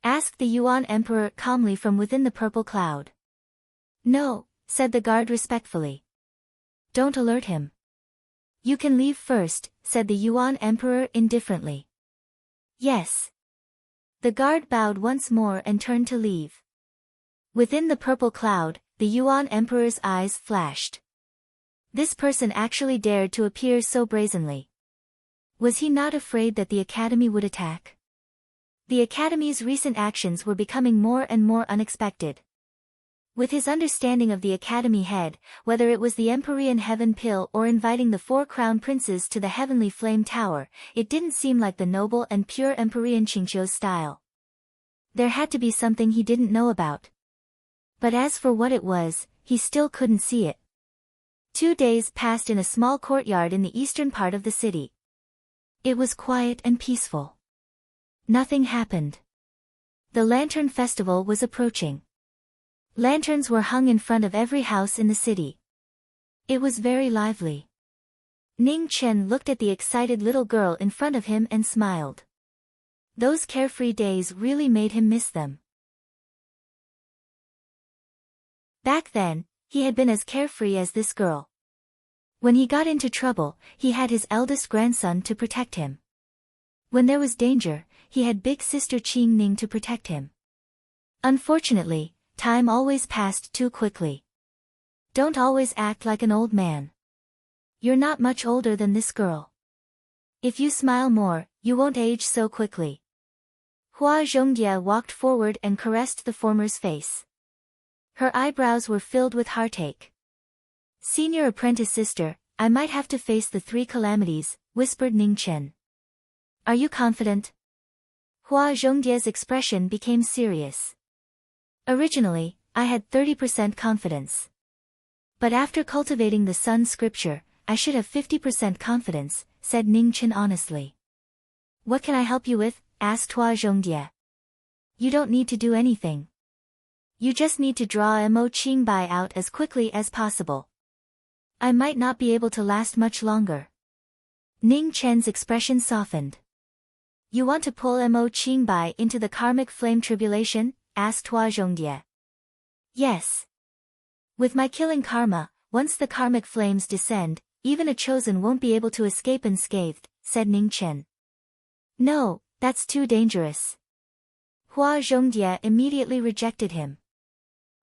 Asked the Yuan Emperor calmly from within the purple cloud. No, said the guard respectfully. Don't alert him. You can leave first, said the Yuan Emperor indifferently. Yes. The guard bowed once more and turned to leave. Within the purple cloud, the Yuan Emperor's eyes flashed. This person actually dared to appear so brazenly. Was he not afraid that the Academy would attack? The Academy's recent actions were becoming more and more unexpected. With his understanding of the Academy head, whether it was the Empyrean Heaven Pill or inviting the 4 crown princes to the Heavenly Flame Tower, it didn't seem like the noble and pure Empyrean Qingqiu's style. There had to be something he didn't know about. But as for what it was, he still couldn't see it. 2 days passed in a small courtyard in the eastern part of the city. It was quiet and peaceful. Nothing happened. The Lantern Festival was approaching. Lanterns were hung in front of every house in the city. It was very lively. Ning Chen looked at the excited little girl in front of him and smiled. Those carefree days really made him miss them. Back then, he had been as carefree as this girl. When he got into trouble, he had his eldest grandson to protect him. When there was danger, he had big sister Qing Ning to protect him. Unfortunately, time always passed too quickly. Don't always act like an old man. You're not much older than this girl. If you smile more, you won't age so quickly. Hua Zhongye walked forward and caressed the former's face. Her eyebrows were filled with heartache. Senior apprentice sister, I might have to face the 3 calamities, whispered Ning Chen. Are you confident? Hua Zhongye's expression became serious. Originally, I had 30% confidence. But after cultivating the Sun scripture, I should have 50% confidence, said Ning Chen honestly. What can I help you with? Asked Hua Zhongye. You don't need to do anything. You just need to draw Mo Qingbai out as quickly as possible. I might not be able to last much longer. Ning Chen's expression softened. You want to pull Mo Qingbai into the karmic flame tribulation? Asked Hua Zhongye. Yes. With my killing karma, once the karmic flames descend, even a chosen won't be able to escape unscathed, said Ning Chen. No, that's too dangerous. Hua Zhongye immediately rejected him.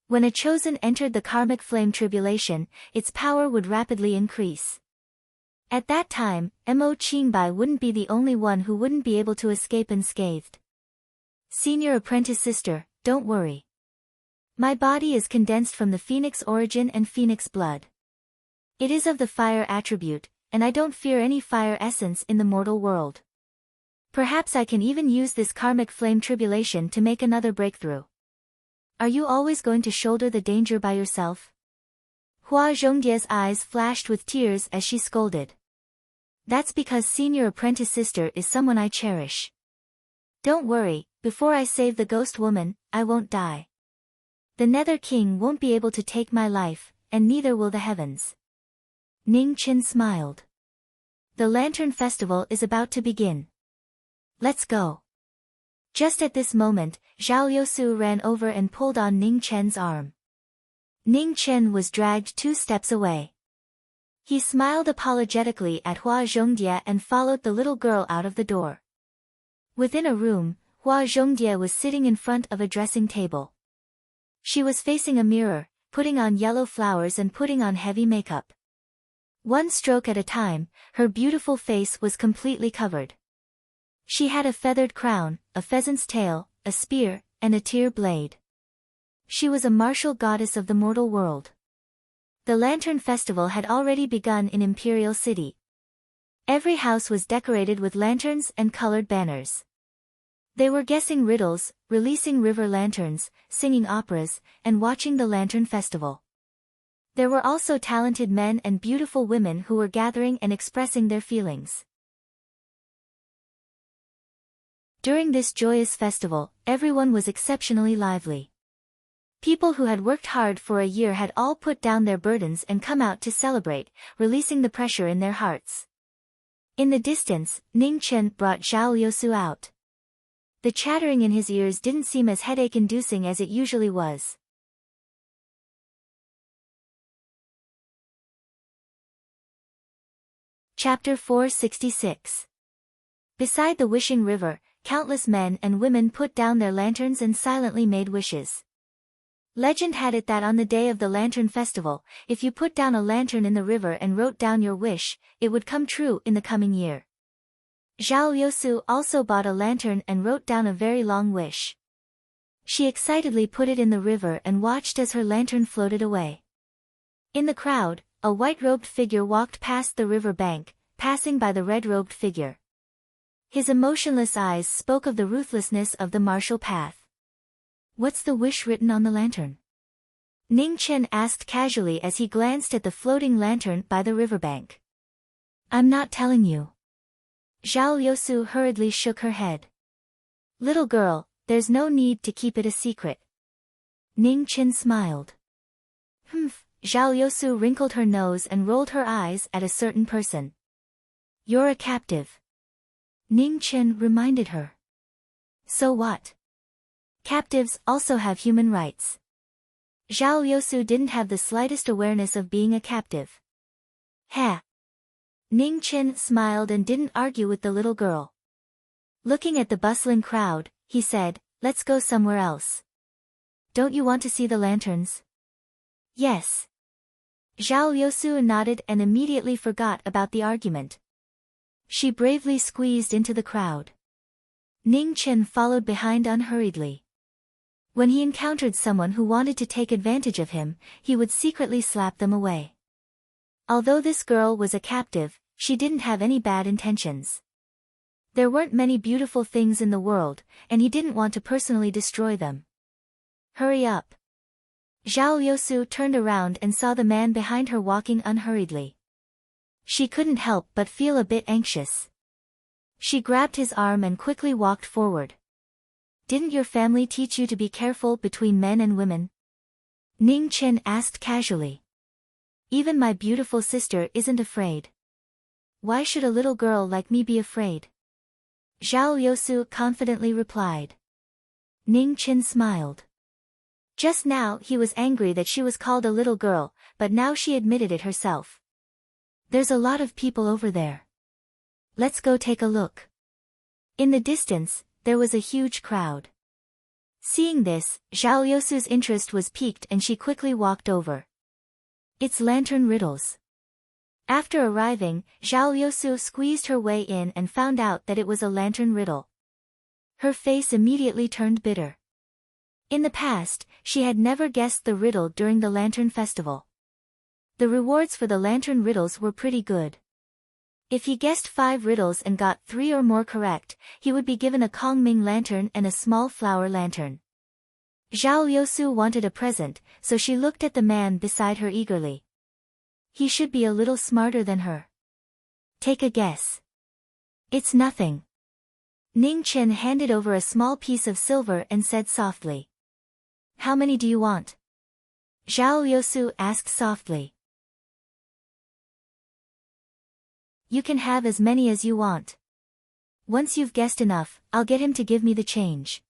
When a chosen entered the karmic flame tribulation, its power would rapidly increase. At that time, Mo Qingbai wouldn't be the only one who wouldn't be able to escape unscathed. Senior apprentice sister, don't worry. My body is condensed from the phoenix origin and phoenix blood. It is of the fire attribute, and I don't fear any fire essence in the mortal world. Perhaps I can even use this karmic flame tribulation to make another breakthrough. Are you always going to shoulder the danger by yourself? Hua Zhongye's eyes flashed with tears as she scolded. That's because senior apprentice sister is someone I cherish. Don't worry, before I save the ghost woman, I won't die. The Nether King won't be able to take my life, and neither will the heavens. Ning Chen smiled. The Lantern Festival is about to begin. Let's go. Just at this moment, Zhao Liusu ran over and pulled on Ning Chen's arm. Ning Chen was dragged 2 steps away. He smiled apologetically at Hua Zhongye and followed the little girl out of the door. Within a room, Hua Zhongye was sitting in front of a dressing table. She was facing a mirror, putting on yellow flowers and putting on heavy makeup. One stroke at a time, her beautiful face was completely covered. She had a feathered crown, a pheasant's tail, a spear, and a tear blade. She was a martial goddess of the mortal world. The Lantern Festival had already begun in Imperial City. Every house was decorated with lanterns and colored banners. They were guessing riddles, releasing river lanterns, singing operas, and watching the Lantern Festival. There were also talented men and beautiful women who were gathering and expressing their feelings. During this joyous festival, everyone was exceptionally lively. People who had worked hard for a year had all put down their burdens and come out to celebrate, releasing the pressure in their hearts. In the distance, Ning Chen brought Zhao Liusu out. The chattering in his ears didn't seem as headache-inducing as it usually was. Chapter 466. Beside the Wishing River, countless men and women put down their lanterns and silently made wishes. Legend had it that on the day of the Lantern Festival, if you put down a lantern in the river and wrote down your wish, it would come true in the coming year. Zhao Liusu also bought a lantern and wrote down a very long wish. She excitedly put it in the river and watched as her lantern floated away. In the crowd, a white-robed figure walked past the river bank, passing by the red-robed figure. His emotionless eyes spoke of the ruthlessness of the martial path. What's the wish written on the lantern? Ning Chen asked casually as he glanced at the floating lantern by the riverbank. I'm not telling you. Zhao Liusu hurriedly shook her head. Little girl, there's no need to keep it a secret. Ning Chen smiled. Humph, Zhao Liusu wrinkled her nose and rolled her eyes at a certain person. You're a captive. Ning Chen reminded her. So what? Captives also have human rights. Zhao Liusu didn't have the slightest awareness of being a captive. Ha! Ning Chen smiled and didn't argue with the little girl. Looking at the bustling crowd, he said, let's go somewhere else. Don't you want to see the lanterns? Yes. Zhao Liusu nodded and immediately forgot about the argument. She bravely squeezed into the crowd. Ning Chen followed behind unhurriedly. When he encountered someone who wanted to take advantage of him, he would secretly slap them away. Although this girl was a captive, she didn't have any bad intentions. There weren't many beautiful things in the world, and he didn't want to personally destroy them. Hurry up. Zhao Liusu turned around and saw the man behind her walking unhurriedly. She couldn't help but feel a bit anxious. She grabbed his arm and quickly walked forward. Didn't your family teach you to be careful between men and women? Ning Chen asked casually. Even my beautiful sister isn't afraid. Why should a little girl like me be afraid? Zhao Liusu confidently replied. Ning Chen smiled. Just now he was angry that she was called a little girl, but now she admitted it herself. There's a lot of people over there. Let's go take a look. In the distance, there was a huge crowd. Seeing this, Zhao Liusu's interest was piqued and she quickly walked over. It's lantern riddles. After arriving, Zhao Liusu squeezed her way in and found out that it was a lantern riddle. Her face immediately turned bitter. In the past, she had never guessed the riddle during the Lantern Festival. The rewards for the lantern riddles were pretty good. If he guessed 5 riddles and got 3 or more correct, he would be given a Kongming lantern and a small flower lantern. Zhao Liusu wanted a present, so she looked at the man beside her eagerly. He should be a little smarter than her. Take a guess. It's nothing. Ning Chen handed over a small piece of silver and said softly. How many do you want? Zhao Liusu asked softly. You can have as many as you want. Once you've guessed enough, I'll get him to give me the change.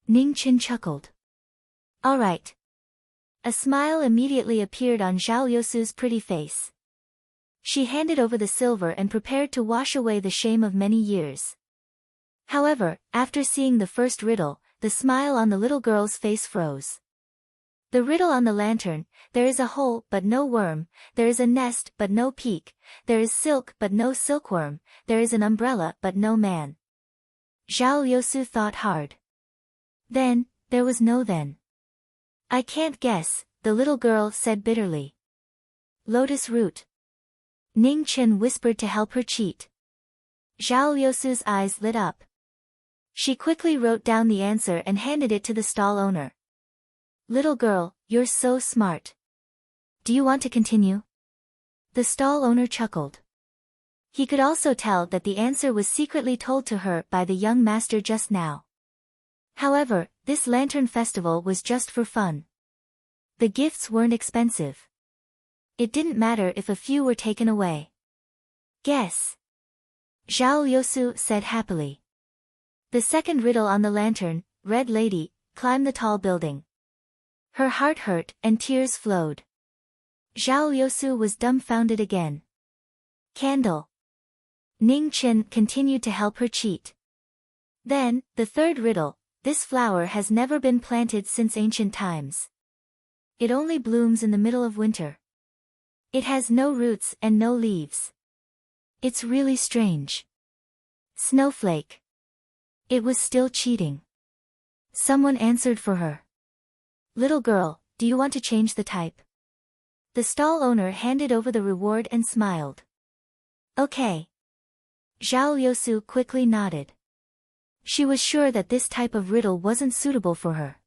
Ning Chen chuckled. All right. A smile immediately appeared on Zhao Liusu's pretty face. She handed over the silver and prepared to wash away the shame of many years. However, after seeing the first riddle, the smile on the little girl's face froze. The riddle on the lantern, there is a hole but no worm, there is a nest but no peak, there is silk but no silkworm, there is an umbrella but no man. Zhao Liusu thought hard. Then, there was no then. I can't guess, the little girl said bitterly. Lotus root. Ning Chen whispered to help her cheat. Zhao Liusu's eyes lit up. She quickly wrote down the answer and handed it to the stall owner. Little girl, you're so smart. Do you want to continue? The stall owner chuckled. He could also tell that the answer was secretly told to her by the young master just now. However, this lantern festival was just for fun. The gifts weren't expensive. It didn't matter if a few were taken away. Guess. Zhao Liusu said happily. The second riddle on the lantern, Red Lady, climb the tall building. Her heart hurt and tears flowed. Zhao Liusu was dumbfounded again. Candle. Ning Chen continued to help her cheat. Then, the third riddle, this flower has never been planted since ancient times. It only blooms in the middle of winter. It has no roots and no leaves. It's really strange. Snowflake. It was still cheating. Someone answered for her. Little girl, do you want to change the type? The stall owner handed over the reward and smiled. Okay. Zhao Liusu quickly nodded. She was sure that this type of riddle wasn't suitable for her.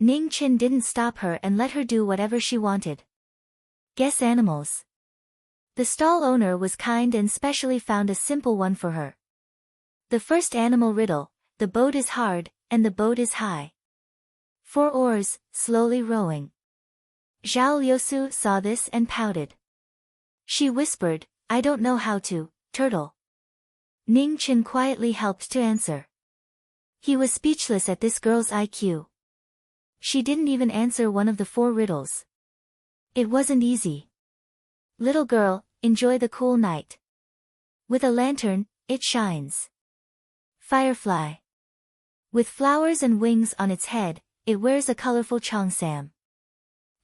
Ning Chen didn't stop her and let her do whatever she wanted. Guess animals. The stall owner was kind and specially found a simple one for her. The first animal riddle, the boat is hard, and the boat is high. 4 oars, slowly rowing. Zhao Liusu saw this and pouted. She whispered, I don't know how to, turtle. Ning Chen quietly helped to answer. He was speechless at this girl's IQ. She didn't even answer one of the 4 riddles. It wasn't easy. Little girl, enjoy the cool night. With a lantern, it shines. Firefly. With flowers and wings on its head, it wears a colorful cheongsam.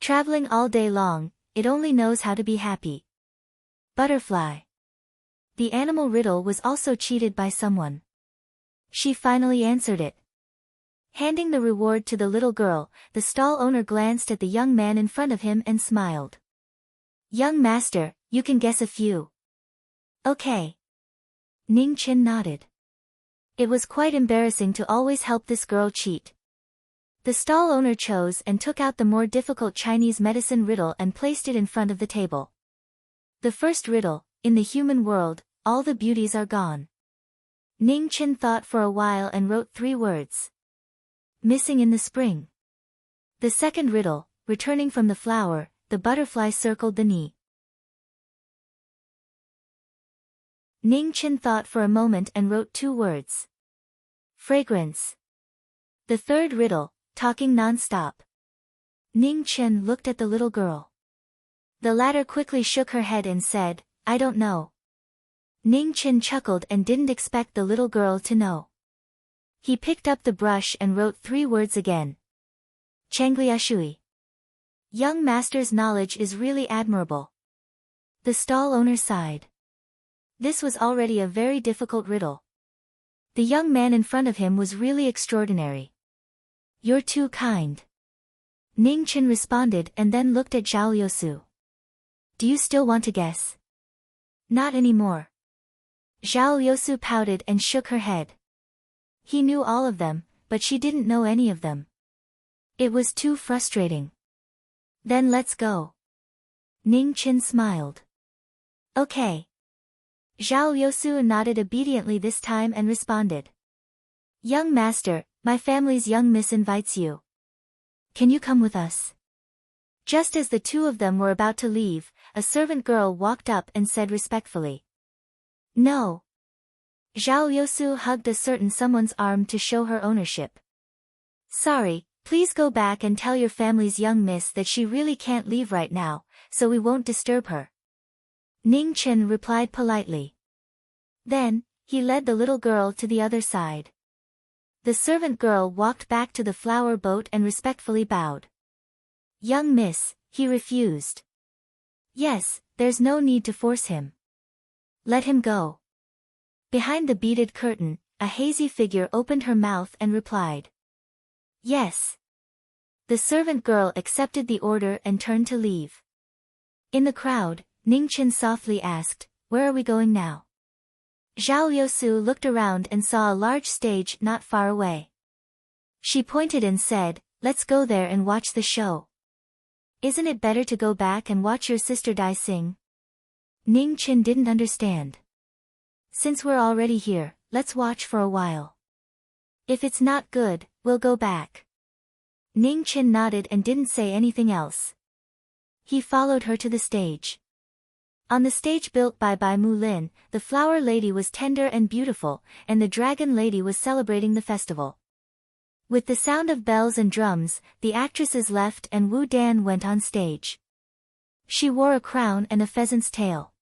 Traveling all day long, it only knows how to be happy. Butterfly. The animal riddle was also cheated by someone. She finally answered it. Handing the reward to the little girl, the stall owner glanced at the young man in front of him and smiled. Young master, you can guess a few. Okay. Ning Qin nodded. It was quite embarrassing to always help this girl cheat. The stall owner chose and took out the more difficult Chinese medicine riddle and placed it in front of the table. The first riddle, in the human world, all the beauties are gone. Ning Qin thought for a while and wrote 3 words. Missing in the spring. The second riddle, returning from the flower, the butterfly circled the knee. Ning Qin thought for a moment and wrote 2 words. Fragrance. The third riddle, talking non-stop. Ning Qin looked at the little girl. The latter quickly shook her head and said, I don't know. Ning Qin chuckled and didn't expect the little girl to know. He picked up the brush and wrote 3 words again. Changliashui. Young master's knowledge is really admirable. The stall owner sighed. This was already a very difficult riddle. The young man in front of him was really extraordinary. You're too kind. Ning Qin responded and then looked at Zhao Liusu. Do you still want to guess? Not anymore. Zhao Liusu pouted and shook her head. He knew all of them, but she didn't know any of them. It was too frustrating. Then let's go. Ning Qin smiled. Okay. Zhao Liusu nodded obediently this time and responded. Young master, my family's young miss invites you. Can you come with us? Just as the 2 of them were about to leave, a servant girl walked up and said respectfully. No. Zhao Liusu hugged a certain someone's arm to show her ownership. Sorry, please go back and tell your family's young miss that she really can't leave right now, so we won't disturb her. Ning Qin replied politely. Then, he led the little girl to the other side. The servant girl walked back to the flower boat and respectfully bowed. Young miss, he refused. Yes, there's no need to force him. Let him go. Behind the beaded curtain, a hazy figure opened her mouth and replied. Yes. The servant girl accepted the order and turned to leave. In the crowd, Ning Qin softly asked, Where are we going now? Zhao Liusu looked around and saw a large stage not far away. She pointed and said, Let's go there and watch the show. Isn't it better to go back and watch your sister Dai sing? Ning Qin didn't understand. Since we're already here, let's watch for a while. If it's not good, we'll go back. Ning Qin nodded and didn't say anything else. He followed her to the stage. On the stage built by Bai Mu Lin, the flower lady was tender and beautiful, and the dragon lady was celebrating the festival. With the sound of bells and drums, the actresses left and Wu Dan went on stage. She wore a crown and a pheasant's tail.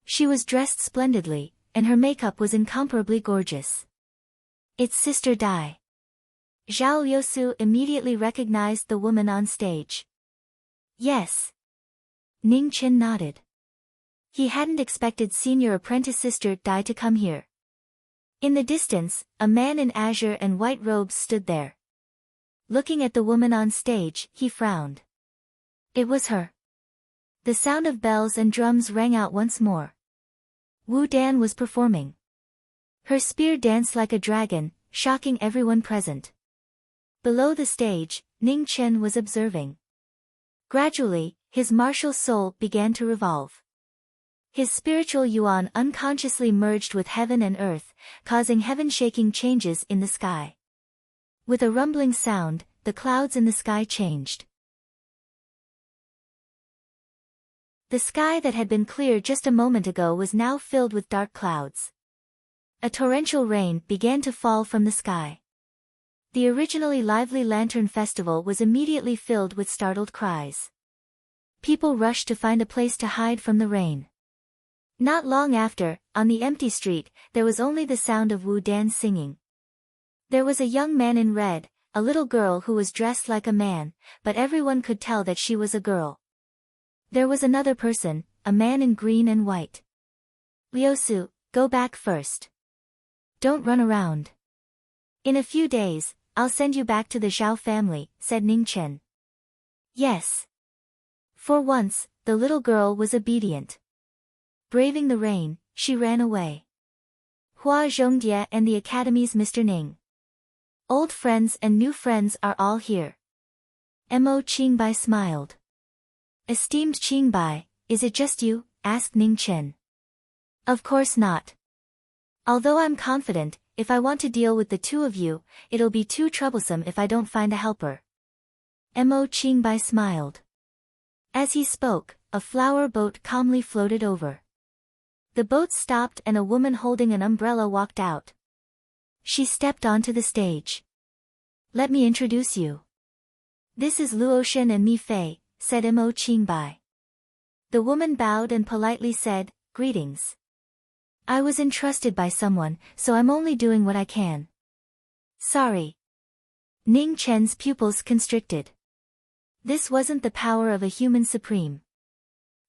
She was dressed splendidly, and her makeup was incomparably gorgeous. It's Sister Dai. Zhao Liusu immediately recognized the woman on stage. Yes. Ning Qin nodded. He hadn't expected senior apprentice Sister Dai to come here. In the distance, a man in azure and white robes stood there. Looking at the woman on stage, he frowned. It was her. The sound of bells and drums rang out once more. Wu Dan was performing. Her spear danced like a dragon, shocking everyone present. Below the stage, Ning Qin was observing. Gradually, his martial soul began to revolve. His spiritual yuan unconsciously merged with heaven and earth, causing heaven-shaking changes in the sky. With a rumbling sound, the clouds in the sky changed. The sky that had been clear just a moment ago was now filled with dark clouds. A torrential rain began to fall from the sky. The originally lively lantern festival was immediately filled with startled cries. People rushed to find a place to hide from the rain. Not long after, on the empty street, there was only the sound of Wu Dan singing. There was a young man in red, a little girl who was dressed like a man, but everyone could tell that she was a girl. There was another person, a man in green and white. Liusu, go back first. Don't run around. In a few days, I'll send you back to the Zhao family, said Ning Chen. Yes. For once, the little girl was obedient. Braving the rain, she ran away. Hua Zhongdie and the Academy's Mr. Ning. Old friends and new friends are all here. Mo Qingbai smiled. Esteemed Qingbai, is it just you? Asked Ning Chen. Of course not. Although I'm confident, if I want to deal with the two of you, it'll be too troublesome if I don't find a helper. Mo Qingbai smiled. As he spoke, a flower boat calmly floated over. The boat stopped and a woman holding an umbrella walked out. She stepped onto the stage. Let me introduce you. This is Luoshan and Mi Fei, said Mo Qingbai. The woman bowed and politely said, Greetings. I was entrusted by someone, so I'm only doing what I can. Sorry. Ning Chen's pupils constricted. This wasn't the power of a human supreme.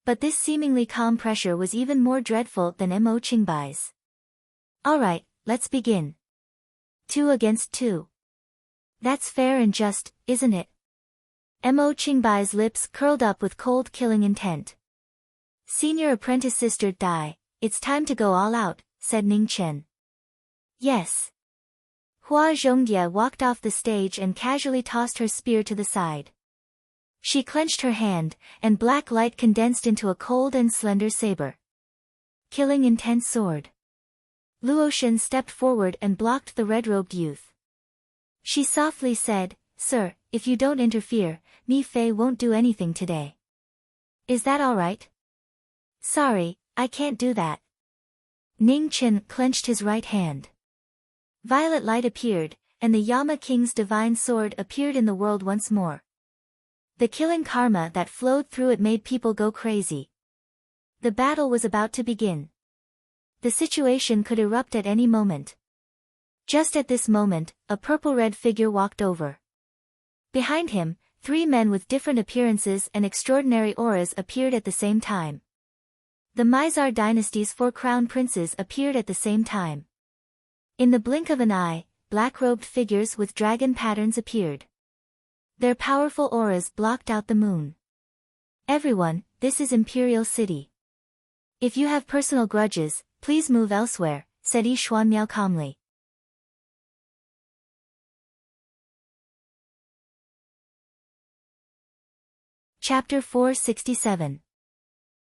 But this seemingly calm pressure was even more dreadful than Mo Qingbai's. Alright, let's begin. 2 against 2. That's fair and just, isn't it? Mo Qingbai's lips curled up with cold killing intent. Senior apprentice Sister Dai, it's time to go all out, said Ning Chen. Yes. Hua Zhongdie walked off the stage and casually tossed her spear to the side. She clenched her hand, and black light condensed into a cold and slender saber. Killing intense sword. Luoshan stepped forward and blocked the red-robed youth. She softly said, Sir, if you don't interfere, Mi Fei won't do anything today. Is that all right? Sorry, I can't do that. Ning Chen clenched his right hand. Violet light appeared, and the Yama King's divine sword appeared in the world once more. The killing karma that flowed through it made people go crazy. The battle was about to begin. The situation could erupt at any moment. Just at this moment, a purple-red figure walked over. Behind him, 3 men with different appearances and extraordinary auras appeared at the same time. The Mizar dynasty's 4 crown princes appeared at the same time. In the blink of an eye, black-robed figures with dragon patterns appeared. Their powerful auras blocked out the moon. Everyone, this is Imperial City. If you have personal grudges, please move elsewhere, said Yi Xuanmiao calmly. Chapter 467.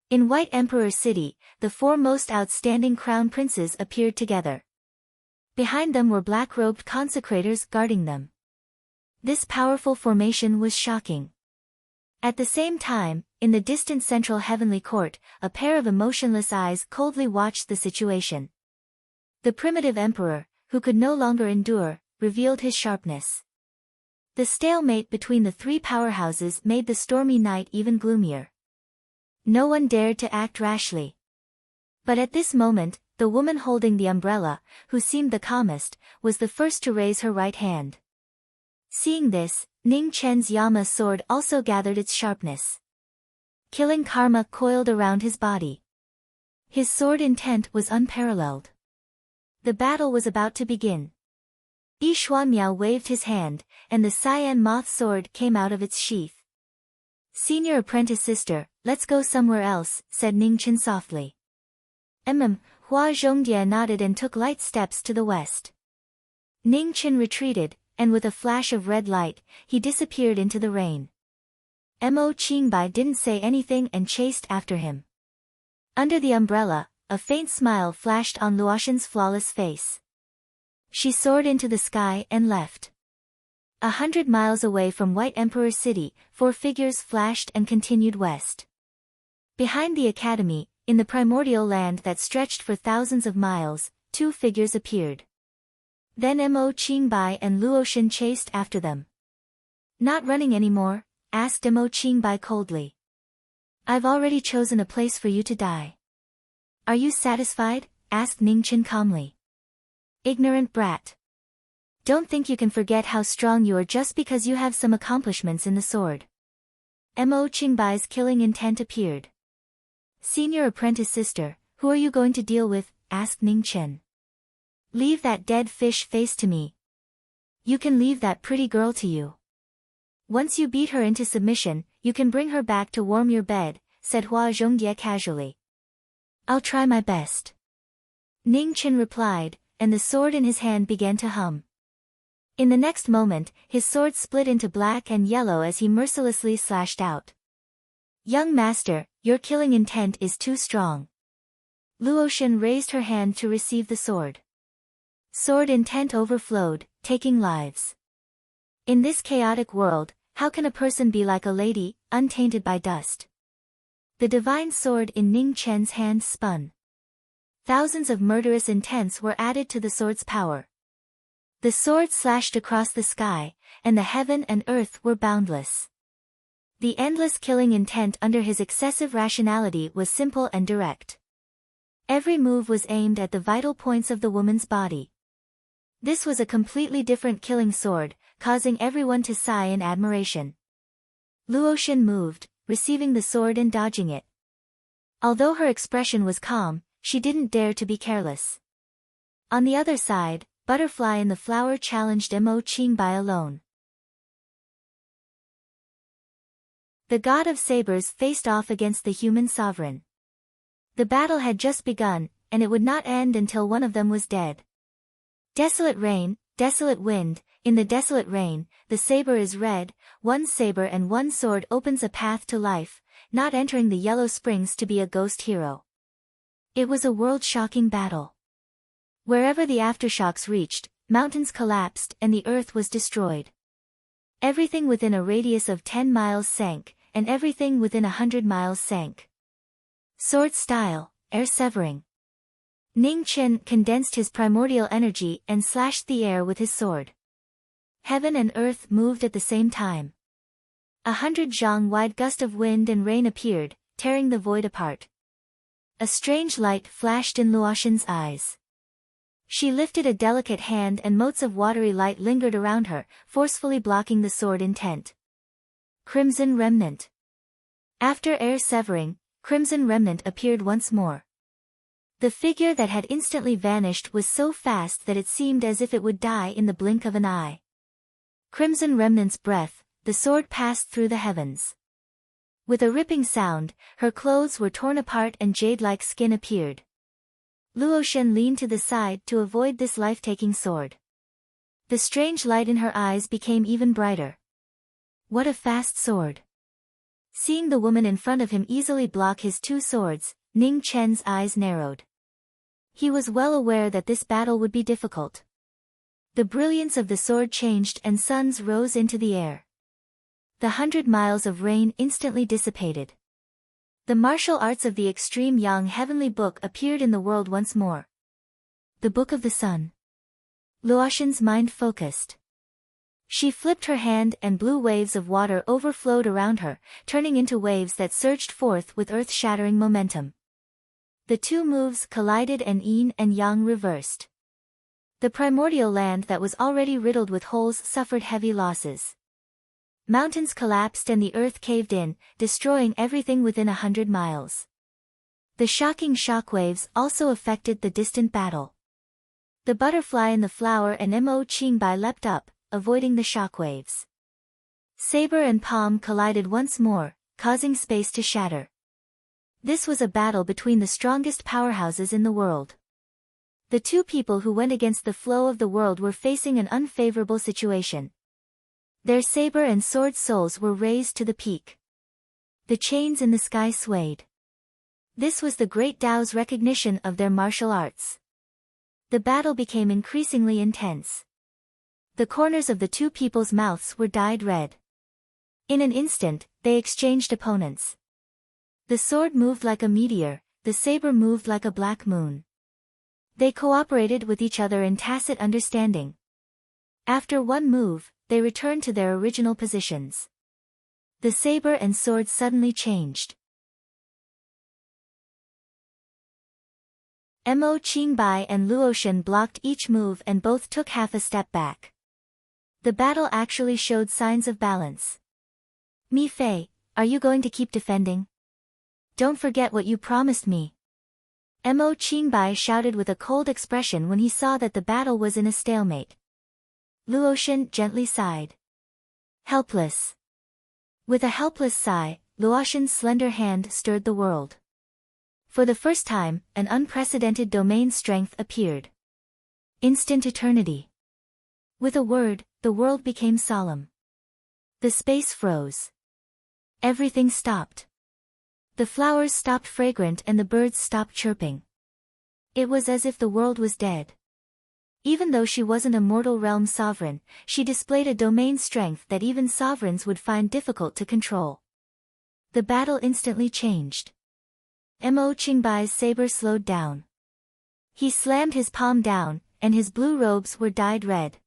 In White Emperor City, the 4 most outstanding crown princes appeared together. Behind them were black-robed consecrators guarding them. This powerful formation was shocking. At the same time, in the distant central heavenly court, a pair of emotionless eyes coldly watched the situation. The primitive emperor, who could no longer endure, revealed his sharpness. The stalemate between the 3 powerhouses made the stormy night even gloomier. No one dared to act rashly. But at this moment, the woman holding the umbrella, who seemed the calmest, was the first to raise her right hand. Seeing this, Ning Chen's Yama sword also gathered its sharpness. Killing karma coiled around his body. His sword intent was unparalleled. The battle was about to begin. Yi Xuanmiao waved his hand, and the cyan moth sword came out of its sheath. Senior apprentice sister, let's go somewhere else, said Ning Chen softly. Hua Zhongdie nodded and took light steps to the west. Ning Chen retreated, and with a flash of red light, he disappeared into the rain. Mo Qingbai didn't say anything and chased after him. Under the umbrella, a faint smile flashed on Luoshan's flawless face. She soared into the sky and left. 100 miles away from White Emperor City, 4 figures flashed and continued west. Behind the academy, in the primordial land that stretched for thousands of miles, 2 figures appeared. Then Mo Qingbai and Luoshan chased after them. Not running anymore? Asked Mo Qingbai coldly. I've already chosen a place for you to die. Are you satisfied? Asked Ning Chen calmly. Ignorant brat. Don't think you can forget how strong you are just because you have some accomplishments in the sword. Mo Qingbai's killing intent appeared. "Senior apprentice sister, who are you going to deal with?" asked Ning Chen. "Leave that dead fish face to me. You can leave that pretty girl to you. Once you beat her into submission, you can bring her back to warm your bed," said Hua Zhongye casually. "I'll try my best," Ning Chen replied, and the sword in his hand began to hum. In the next moment, his sword split into black and yellow as he mercilessly slashed out. "Young master, your killing intent is too strong." Luoshan raised her hand to receive the sword. Sword intent overflowed, taking lives. In this chaotic world, how can a person be like a lady, untainted by dust? The divine sword in Ning Chen's hand spun. Thousands of murderous intents were added to the sword's power. The sword slashed across the sky, and the heaven and earth were boundless. The endless killing intent under his excessive rationality was simple and direct. Every move was aimed at the vital points of the woman's body. This was a completely different killing sword, causing everyone to sigh in admiration. Luoshan moved, receiving the sword and dodging it. Although her expression was calm, she didn't dare to be careless. On the other side, Butterfly in the Flower challenged Mo Qingbai alone. The god of sabers faced off against the human sovereign. The battle had just begun, and it would not end until one of them was dead. Desolate rain, desolate wind, in the desolate rain, the saber is red, one saber and one sword opens a path to life, not entering the yellow springs to be a ghost hero. It was a world-shocking battle. Wherever the aftershocks reached, mountains collapsed and the earth was destroyed. Everything within a radius of 10 miles sank, and everything within 100 miles sank. Sword style, air severing. Ning Chen condensed his primordial energy and slashed the air with his sword. Heaven and earth moved at the same time. 100 zhang-wide gust of wind and rain appeared, tearing the void apart. A strange light flashed in Luoshan's eyes. She lifted a delicate hand and motes of watery light lingered around her, forcefully blocking the sword intent. Crimson Remnant. After air severing, Crimson Remnant appeared once more. The figure that had instantly vanished was so fast that it seemed as if it would die in the blink of an eye. Crimson Remnant's breath, the sword passed through the heavens. With a ripping sound, her clothes were torn apart and jade-like skin appeared. Luoshan leaned to the side to avoid this life-taking sword. The strange light in her eyes became even brighter. What a fast sword! Seeing the woman in front of him easily block his two swords, Ning Chen's eyes narrowed. He was well aware that this battle would be difficult. The brilliance of the sword changed and suns rose into the air. The 100 miles of rain instantly dissipated. The martial arts of the extreme Yang heavenly book appeared in the world once more. The Book of the Sun. Luoshan's mind focused. She flipped her hand and blue waves of water overflowed around her, turning into waves that surged forth with earth-shattering momentum. The two moves collided and yin and yang reversed. The primordial land that was already riddled with holes suffered heavy losses. Mountains collapsed and the earth caved in, destroying everything within 100 miles. The shocking shockwaves also affected the distant battle. The butterfly in the flower and Mo Qingbai leapt up, avoiding the shockwaves. Saber and palm collided once more, causing space to shatter. This was a battle between the strongest powerhouses in the world. The two people who went against the flow of the world were facing an unfavorable situation. Their saber and sword souls were raised to the peak. The chains in the sky swayed. This was the great Tao's recognition of their martial arts. The battle became increasingly intense. The corners of the two people's mouths were dyed red. In an instant, they exchanged opponents. The sword moved like a meteor, the saber moved like a black moon. They cooperated with each other in tacit understanding. After one move, they returned to their original positions. The saber and sword suddenly changed. Mo Qingbai and Luoshan blocked each move and both took half a step back. The battle actually showed signs of balance. Mi Fei, are you going to keep defending? Don't forget what you promised me. Mo Qingbai shouted with a cold expression when he saw that the battle was in a stalemate. Luotian gently sighed. Helpless. With a helpless sigh, Luotian's slender hand stirred the world. For the first time, an unprecedented domain strength appeared. Instant eternity. With a word, the world became solemn. The space froze. Everything stopped. The flowers stopped fragrant and the birds stopped chirping. It was as if the world was dead. Even though she wasn't a mortal realm sovereign, she displayed a domain strength that even sovereigns would find difficult to control. The battle instantly changed. Mo Qingbai's saber slowed down. He slammed his palm down, and his blue robes were dyed red.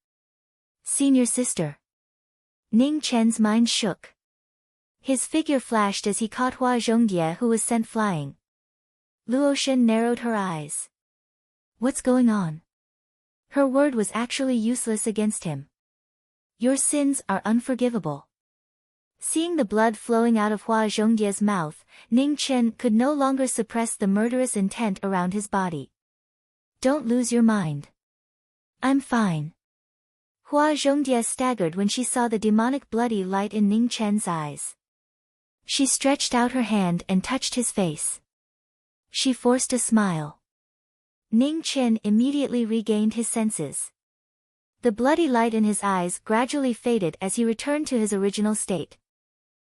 Senior sister. Ning Chen's mind shook. His figure flashed as he caught Hua Zhongye, who was sent flying. Luotian narrowed her eyes. What's going on? Her word was actually useless against him. Your sins are unforgivable. Seeing the blood flowing out of Hua Zhongye's mouth, Ning Chen could no longer suppress the murderous intent around his body. Don't lose your mind. I'm fine. Hua Zhongye staggered when she saw the demonic bloody light in Ning Chen's eyes. She stretched out her hand and touched his face. She forced a smile. Ning Chen immediately regained his senses. The bloody light in his eyes gradually faded as he returned to his original state.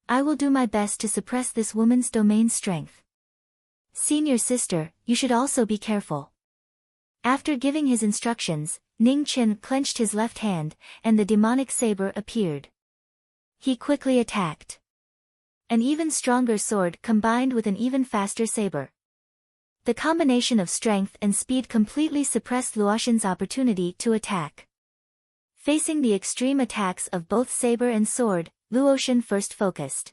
I will do my best to suppress this woman's domain strength. Senior sister, you should also be careful. After giving his instructions, Ning Chen clenched his left hand, and the demonic saber appeared. He quickly attacked. An even stronger sword combined with an even faster saber. The combination of strength and speed completely suppressed Luotian's opportunity to attack. Facing the extreme attacks of both saber and sword, Luotian first focused.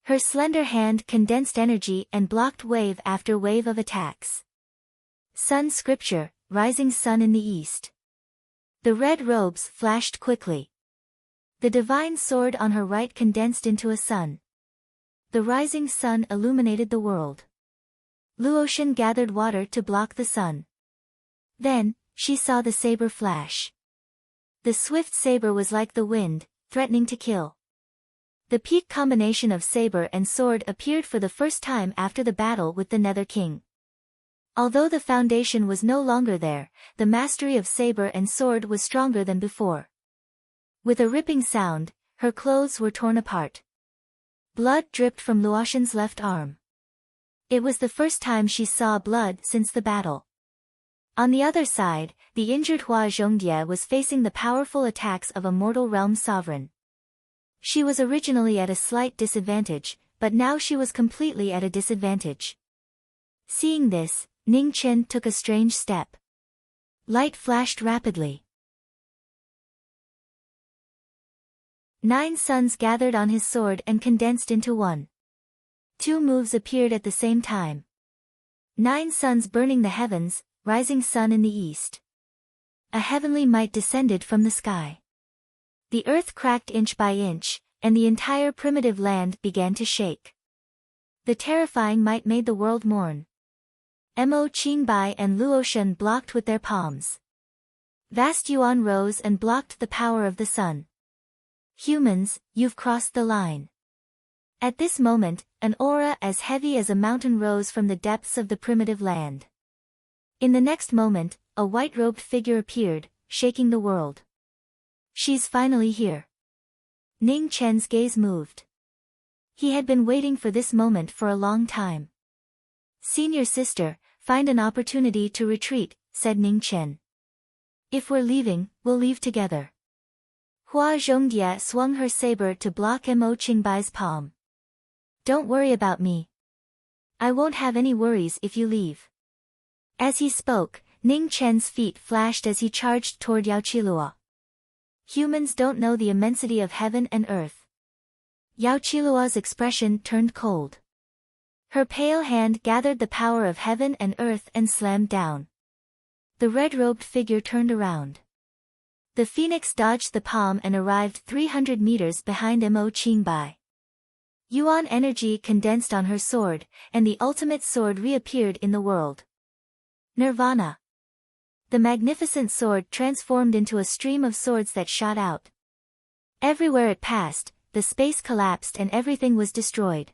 Her slender hand condensed energy and blocked wave after wave of attacks. Sun scripture, rising sun in the east. The red robes flashed quickly. The divine sword on her right condensed into a sun. The rising sun illuminated the world. Luotian gathered water to block the sun. Then, she saw the saber flash. The swift saber was like the wind, threatening to kill. The peak combination of saber and sword appeared for the first time after the battle with the Nether King. Although the foundation was no longer there, the mastery of saber and sword was stronger than before. With a ripping sound, her clothes were torn apart. Blood dripped from Luotian's left arm. It was the first time she saw blood since the battle. On the other side, the injured Hua Zhongye was facing the powerful attacks of a mortal realm sovereign. She was originally at a slight disadvantage, but now she was completely at a disadvantage. Seeing this, Ning Chen took a strange step. Light flashed rapidly. 9 suns gathered on his sword and condensed into one. 2 moves appeared at the same time. 9 suns burning the heavens, rising sun in the east. A heavenly might descended from the sky. The earth cracked inch by inch, and the entire primitive land began to shake. The terrifying might made the world mourn. Mo Qingbai and Luotian blocked with their palms. Vast Yuan rose and blocked the power of the sun. Humans, you've crossed the line. At this moment, an aura as heavy as a mountain rose from the depths of the primitive land. In the next moment, a white-robed figure appeared, shaking the world. She's finally here. Ning Chen's gaze moved. He had been waiting for this moment for a long time. Senior sister, find an opportunity to retreat, said Ning Chen. If we're leaving, we'll leave together. Hua Zhongye swung her saber to block Mo Qingbai's palm. Don't worry about me. I won't have any worries if you leave. As he spoke, Ning Chen's feet flashed as he charged toward Yaoqilua. Humans don't know the immensity of heaven and earth. Yaoqilua's expression turned cold. Her pale hand gathered the power of heaven and earth and slammed down. The red-robed figure turned around. The phoenix dodged the palm and arrived 300 meters behind Mo Qingbai. Yuan energy condensed on her sword, and the ultimate sword reappeared in the world. Nirvana. The magnificent sword transformed into a stream of swords that shot out. Everywhere it passed, the space collapsed and everything was destroyed.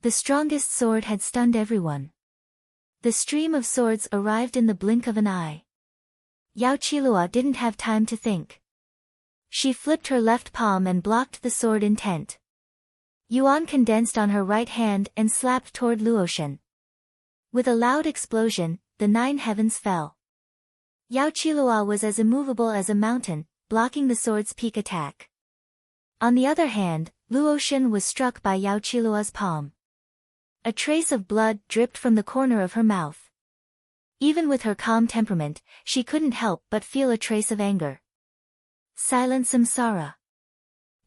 The strongest sword had stunned everyone. The stream of swords arrived in the blink of an eye. Yao Qilua didn't have time to think. She flipped her left palm and blocked the sword intent. Yuan condensed on her right hand and slapped toward Luotian. With a loud explosion, the 9 heavens fell. Yao Qilua was as immovable as a mountain, blocking the sword's peak attack. On the other hand, Luotian was struck by Yao Qilua's palm. A trace of blood dripped from the corner of her mouth. Even with her calm temperament, she couldn't help but feel a trace of anger. Silent samsara.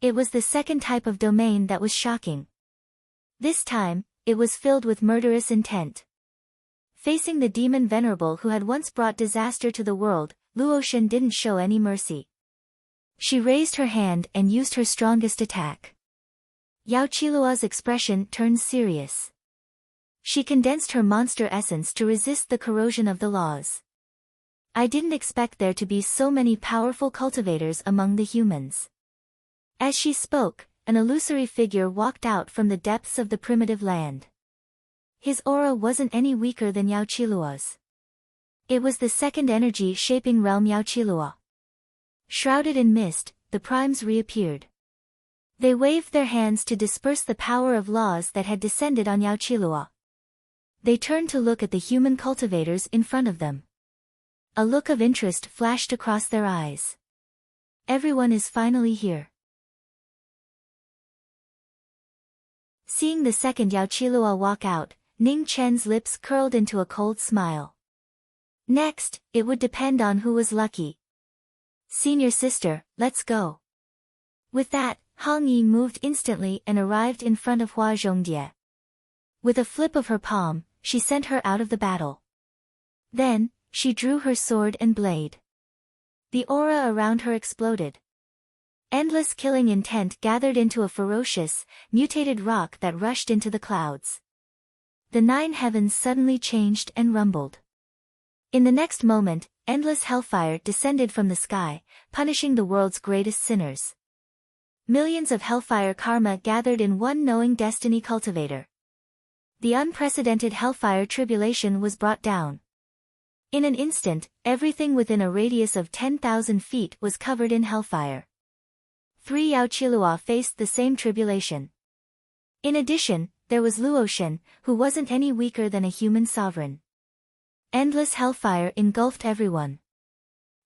It was the second type of domain that was shocking. This time, it was filled with murderous intent. Facing the demon venerable who had once brought disaster to the world, Luotian didn't show any mercy. She raised her hand and used her strongest attack. Yao Qilua's expression turned serious. She condensed her monster essence to resist the corrosion of the laws. I didn't expect there to be so many powerful cultivators among the humans. As she spoke, an illusory figure walked out from the depths of the primitive land. His aura wasn't any weaker than Yao Qilua's. It was the second energy shaping realm Yao Qilua. Shrouded in mist, the primes reappeared. They waved their hands to disperse the power of laws that had descended on Yao Qilua. They turned to look at the human cultivators in front of them. A look of interest flashed across their eyes. Everyone is finally here. Seeing the second Yao Qilua walk out, Ning Chen's lips curled into a cold smile. Next, it would depend on who was lucky. Senior sister, let's go. With that, Hong Yi moved instantly and arrived in front of Hua Zhongdie. With a flip of her palm, she sent her out of the battle. Then, she drew her sword and blade. The aura around her exploded. Endless killing intent gathered into a ferocious, mutated rock that rushed into the clouds. The 9 heavens suddenly changed and rumbled. In the next moment, endless hellfire descended from the sky, punishing the world's greatest sinners. Millions of hellfire karma gathered in one knowing destiny cultivator. The unprecedented hellfire tribulation was brought down. In an instant, everything within a radius of 10,000 feet was covered in hellfire. 3 Yao Qilua faced the same tribulation. In addition, there was Luotian, who wasn't any weaker than a human sovereign. Endless hellfire engulfed everyone.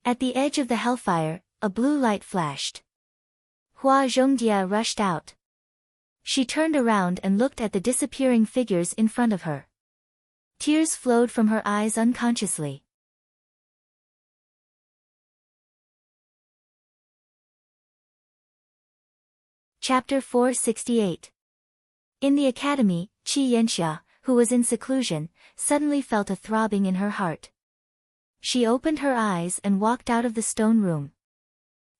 At the edge of the hellfire, a blue light flashed. Hua Zhongdie rushed out. She turned around and looked at the disappearing figures in front of her. Tears flowed from her eyes unconsciously. Chapter 468. In the academy, Qi Yanxia, who was in seclusion, suddenly felt a throbbing in her heart. She opened her eyes and walked out of the stone room.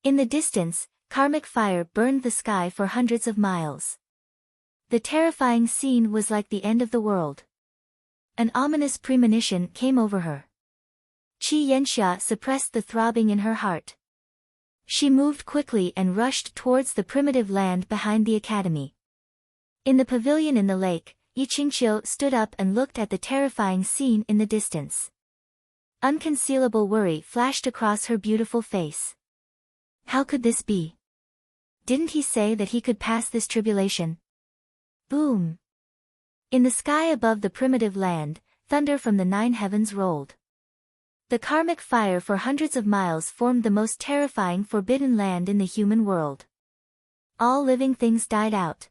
In the distance, karmic fire burned the sky for hundreds of miles. The terrifying scene was like the end of the world. An ominous premonition came over her. Qi Yanxia suppressed the throbbing in her heart. She moved quickly and rushed towards the primitive land behind the academy. In the pavilion in the lake, Yi Qingqiu stood up and looked at the terrifying scene in the distance. Unconcealable worry flashed across her beautiful face. How could this be? Didn't he say that he could pass this tribulation? Boom! In the sky above the primitive land, thunder from the 9 heavens rolled. The karmic fire for hundreds of miles formed the most terrifying forbidden land in the human world. All living things died out.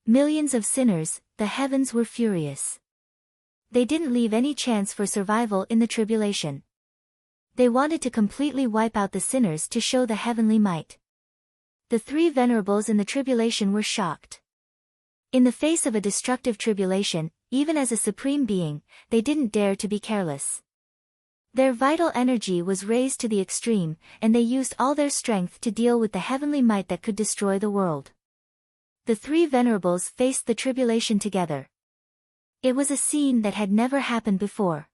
Millions of sinners, the heavens were furious. They didn't leave any chance for survival in the tribulation. They wanted to completely wipe out the sinners to show the heavenly might. The 3 venerables in the tribulation were shocked. In the face of a destructive tribulation, even as a supreme being, they didn't dare to be careless. Their vital energy was raised to the extreme, and they used all their strength to deal with the heavenly might that could destroy the world. The three venerables faced the tribulation together. It was a scene that had never happened before.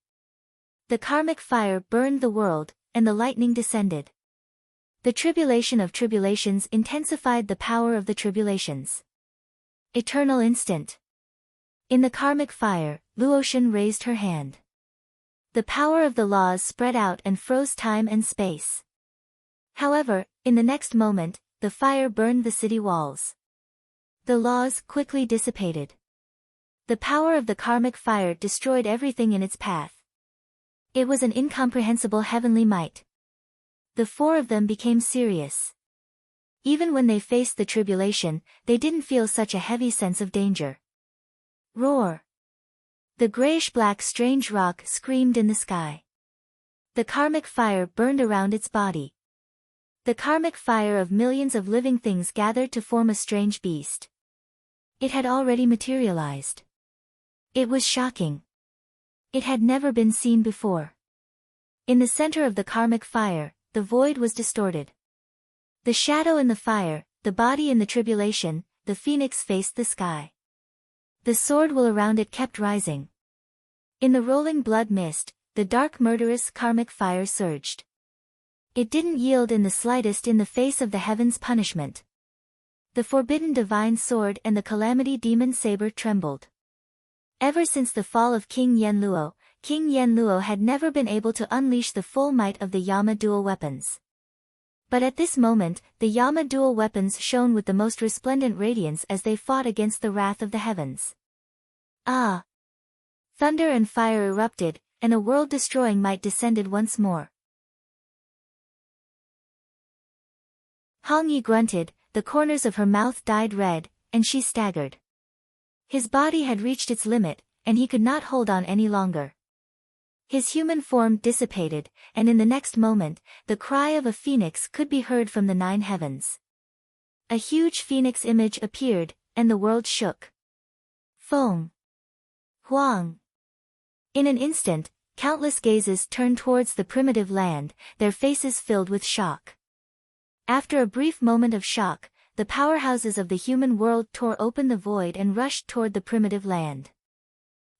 The karmic fire burned the world, and the lightning descended. The tribulation of tribulations intensified the power of the tribulations. Eternal instant. In the karmic fire, Luotian raised her hand. The power of the laws spread out and froze time and space. However, in the next moment, the fire burned the city walls. The laws quickly dissipated. The power of the karmic fire destroyed everything in its path. It was an incomprehensible heavenly might. The four of them became serious. Even when they faced the tribulation, they didn't feel such a heavy sense of danger. Roar! The grayish-black strange rock screamed in the sky. The karmic fire burned around its body. The karmic fire of millions of living things gathered to form a strange beast. It had already materialized. It was shocking. It had never been seen before. In the center of the karmic fire, the void was distorted. The shadow in the fire, the body in the tribulation, the phoenix faced the sky. The sword will around it kept rising. In the rolling blood mist, the dark murderous karmic fire surged. It didn't yield in the slightest in the face of the heavens' punishment. The forbidden divine sword and the calamity demon saber trembled. Ever since the fall of King Yenluo, King Yenluo had never been able to unleash the full might of the Yama dual weapons. But at this moment, the Yama dual weapons shone with the most resplendent radiance as they fought against the wrath of the heavens. Ah! Thunder and fire erupted, and a world-destroying might descended once more. Hongyi grunted, the corners of her mouth dyed red, and she staggered. His body had reached its limit, and he could not hold on any longer. His human form dissipated, and in the next moment, the cry of a phoenix could be heard from the 9 heavens. A huge phoenix image appeared, and the world shook. Feng! Huang! In an instant, countless gazes turned towards the primitive land, their faces filled with shock. After a brief moment of shock, the powerhouses of the human world tore open the void and rushed toward the primitive land.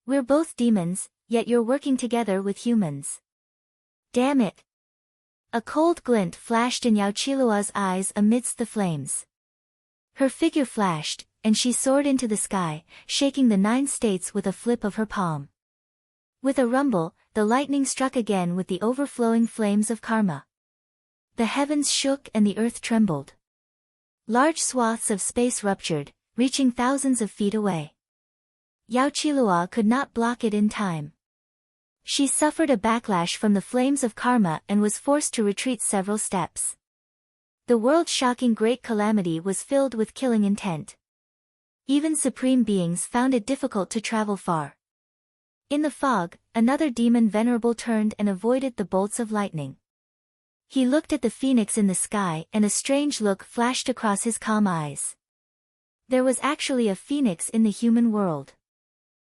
We're both demons, yet you're working together with humans. Damn it! A cold glint flashed in Yaoqiluo's eyes amidst the flames. Her figure flashed, and she soared into the sky, shaking the 9 states with a flip of her palm. With a rumble, the lightning struck again with the overflowing flames of karma. The heavens shook and the earth trembled. Large swaths of space ruptured, reaching thousands of feet away. Yaoqiluo could not block it in time. She suffered a backlash from the flames of karma and was forced to retreat several steps. The world-shocking great calamity was filled with killing intent. Even supreme beings found it difficult to travel far. In the fog, another demon venerable turned and avoided the bolts of lightning. He looked at the phoenix in the sky and a strange look flashed across his calm eyes. There was actually a phoenix in the human world.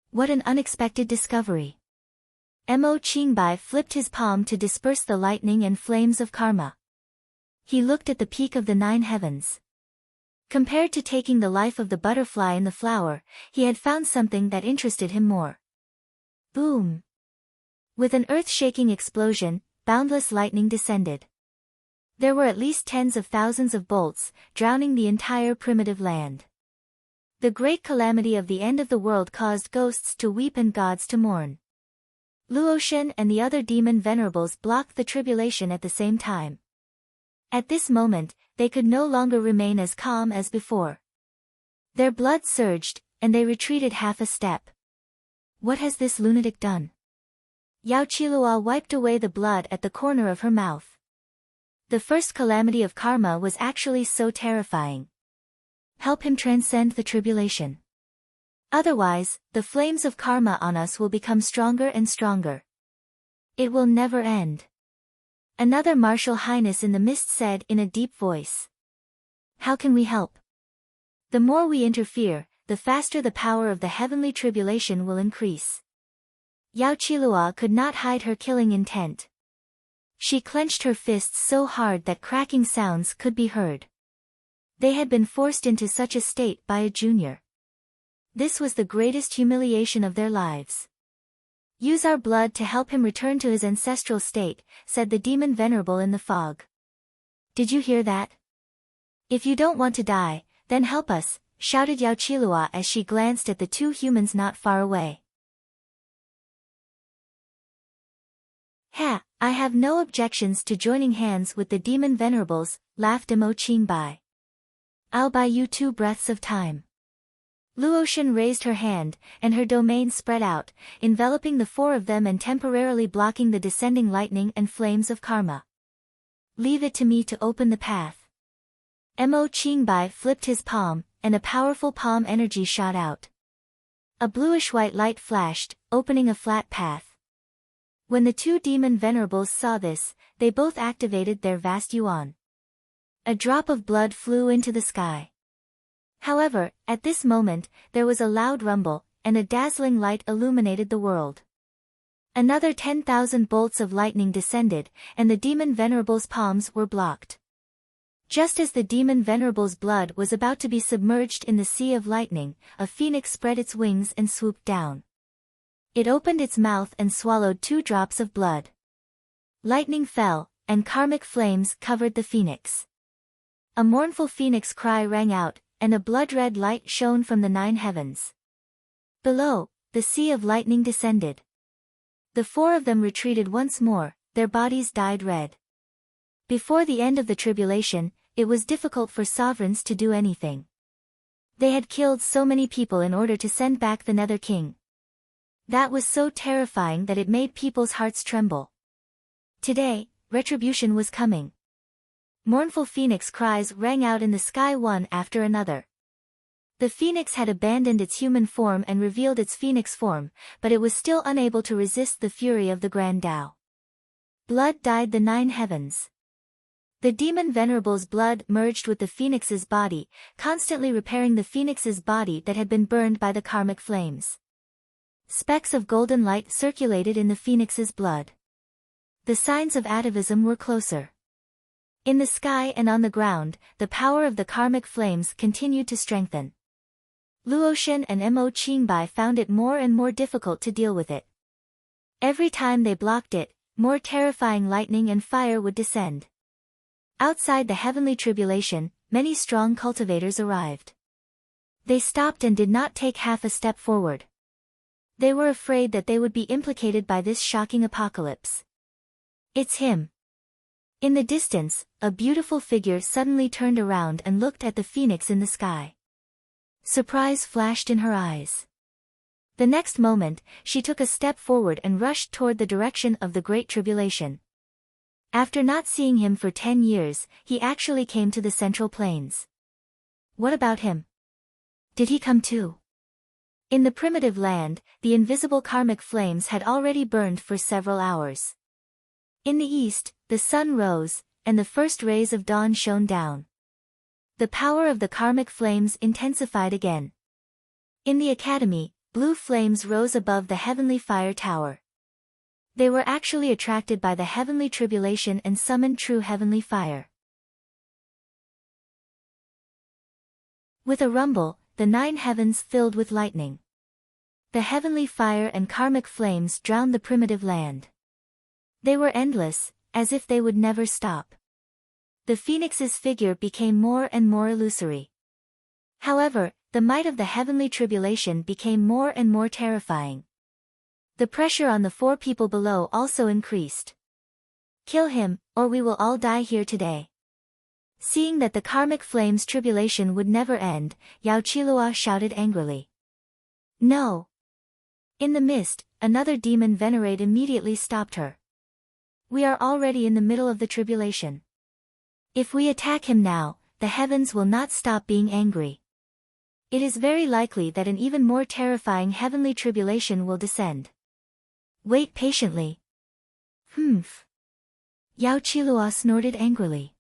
What an unexpected discovery. Mo Qingbai flipped his palm to disperse the lightning and flames of karma. He looked at the peak of the 9 heavens. Compared to taking the life of the butterfly in the flower, he had found something that interested him more. Boom! With an earth-shaking explosion, boundless lightning descended. There were at least tens of thousands of bolts, drowning the entire primitive land. The great calamity of the end of the world caused ghosts to weep and gods to mourn. Luotian and the other demon venerables blocked the tribulation at the same time. At this moment, they could no longer remain as calm as before. Their blood surged, and they retreated half a step. What has this lunatic done? Yaoqiluo wiped away the blood at the corner of her mouth. The first calamity of karma was actually so terrifying. Help him transcend the tribulation. Otherwise, the flames of karma on us will become stronger and stronger. It will never end. Another martial highness in the mist said in a deep voice. How can we help? The more we interfere, the faster the power of the heavenly tribulation will increase. Yaoqiluo could not hide her killing intent. She clenched her fists so hard that cracking sounds could be heard. They had been forced into such a state by a junior. This was the greatest humiliation of their lives. Use our blood to help him return to his ancestral state, said the demon venerable in the fog. Did you hear that? If you don't want to die, then help us, shouted Yaochilua as she glanced at the two humans not far away. Ha, I have no objections to joining hands with the demon venerables, laughed Mo Qingbai. I'll buy you 2 breaths of time. Luotian raised her hand, and her domain spread out, enveloping the 4 of them and temporarily blocking the descending lightning and flames of karma. Leave it to me to open the path. Mo Qingbai flipped his palm, and a powerful palm energy shot out. A bluish-white light flashed, opening a flat path. When the 2 demon venerables saw this, they both activated their vast yuan. A drop of blood flew into the sky. However, at this moment, there was a loud rumble, and a dazzling light illuminated the world. Another 10,000 bolts of lightning descended, and the demon venerable's palms were blocked. Just as the demon venerable's blood was about to be submerged in the sea of lightning, a phoenix spread its wings and swooped down. It opened its mouth and swallowed 2 drops of blood. Lightning fell, and karmic flames covered the phoenix. A mournful phoenix cry rang out, and a blood-red light shone from the 9 heavens. Below, the sea of lightning descended. The 4 of them retreated once more, their bodies dyed red. Before the end of the tribulation, it was difficult for sovereigns to do anything. They had killed so many people in order to send back the Nether King. That was so terrifying that it made people's hearts tremble. Today, retribution was coming. Mournful phoenix cries rang out in the sky one after another. The phoenix had abandoned its human form and revealed its phoenix form, but it was still unable to resist the fury of the Grand Tao. Blood dyed the 9 heavens. The demon venerable's blood merged with the phoenix's body, constantly repairing the phoenix's body that had been burned by the karmic flames. Specks of golden light circulated in the phoenix's blood. The signs of atavism were closer. In the sky and on the ground, the power of the karmic flames continued to strengthen. Luotian and Mo Qingbai found it more and more difficult to deal with it. Every time they blocked it, more terrifying lightning and fire would descend. Outside the heavenly tribulation, many strong cultivators arrived. They stopped and did not take half a step forward. They were afraid that they would be implicated by this shocking apocalypse. It's him. In the distance, a beautiful figure suddenly turned around and looked at the phoenix in the sky. Surprise flashed in her eyes. The next moment, she took a step forward and rushed toward the direction of the Great Tribulation. After not seeing him for 10 years, he actually came to the Central Plains. What about him? Did he come too? In the primitive land, the invisible karmic flames had already burned for several hours. In the east, the sun rose, and the first rays of dawn shone down. The power of the karmic flames intensified again. In the academy, blue flames rose above the heavenly fire tower. They were actually attracted by the heavenly tribulation and summoned true heavenly fire. With a rumble, the 9 heavens filled with lightning. The heavenly fire and karmic flames drowned the primitive land. They were endless, as if they would never stop. The phoenix's figure became more and more illusory. However, the might of the heavenly tribulation became more and more terrifying. The pressure on the 4 people below also increased. Kill him, or we will all die here today. Seeing that the karmic flames' tribulation would never end, Yaochilua shouted angrily. No! In the mist, another demon venerate immediately stopped her. We are already in the middle of the tribulation. If we attack him now, the heavens will not stop being angry. It is very likely that an even more terrifying heavenly tribulation will descend. Wait patiently. Humph. Yaochilua snorted angrily.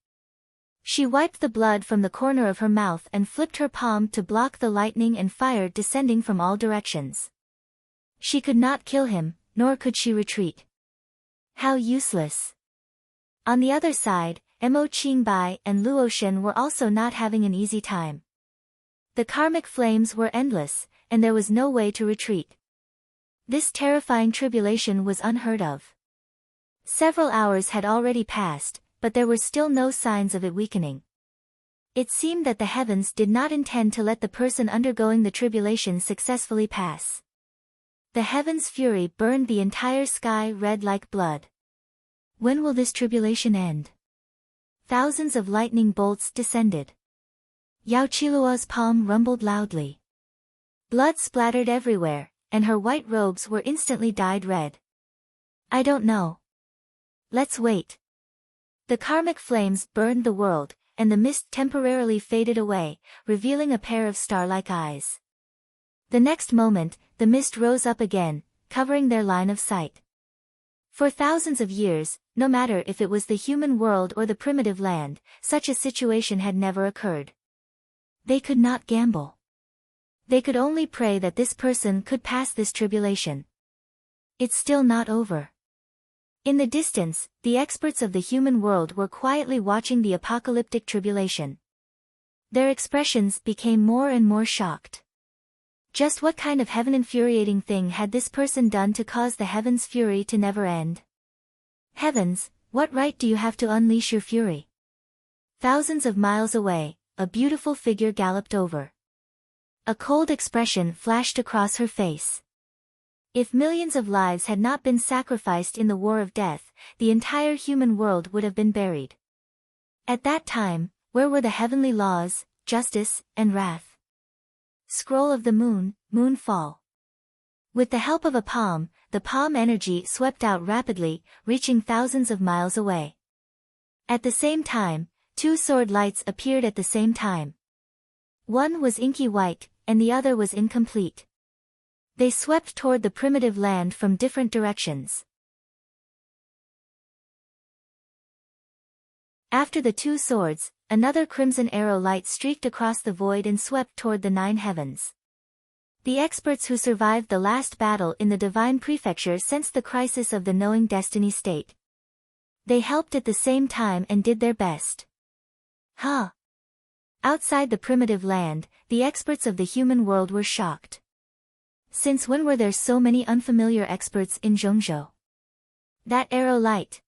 She wiped the blood from the corner of her mouth and flipped her palm to block the lightning and fire descending from all directions. She could not kill him, nor could she retreat. How useless. On the other side, Mo Qingbai and Luo Shen were also not having an easy time. The karmic flames were endless, and there was no way to retreat. This terrifying tribulation was unheard of. Several hours had already passed, but there were still no signs of it weakening. It seemed that the heavens did not intend to let the person undergoing the tribulation successfully pass. The heavens' fury burned the entire sky red like blood. When will this tribulation end? Thousands of lightning bolts descended. Yao Qiluo's palm rumbled loudly. Blood splattered everywhere, and her white robes were instantly dyed red. I don't know. Let's wait. The karmic flames burned the world, and the mist temporarily faded away, revealing a pair of star-like eyes. The next moment, the mist rose up again, covering their line of sight. For thousands of years, no matter if it was the human world or the primitive land, such a situation had never occurred. They could not gamble. They could only pray that this person could pass this tribulation. It's still not over. In the distance, the experts of the human world were quietly watching the apocalyptic tribulation. Their expressions became more and more shocked. Just what kind of heaven-infuriating thing had this person done to cause the heavens' fury to never end? Heavens, what right do you have to unleash your fury? Thousands of miles away, a beautiful figure galloped over. A cold expression flashed across her face. If millions of lives had not been sacrificed in the war of death, the entire human world would have been buried. At that time, where were the heavenly laws, justice, and wrath? Scroll of the moon, moonfall. With the help of a palm, the palm energy swept out rapidly, reaching thousands of miles away. At the same time, two sword lights appeared at the same time. One was inky white, and the other was incomplete. They swept toward the primitive land from different directions. After the two swords, another crimson arrow light streaked across the void and swept toward the 9 heavens. The experts who survived the last battle in the divine prefecture sensed the crisis of the knowing destiny state. They helped at the same time and did their best. Huh? Outside the primitive land, the experts of the human world were shocked. Since when were there so many unfamiliar experts in Zhongzhou? That arrow light.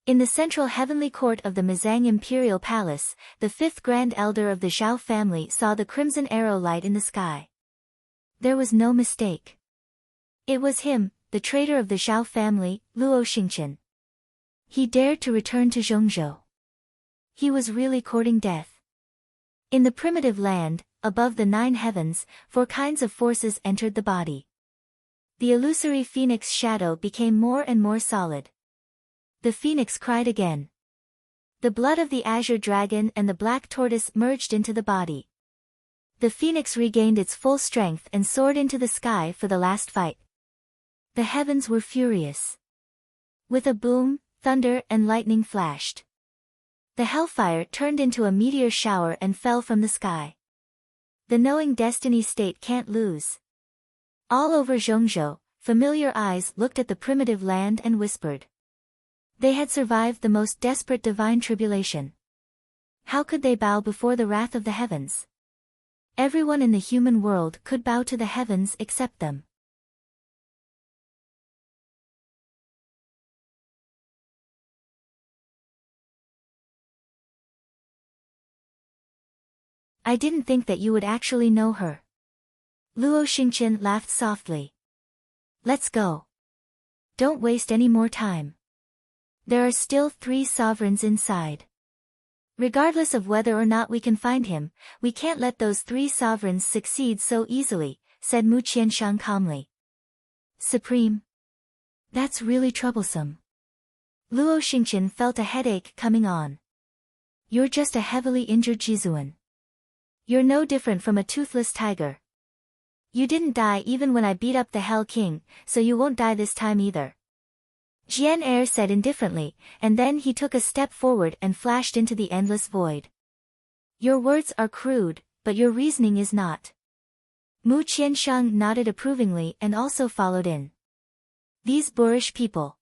In the central heavenly court of the Mizang Imperial Palace, the 5th Grand Elder of the Zhao family saw the crimson arrow light in the sky. There was no mistake. It was him, the traitor of the Zhao family, Luo Xingqian. He dared to return to Zhongzhou. He was really courting death. In the primitive land, above the 9 heavens, 4 kinds of forces entered the body. The illusory phoenix shadow became more and more solid. The phoenix cried again. The blood of the azure dragon and the black tortoise merged into the body. The phoenix regained its full strength and soared into the sky for the last fight. The heavens were furious. With a boom, thunder and lightning flashed. The hellfire turned into a meteor shower and fell from the sky. The knowing destiny state can't lose. All over Zhongzhou, familiar eyes looked at the primitive land and whispered. They had survived the most desperate divine tribulation. How could they bow before the wrath of the heavens? Everyone in the human world could bow to the heavens except them. I didn't think that you would actually know her. Luo Xingqian laughed softly. Let's go. Don't waste any more time. There are still 3 sovereigns inside. Regardless of whether or not we can find him, we can't let those 3 sovereigns succeed so easily, said Mu Qianshang calmly. Supreme. That's really troublesome. Luo Xingqian felt a headache coming on. You're just a heavily injured Jizuan. You're no different from a toothless tiger. You didn't die even when I beat up the Hell King, so you won't die this time either. Jian Er said indifferently, and then he took a step forward and flashed into the endless void. Your words are crude, but your reasoning is not. Mu Qianshang nodded approvingly and also followed in. These boorish people.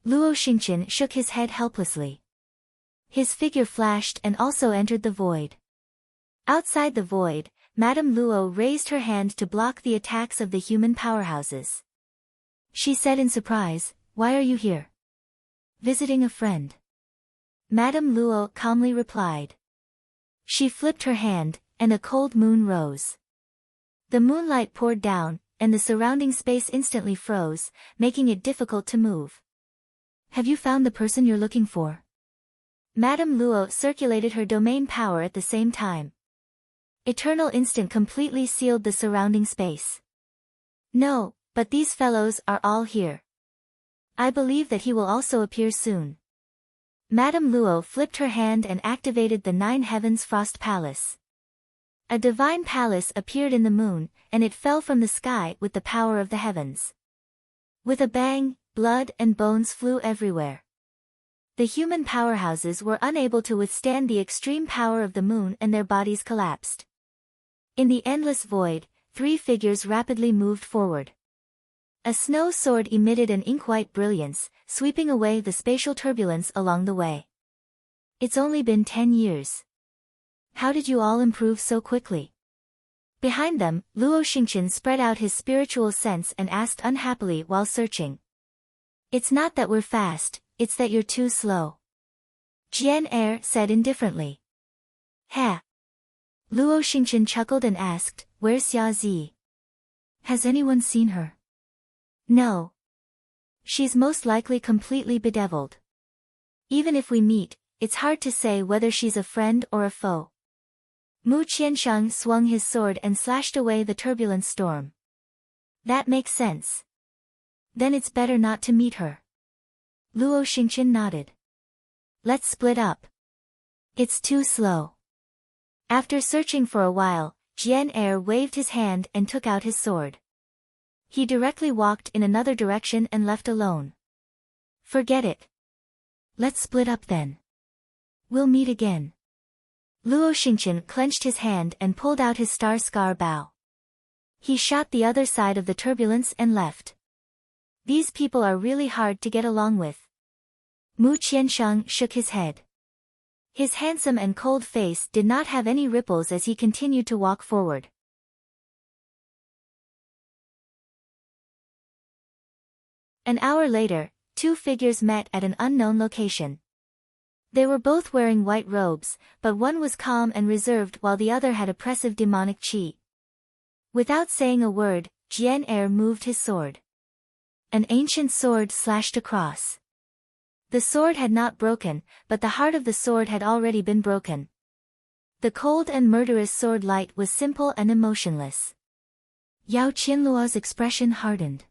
Luo Xingqian shook his head helplessly. His figure flashed and also entered the void. Outside the void, Madame Luo raised her hand to block the attacks of the human powerhouses. She said in surprise, "Why are you here?" "Visiting a friend," Madame Luo calmly replied. She flipped her hand, and a cold moon rose. The moonlight poured down, and the surrounding space instantly froze, making it difficult to move. "Have you found the person you're looking for?" Madame Luo circulated her domain power at the same time. Eternal Instant completely sealed the surrounding space. "No, but these fellows are all here. I believe that he will also appear soon." Madame Luo flipped her hand and activated the Nine Heavens Frost Palace. A divine palace appeared in the moon, and it fell from the sky with the power of the heavens. With a bang, blood and bones flew everywhere. The human powerhouses were unable to withstand the extreme power of the moon and their bodies collapsed. In the endless void, 3 figures rapidly moved forward. A snow sword emitted an ink-white brilliance, sweeping away the spatial turbulence along the way. "It's only been 10 years. How did you all improve so quickly?" Behind them, Luo Xingqian spread out his spiritual sense and asked unhappily while searching. "It's not that we're fast, it's that you're too slow," Jian Er said indifferently. "Ha!" Luo Xingqian chuckled and asked, "Where's Xia Zi? Has anyone seen her?" "No. She's most likely completely bedeviled. Even if we meet, it's hard to say whether she's a friend or a foe." Mu Qianshang swung his sword and slashed away the turbulent storm. "That makes sense. Then it's better not to meet her." Luo Xingqian nodded. "Let's split up. It's too slow." After searching for a while, Jian Er waved his hand and took out his sword. He directly walked in another direction and left alone. "Forget it. Let's split up then. We'll meet again." Luo Xingqian clenched his hand and pulled out his star scar bow. He shot the other side of the turbulence and left. "These people are really hard to get along with." Mu Qianshang shook his head. His handsome and cold face did not have any ripples as he continued to walk forward. An hour later, 2 figures met at an unknown location. They were both wearing white robes, but one was calm and reserved while the other had oppressive demonic qi. Without saying a word, Jian Er moved his sword. An ancient sword slashed across. The sword had not broken, but the heart of the sword had already been broken. The cold and murderous sword light was simple and emotionless. Yao Qianluo's expression hardened.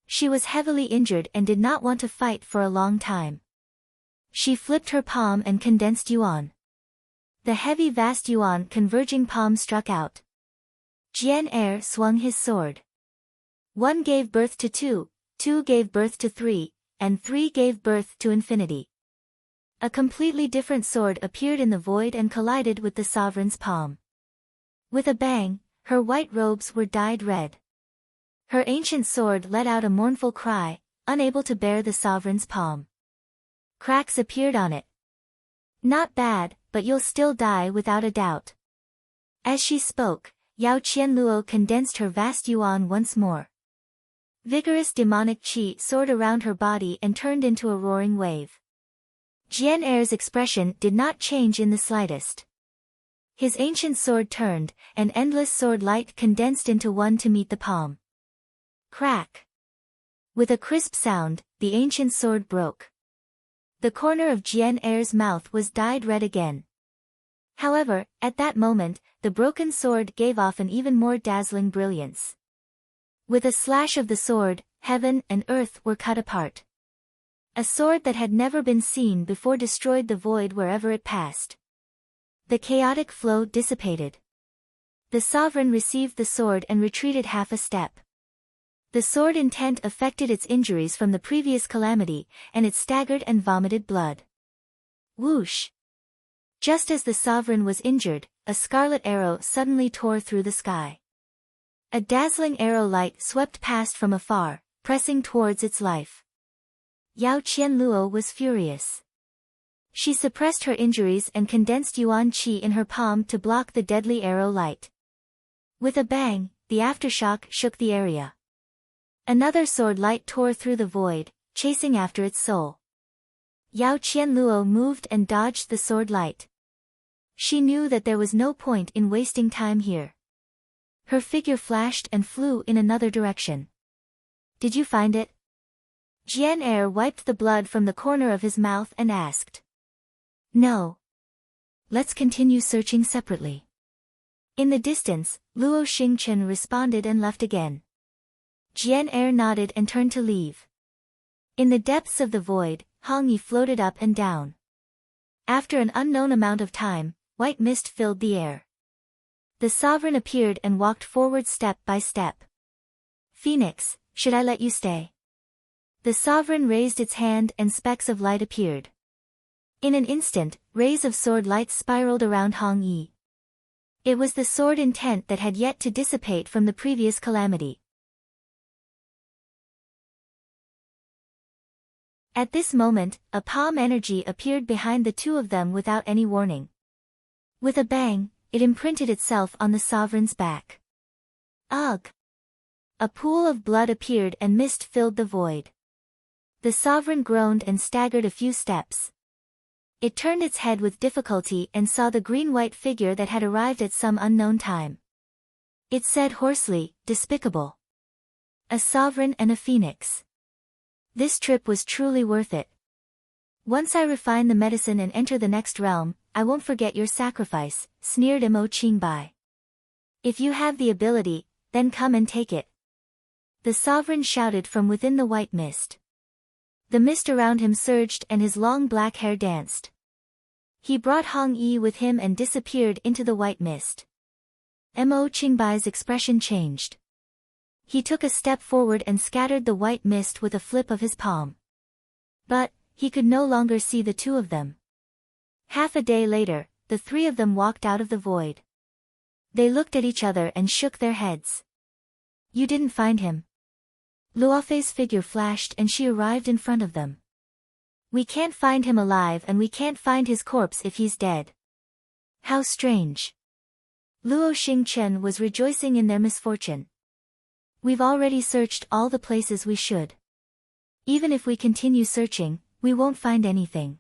She was heavily injured and did not want to fight for a long time. She flipped her palm and condensed yuan. The heavy vast yuan converging palm struck out. Jian Er swung his sword. 1 gave birth to 2, 2 gave birth to 3, and 3 gave birth to infinity. A completely different sword appeared in the void and collided with the sovereign's palm. With a bang, her white robes were dyed red. Her ancient sword let out a mournful cry, unable to bear the sovereign's palm. Cracks appeared on it. "Not bad, but you'll still die without a doubt." As she spoke, Yao Qianluo condensed her vast yuan once more. Vigorous demonic qi soared around her body and turned into a roaring wave. Jian Er's expression did not change in the slightest. His ancient sword turned, and endless sword light condensed into one to meet the palm. Crack! With a crisp sound, the ancient sword broke. The corner of Jian Er's mouth was dyed red again. However, at that moment, the broken sword gave off an even more dazzling brilliance. With a slash of the sword, heaven and earth were cut apart. A sword that had never been seen before destroyed the void wherever it passed. The chaotic flow dissipated. The sovereign received the sword and retreated half a step. The sword intent affected its injuries from the previous calamity, and it staggered and vomited blood. Whoosh! Just as the sovereign was injured, a scarlet arrow suddenly tore through the sky. A dazzling arrow light swept past from afar, pressing towards its life. Yao Qianluo was furious. She suppressed her injuries and condensed yuan qi in her palm to block the deadly arrow light. With a bang, the aftershock shook the area. Another sword light tore through the void, chasing after its soul. Yao Qianluo moved and dodged the sword light. She knew that there was no point in wasting time here. Her figure flashed and flew in another direction. Did you find it? Jian Er wiped the blood from the corner of his mouth and asked. No. Let's continue searching separately. In the distance, Luo Xingchen responded and left again. Jian Er nodded and turned to leave. In the depths of the void, Hong Yi floated up and down. After an unknown amount of time, white mist filled the air. The sovereign appeared and walked forward step by step. Phoenix, should I let you stay? The sovereign raised its hand and specks of light appeared. In an instant, rays of sword light spiraled around Hong Yi. It was the sword intent that had yet to dissipate from the previous calamity. At this moment, a palm energy appeared behind the two of them without any warning. With a bang, it imprinted itself on the sovereign's back. Ugh! A pool of blood appeared and mist filled the void. The sovereign groaned and staggered a few steps. It turned its head with difficulty and saw the green-white figure that had arrived at some unknown time. It said hoarsely, "Despicable. A sovereign and a phoenix. This trip was truly worth it. Once I refine the medicine and enter the next realm, I won't forget your sacrifice," sneered Mo Qingbai. "If you have the ability, then come and take it." The sovereign shouted from within the white mist. The mist around him surged and his long black hair danced. He brought Hong Yi with him and disappeared into the white mist. Mo Qingbai's expression changed. He took a step forward and scattered the white mist with a flip of his palm. But, he could no longer see the two of them. Half a day later, the three of them walked out of the void. They looked at each other and shook their heads. "You didn't find him?" Luofei's figure flashed and she arrived in front of them. "We can't find him alive and we can't find his corpse if he's dead." "How strange." Luo Xingchen was rejoicing in their misfortune. "We've already searched all the places we should. Even if we continue searching, we won't find anything."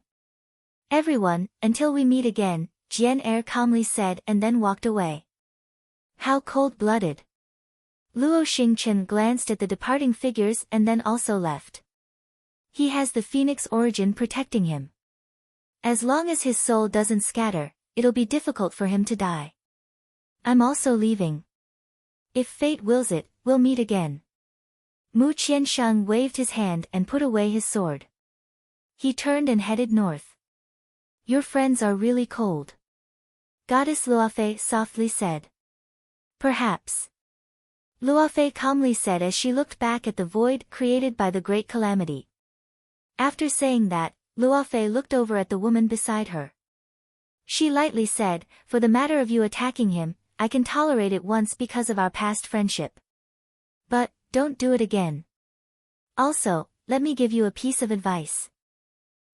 "Everyone, until we meet again," Jian Er calmly said and then walked away. "How cold-blooded." Luo Xingchen glanced at the departing figures and then also left. He has the phoenix origin protecting him. As long as his soul doesn't scatter, it'll be difficult for him to die. I'm also leaving. If fate wills it, we'll meet again. Mu Qiansheng waved his hand and put away his sword. He turned and headed north. "Your friends are really cold," Goddess Luofei softly said. "Perhaps," Luofei calmly said as she looked back at the void created by the great calamity. After saying that, Luofei looked over at the woman beside her. She lightly said, "For the matter of you attacking him, I can tolerate it once because of our past friendship. But, don't do it again. Also, let me give you a piece of advice.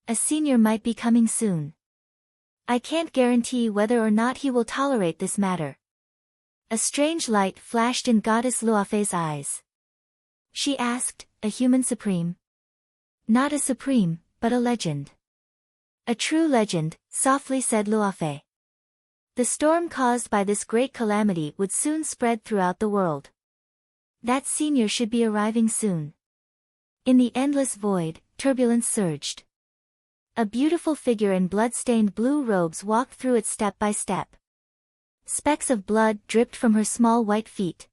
A senior might be coming soon. I can't guarantee whether or not he will tolerate this matter." A strange light flashed in Goddess Luofei's eyes. She asked, "A human supreme?" "Not a supreme, but a legend." "A true legend," softly said Luofei. The storm caused by this great calamity would soon spread throughout the world. That senior should be arriving soon. In the endless void, turbulence surged. A beautiful figure in blood-stained blue robes walked through it step by step. Specks of blood dripped from her small white feet.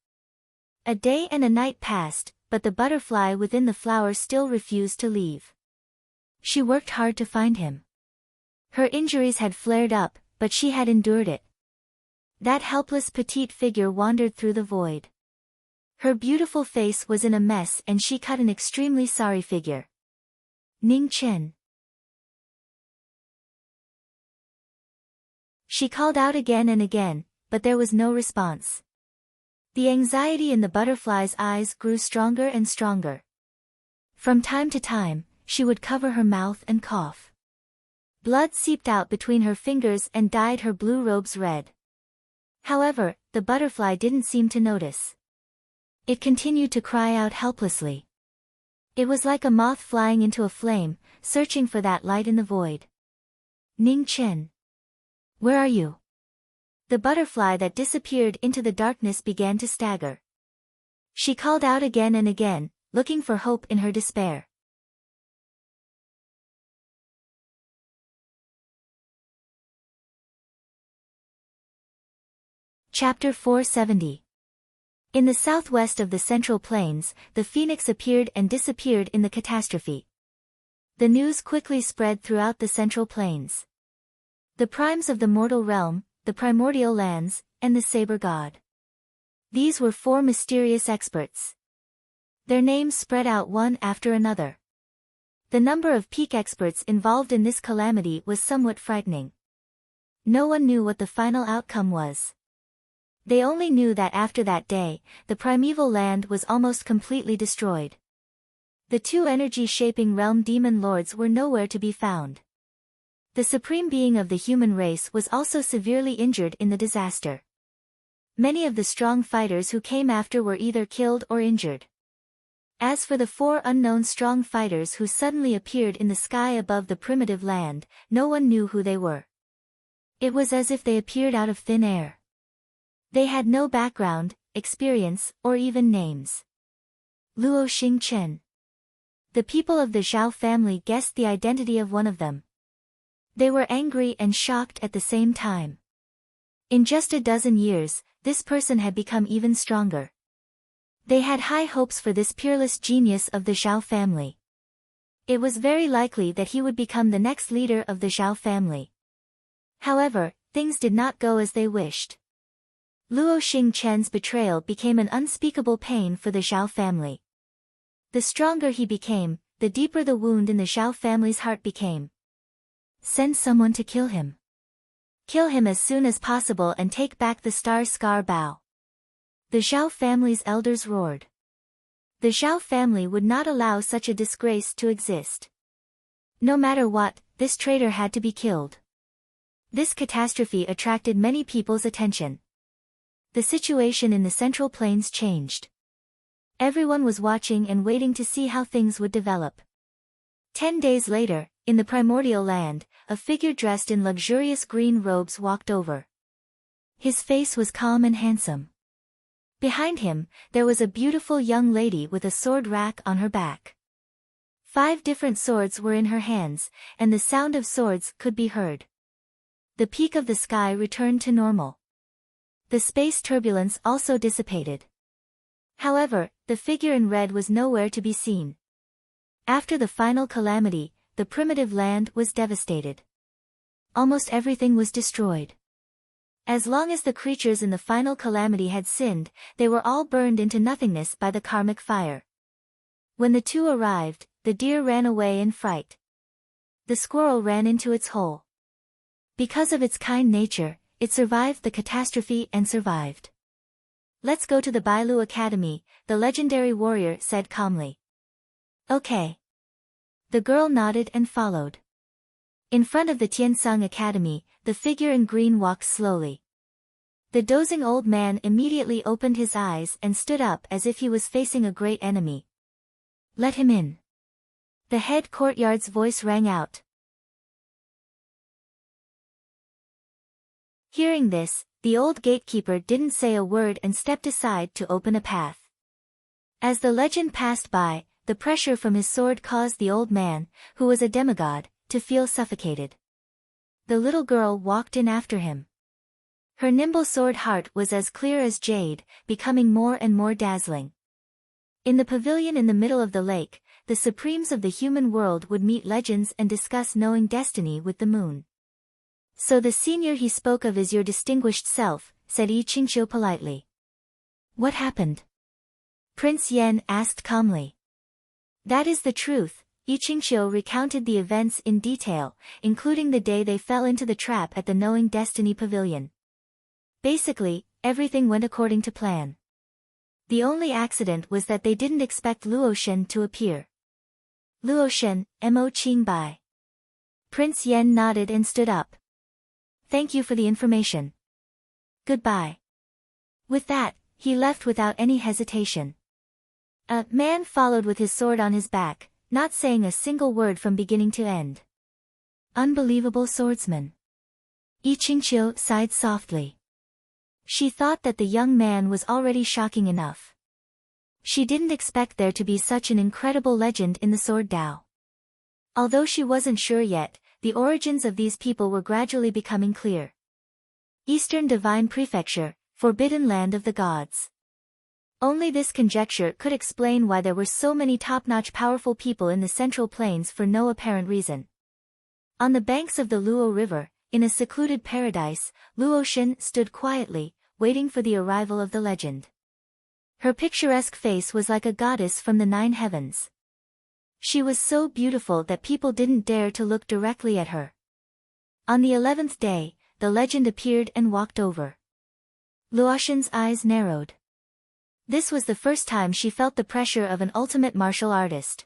A day and a night passed, but the butterfly within the flower still refused to leave. She worked hard to find him. Her injuries had flared up, but she had endured it. That helpless petite figure wandered through the void. Her beautiful face was in a mess and she cut an extremely sorry figure. "Ning Chen." She called out again and again, but there was no response. The anxiety in the butterfly's eyes grew stronger and stronger. From time to time, she would cover her mouth and cough. Blood seeped out between her fingers and dyed her blue robes red. However, the butterfly didn't seem to notice. It continued to cry out helplessly. It was like a moth flying into a flame, searching for that light in the void. Ning Chen. Where are you? The butterfly that disappeared into the darkness began to stagger. She called out again and again, looking for hope in her despair. Chapter 470. In the southwest of the Central Plains, the phoenix appeared and disappeared in the catastrophe. The news quickly spread throughout the Central Plains. The primes of the mortal realm, the primordial lands, and the saber god. These were 4 mysterious experts. Their names spread out one after another. The number of peak experts involved in this calamity was somewhat frightening. No one knew what the final outcome was. They only knew that after that day, the primeval land was almost completely destroyed. The 2 energy-shaping realm demon lords were nowhere to be found. The supreme being of the human race was also severely injured in the disaster. Many of the strong fighters who came after were either killed or injured. As for the 4 unknown strong fighters who suddenly appeared in the sky above the primitive land, no one knew who they were. It was as if they appeared out of thin air. They had no background, experience, or even names. Luo Xingchen. The people of the Zhao family guessed the identity of one of them. They were angry and shocked at the same time. In just a dozen years, this person had become even stronger. They had high hopes for this peerless genius of the Zhao family. It was very likely that he would become the next leader of the Zhao family. However, things did not go as they wished. Luo Xingchen's betrayal became an unspeakable pain for the Zhao family. The stronger he became, the deeper the wound in the Zhao family's heart became. Send someone to kill him. Kill him as soon as possible and take back the star scar bow. The Zhao family's elders roared. The Zhao family would not allow such a disgrace to exist. No matter what, this traitor had to be killed. This catastrophe attracted many people's attention. The situation in the Central Plains changed. Everyone was watching and waiting to see how things would develop. 10 days later, in the primordial land, a figure dressed in luxurious green robes walked over. His face was calm and handsome. Behind him, there was a beautiful young lady with a sword rack on her back. 5 different swords were in her hands, and the sound of swords could be heard. The peak of the sky returned to normal. The space turbulence also dissipated. However, the figure in red was nowhere to be seen. After the final calamity, the primitive land was devastated. Almost everything was destroyed. As long as the creatures in the final calamity had sinned, they were all burned into nothingness by the karmic fire. When the 2 arrived, the deer ran away in fright. The squirrel ran into its hole. Because of its kind nature, it survived the catastrophe and survived. Let's go to the Bailu Academy, the legendary warrior said calmly. Okay. The girl nodded and followed. In front of the Tiansang Academy, the figure in green walked slowly. The dozing old man immediately opened his eyes and stood up as if he was facing a great enemy. Let him in. The head courtyard's voice rang out. Hearing this, the old gatekeeper didn't say a word and stepped aside to open a path. As the legend passed by, the pressure from his sword caused the old man, who was a demigod, to feel suffocated. The little girl walked in after him. Her nimble sword heart was as clear as jade, becoming more and more dazzling. In the pavilion in the middle of the lake, the supremes of the human world would meet legends and discuss knowing destiny with the moon. So the senior he spoke of is your distinguished self, said Yi Qingqiu politely. What happened? Prince Yan asked calmly. That is the truth. Yi Qingqiu recounted the events in detail, including the day they fell into the trap at the Knowing Destiny Pavilion. Basically, everything went according to plan. The only accident was that they didn't expect Luoshen to appear. Luoshen, Mo Qingbai. Prince Yen nodded and stood up. Thank you for the information. Goodbye. With that, he left without any hesitation. A man followed with his sword on his back, not saying a single word from beginning to end. Unbelievable swordsman. Yi Qingqiu sighed softly. She thought that the young man was already shocking enough. She didn't expect there to be such an incredible legend in the sword Dao. Although she wasn't sure yet, the origins of these people were gradually becoming clear. Eastern Divine Prefecture, Forbidden Land of the Gods. Only this conjecture could explain why there were so many top-notch powerful people in the Central Plains for no apparent reason. On the banks of the Luo River, in a secluded paradise, Luoxin stood quietly, waiting for the arrival of the legend. Her picturesque face was like a goddess from the 9 heavens. She was so beautiful that people didn't dare to look directly at her. On the 11th day, the legend appeared and walked over. Luoxin's eyes narrowed. This was the first time she felt the pressure of an ultimate martial artist.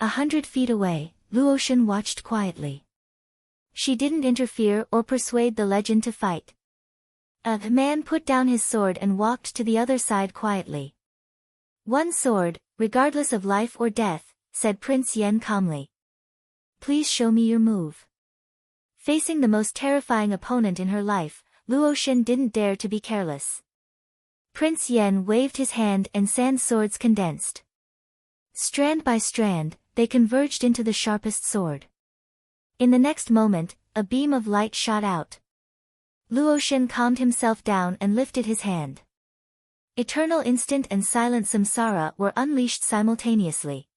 100 feet away, Luoxin watched quietly. She didn't interfere or persuade the legend to fight. A man put down his sword and walked to the other side quietly. One sword, regardless of life or death, said Prince Yen calmly. Please show me your move. Facing the most terrifying opponent in her life, Luoxin didn't dare to be careless. Prince Yen waved his hand and sand swords condensed. Strand by strand, they converged into the sharpest sword. In the next moment, a beam of light shot out. Luoxin calmed himself down and lifted his hand. Eternal Instant and Silent Samsara were unleashed simultaneously.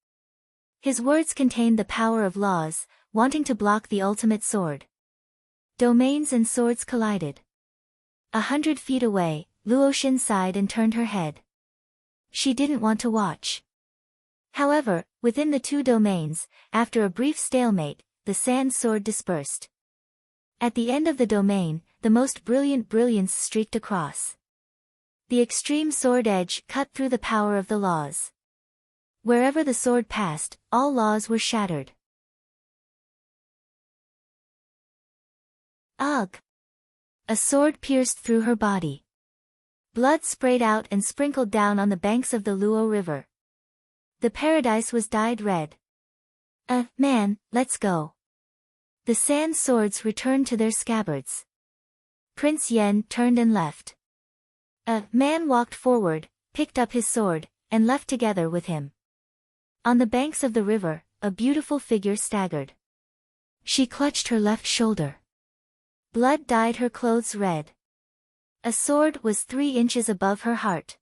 His words contained the power of laws, wanting to block the ultimate sword. Domains and swords collided. 100 feet away, Luoxin sighed and turned her head. She didn't want to watch. However, within the 2 domains, after a brief stalemate, the sand sword dispersed. At the end of the domain, the most brilliant brilliance streaked across. The extreme sword edge cut through the power of the laws. Wherever the sword passed, all laws were shattered. Ugh! A sword pierced through her body. Blood sprayed out and sprinkled down on the banks of the Luo River. The paradise was dyed red. Man, let's go. The sand swords returned to their scabbards. Prince Yen turned and left. A man walked forward, picked up his sword, and left together with him. On the banks of the river, a beautiful figure staggered. She clutched her left shoulder. Blood dyed her clothes red. A sword was 3 inches above her heart.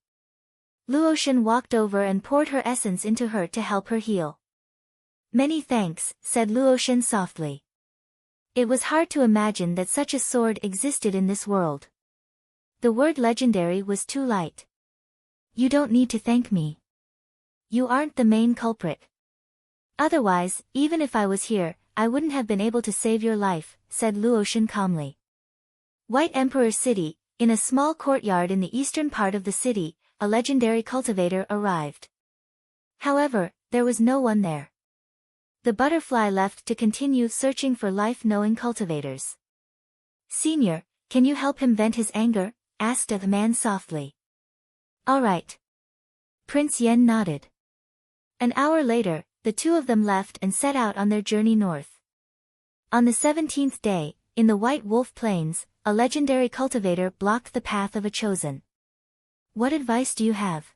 Luoxin walked over and poured her essence into her to help her heal. Many thanks, said Luoxin softly. It was hard to imagine that such a sword existed in this world. The word legendary was too light. You don't need to thank me. You aren't the main culprit. Otherwise, even if I was here, I wouldn't have been able to save your life, said Luoxin calmly. White Emperor City, in a small courtyard in the eastern part of the city, a legendary cultivator arrived. However, there was no one there. The butterfly left to continue searching for life-knowing cultivators. Senior, can you help him vent his anger? Asked the man softly. All right. Prince Yen nodded. An hour later, the 2 of them left and set out on their journey north. On the 17th day, in the White Wolf Plains, a legendary cultivator blocked the path of a chosen. What advice do you have?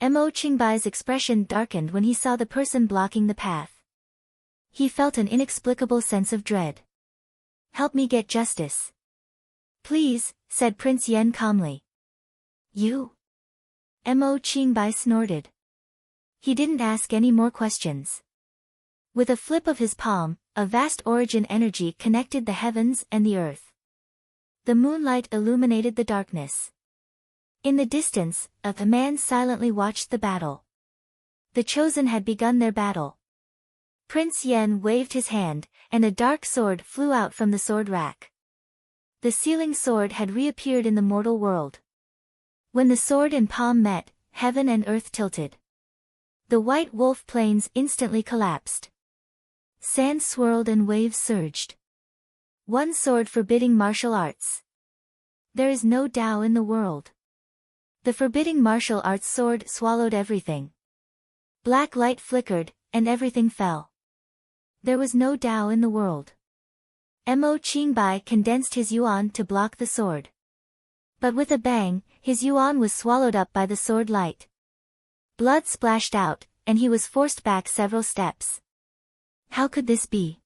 Mo Qingbai's expression darkened when he saw the person blocking the path. He felt an inexplicable sense of dread. Help me get justice. Please, said Prince Yen calmly. You? Mo Qingbai snorted. He didn't ask any more questions. With a flip of his palm, a vast origin energy connected the heavens and the earth. The moonlight illuminated the darkness. In the distance, a man silently watched the battle. The chosen had begun their battle. Prince Yen waved his hand, and a dark sword flew out from the sword rack. The sealing sword had reappeared in the mortal world. When the sword and palm met, heaven and earth tilted. The White Wolf Plains instantly collapsed. Sand swirled and waves surged. One sword forbidding martial arts. There is no Tao in the world. The forbidding martial arts sword swallowed everything. Black light flickered, and everything fell. There was no Tao in the world. Mo Qingbai condensed his yuan to block the sword. But with a bang, his yuan was swallowed up by the sword light. Blood splashed out, and he was forced back several steps. How could this be?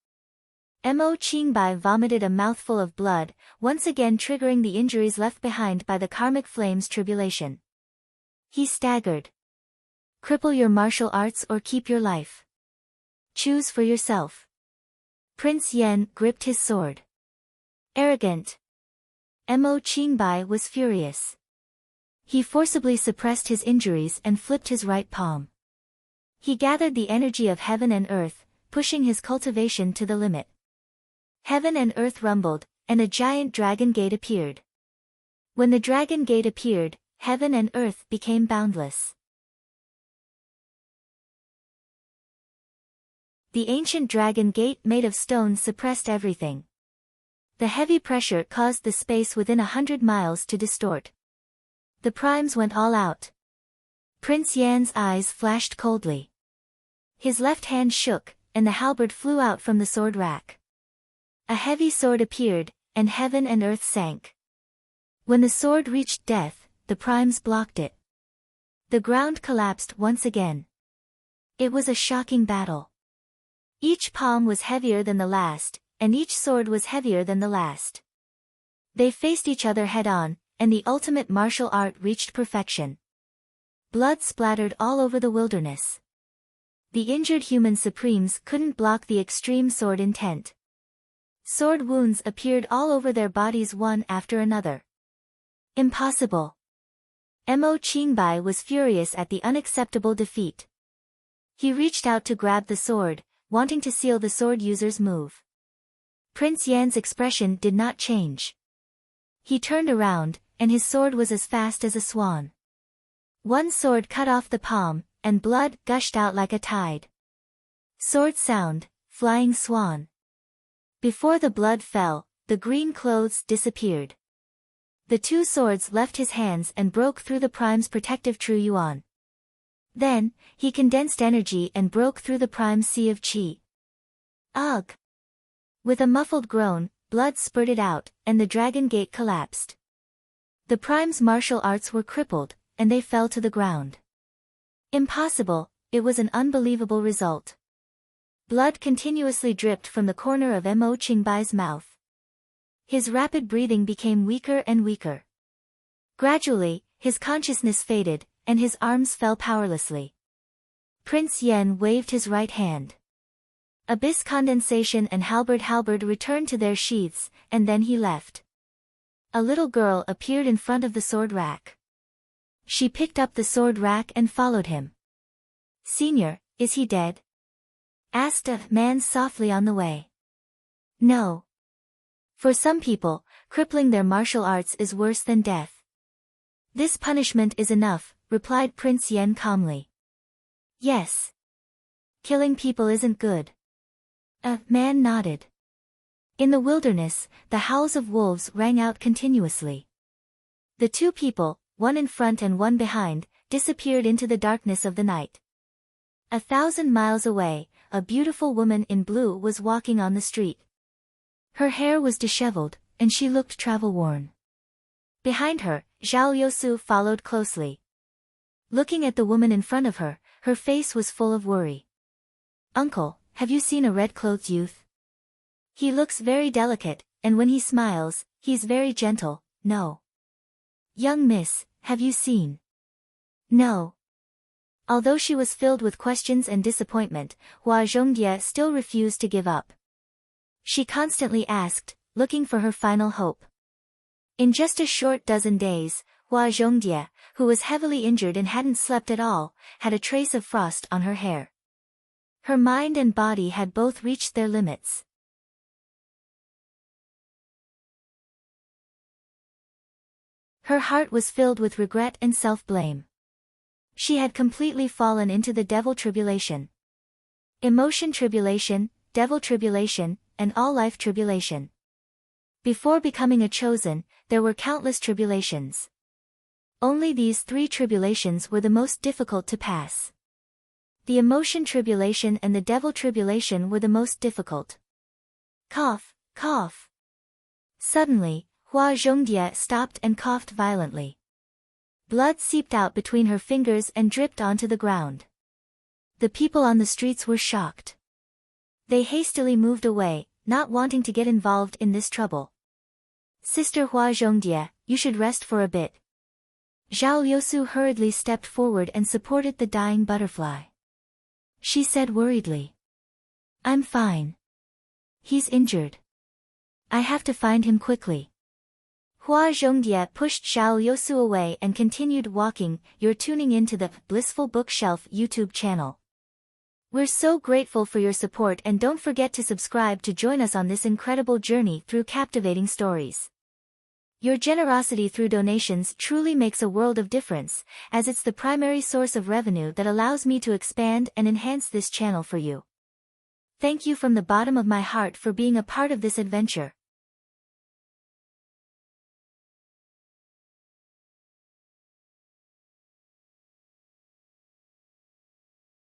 Mo Qingbai vomited a mouthful of blood, once again triggering the injuries left behind by the karmic flame's tribulation. He staggered. Cripple your martial arts or keep your life. Choose for yourself. Prince Yan gripped his sword. Arrogant. Mo Qingbai was furious. He forcibly suppressed his injuries and flipped his right palm. He gathered the energy of heaven and earth, pushing his cultivation to the limit. Heaven and earth rumbled, and a giant dragon gate appeared. When the dragon gate appeared, heaven and earth became boundless. The ancient dragon gate made of stone suppressed everything. The heavy pressure caused the space within 100 miles to distort. The primes went all out. Prince Yan's eyes flashed coldly. His left hand shook, and the halberd flew out from the sword rack. A heavy sword appeared, and heaven and earth sank. When the sword reached death, the primes blocked it. The ground collapsed once again. It was a shocking battle. Each palm was heavier than the last, and each sword was heavier than the last. They faced each other head-on, and the ultimate martial art reached perfection. Blood splattered all over the wilderness. The injured human supremes couldn't block the extreme sword intent. Sword wounds appeared all over their bodies one after another. Impossible. Mo Qingbai was furious at the unacceptable defeat. He reached out to grab the sword, wanting to seal the sword user's move. Prince Yan's expression did not change. He turned around, and his sword was as fast as a swan. One sword cut off the palm, and blood gushed out like a tide. Sword sound, flying swan. Before the blood fell, the green clothes disappeared. The two swords left his hands and broke through the prime's protective true yuan. Then, he condensed energy and broke through the prime's sea of qi. Ugh! With a muffled groan, blood spurted out, and the dragon gate collapsed. The prime's martial arts were crippled, and they fell to the ground. Impossible, it was an unbelievable result. Blood continuously dripped from the corner of Mo Qingbai's mouth. His rapid breathing became weaker and weaker. Gradually, his consciousness faded, and his arms fell powerlessly. Prince Yan waved his right hand. Abyss condensation and halberd returned to their sheaths, and then he left. A little girl appeared in front of the sword rack. She picked up the sword rack and followed him. "Senior, is he dead?" asked a man softly on the way. "No. For some people, crippling their martial arts is worse than death. This punishment is enough," replied Prince Yan calmly. "Yes. Killing people isn't good." A man nodded. In the wilderness, the howls of wolves rang out continuously. The two people, one in front and one behind, disappeared into the darkness of the night. 1,000 miles away, a beautiful woman in blue was walking on the street. Her hair was disheveled, and she looked travel-worn. Behind her, Zhao Yousu followed closely. Looking at the woman in front of her, her face was full of worry. "Uncle, have you seen a red-clothed youth? He looks very delicate, and when he smiles, he's very gentle." "No." "Young miss, have you seen?" "No." Although she was filled with questions and disappointment, Hua Zhongye still refused to give up. She constantly asked, looking for her final hope. In just a short dozen days, Hua Zhongye, who was heavily injured and hadn't slept at all, had a trace of frost on her hair. Her mind and body had both reached their limits. Her heart was filled with regret and self-blame. She had completely fallen into the devil tribulation. Emotion tribulation, devil tribulation, and all life tribulation. Before becoming a chosen, there were countless tribulations. Only these 3 tribulations were the most difficult to pass. The emotion tribulation and the devil tribulation were the most difficult. Cough, cough. Suddenly, Hua Zhongdie stopped and coughed violently. Blood seeped out between her fingers and dripped onto the ground. The people on the streets were shocked. They hastily moved away, not wanting to get involved in this trouble. Sister Hua Zhongdie, you should rest for a bit. Zhao Liusu hurriedly stepped forward and supported the dying butterfly. She said worriedly. I'm fine. He's injured. I have to find him quickly. Hua Zhongdie pushed Zhao Liusu away and continued walking. You're tuning into the Blissful Bookshelf YouTube channel. We're so grateful for your support, and don't forget to subscribe to join us on this incredible journey through captivating stories. Your generosity through donations truly makes a world of difference, as it's the primary source of revenue that allows me to expand and enhance this channel for you. Thank you from the bottom of my heart for being a part of this adventure.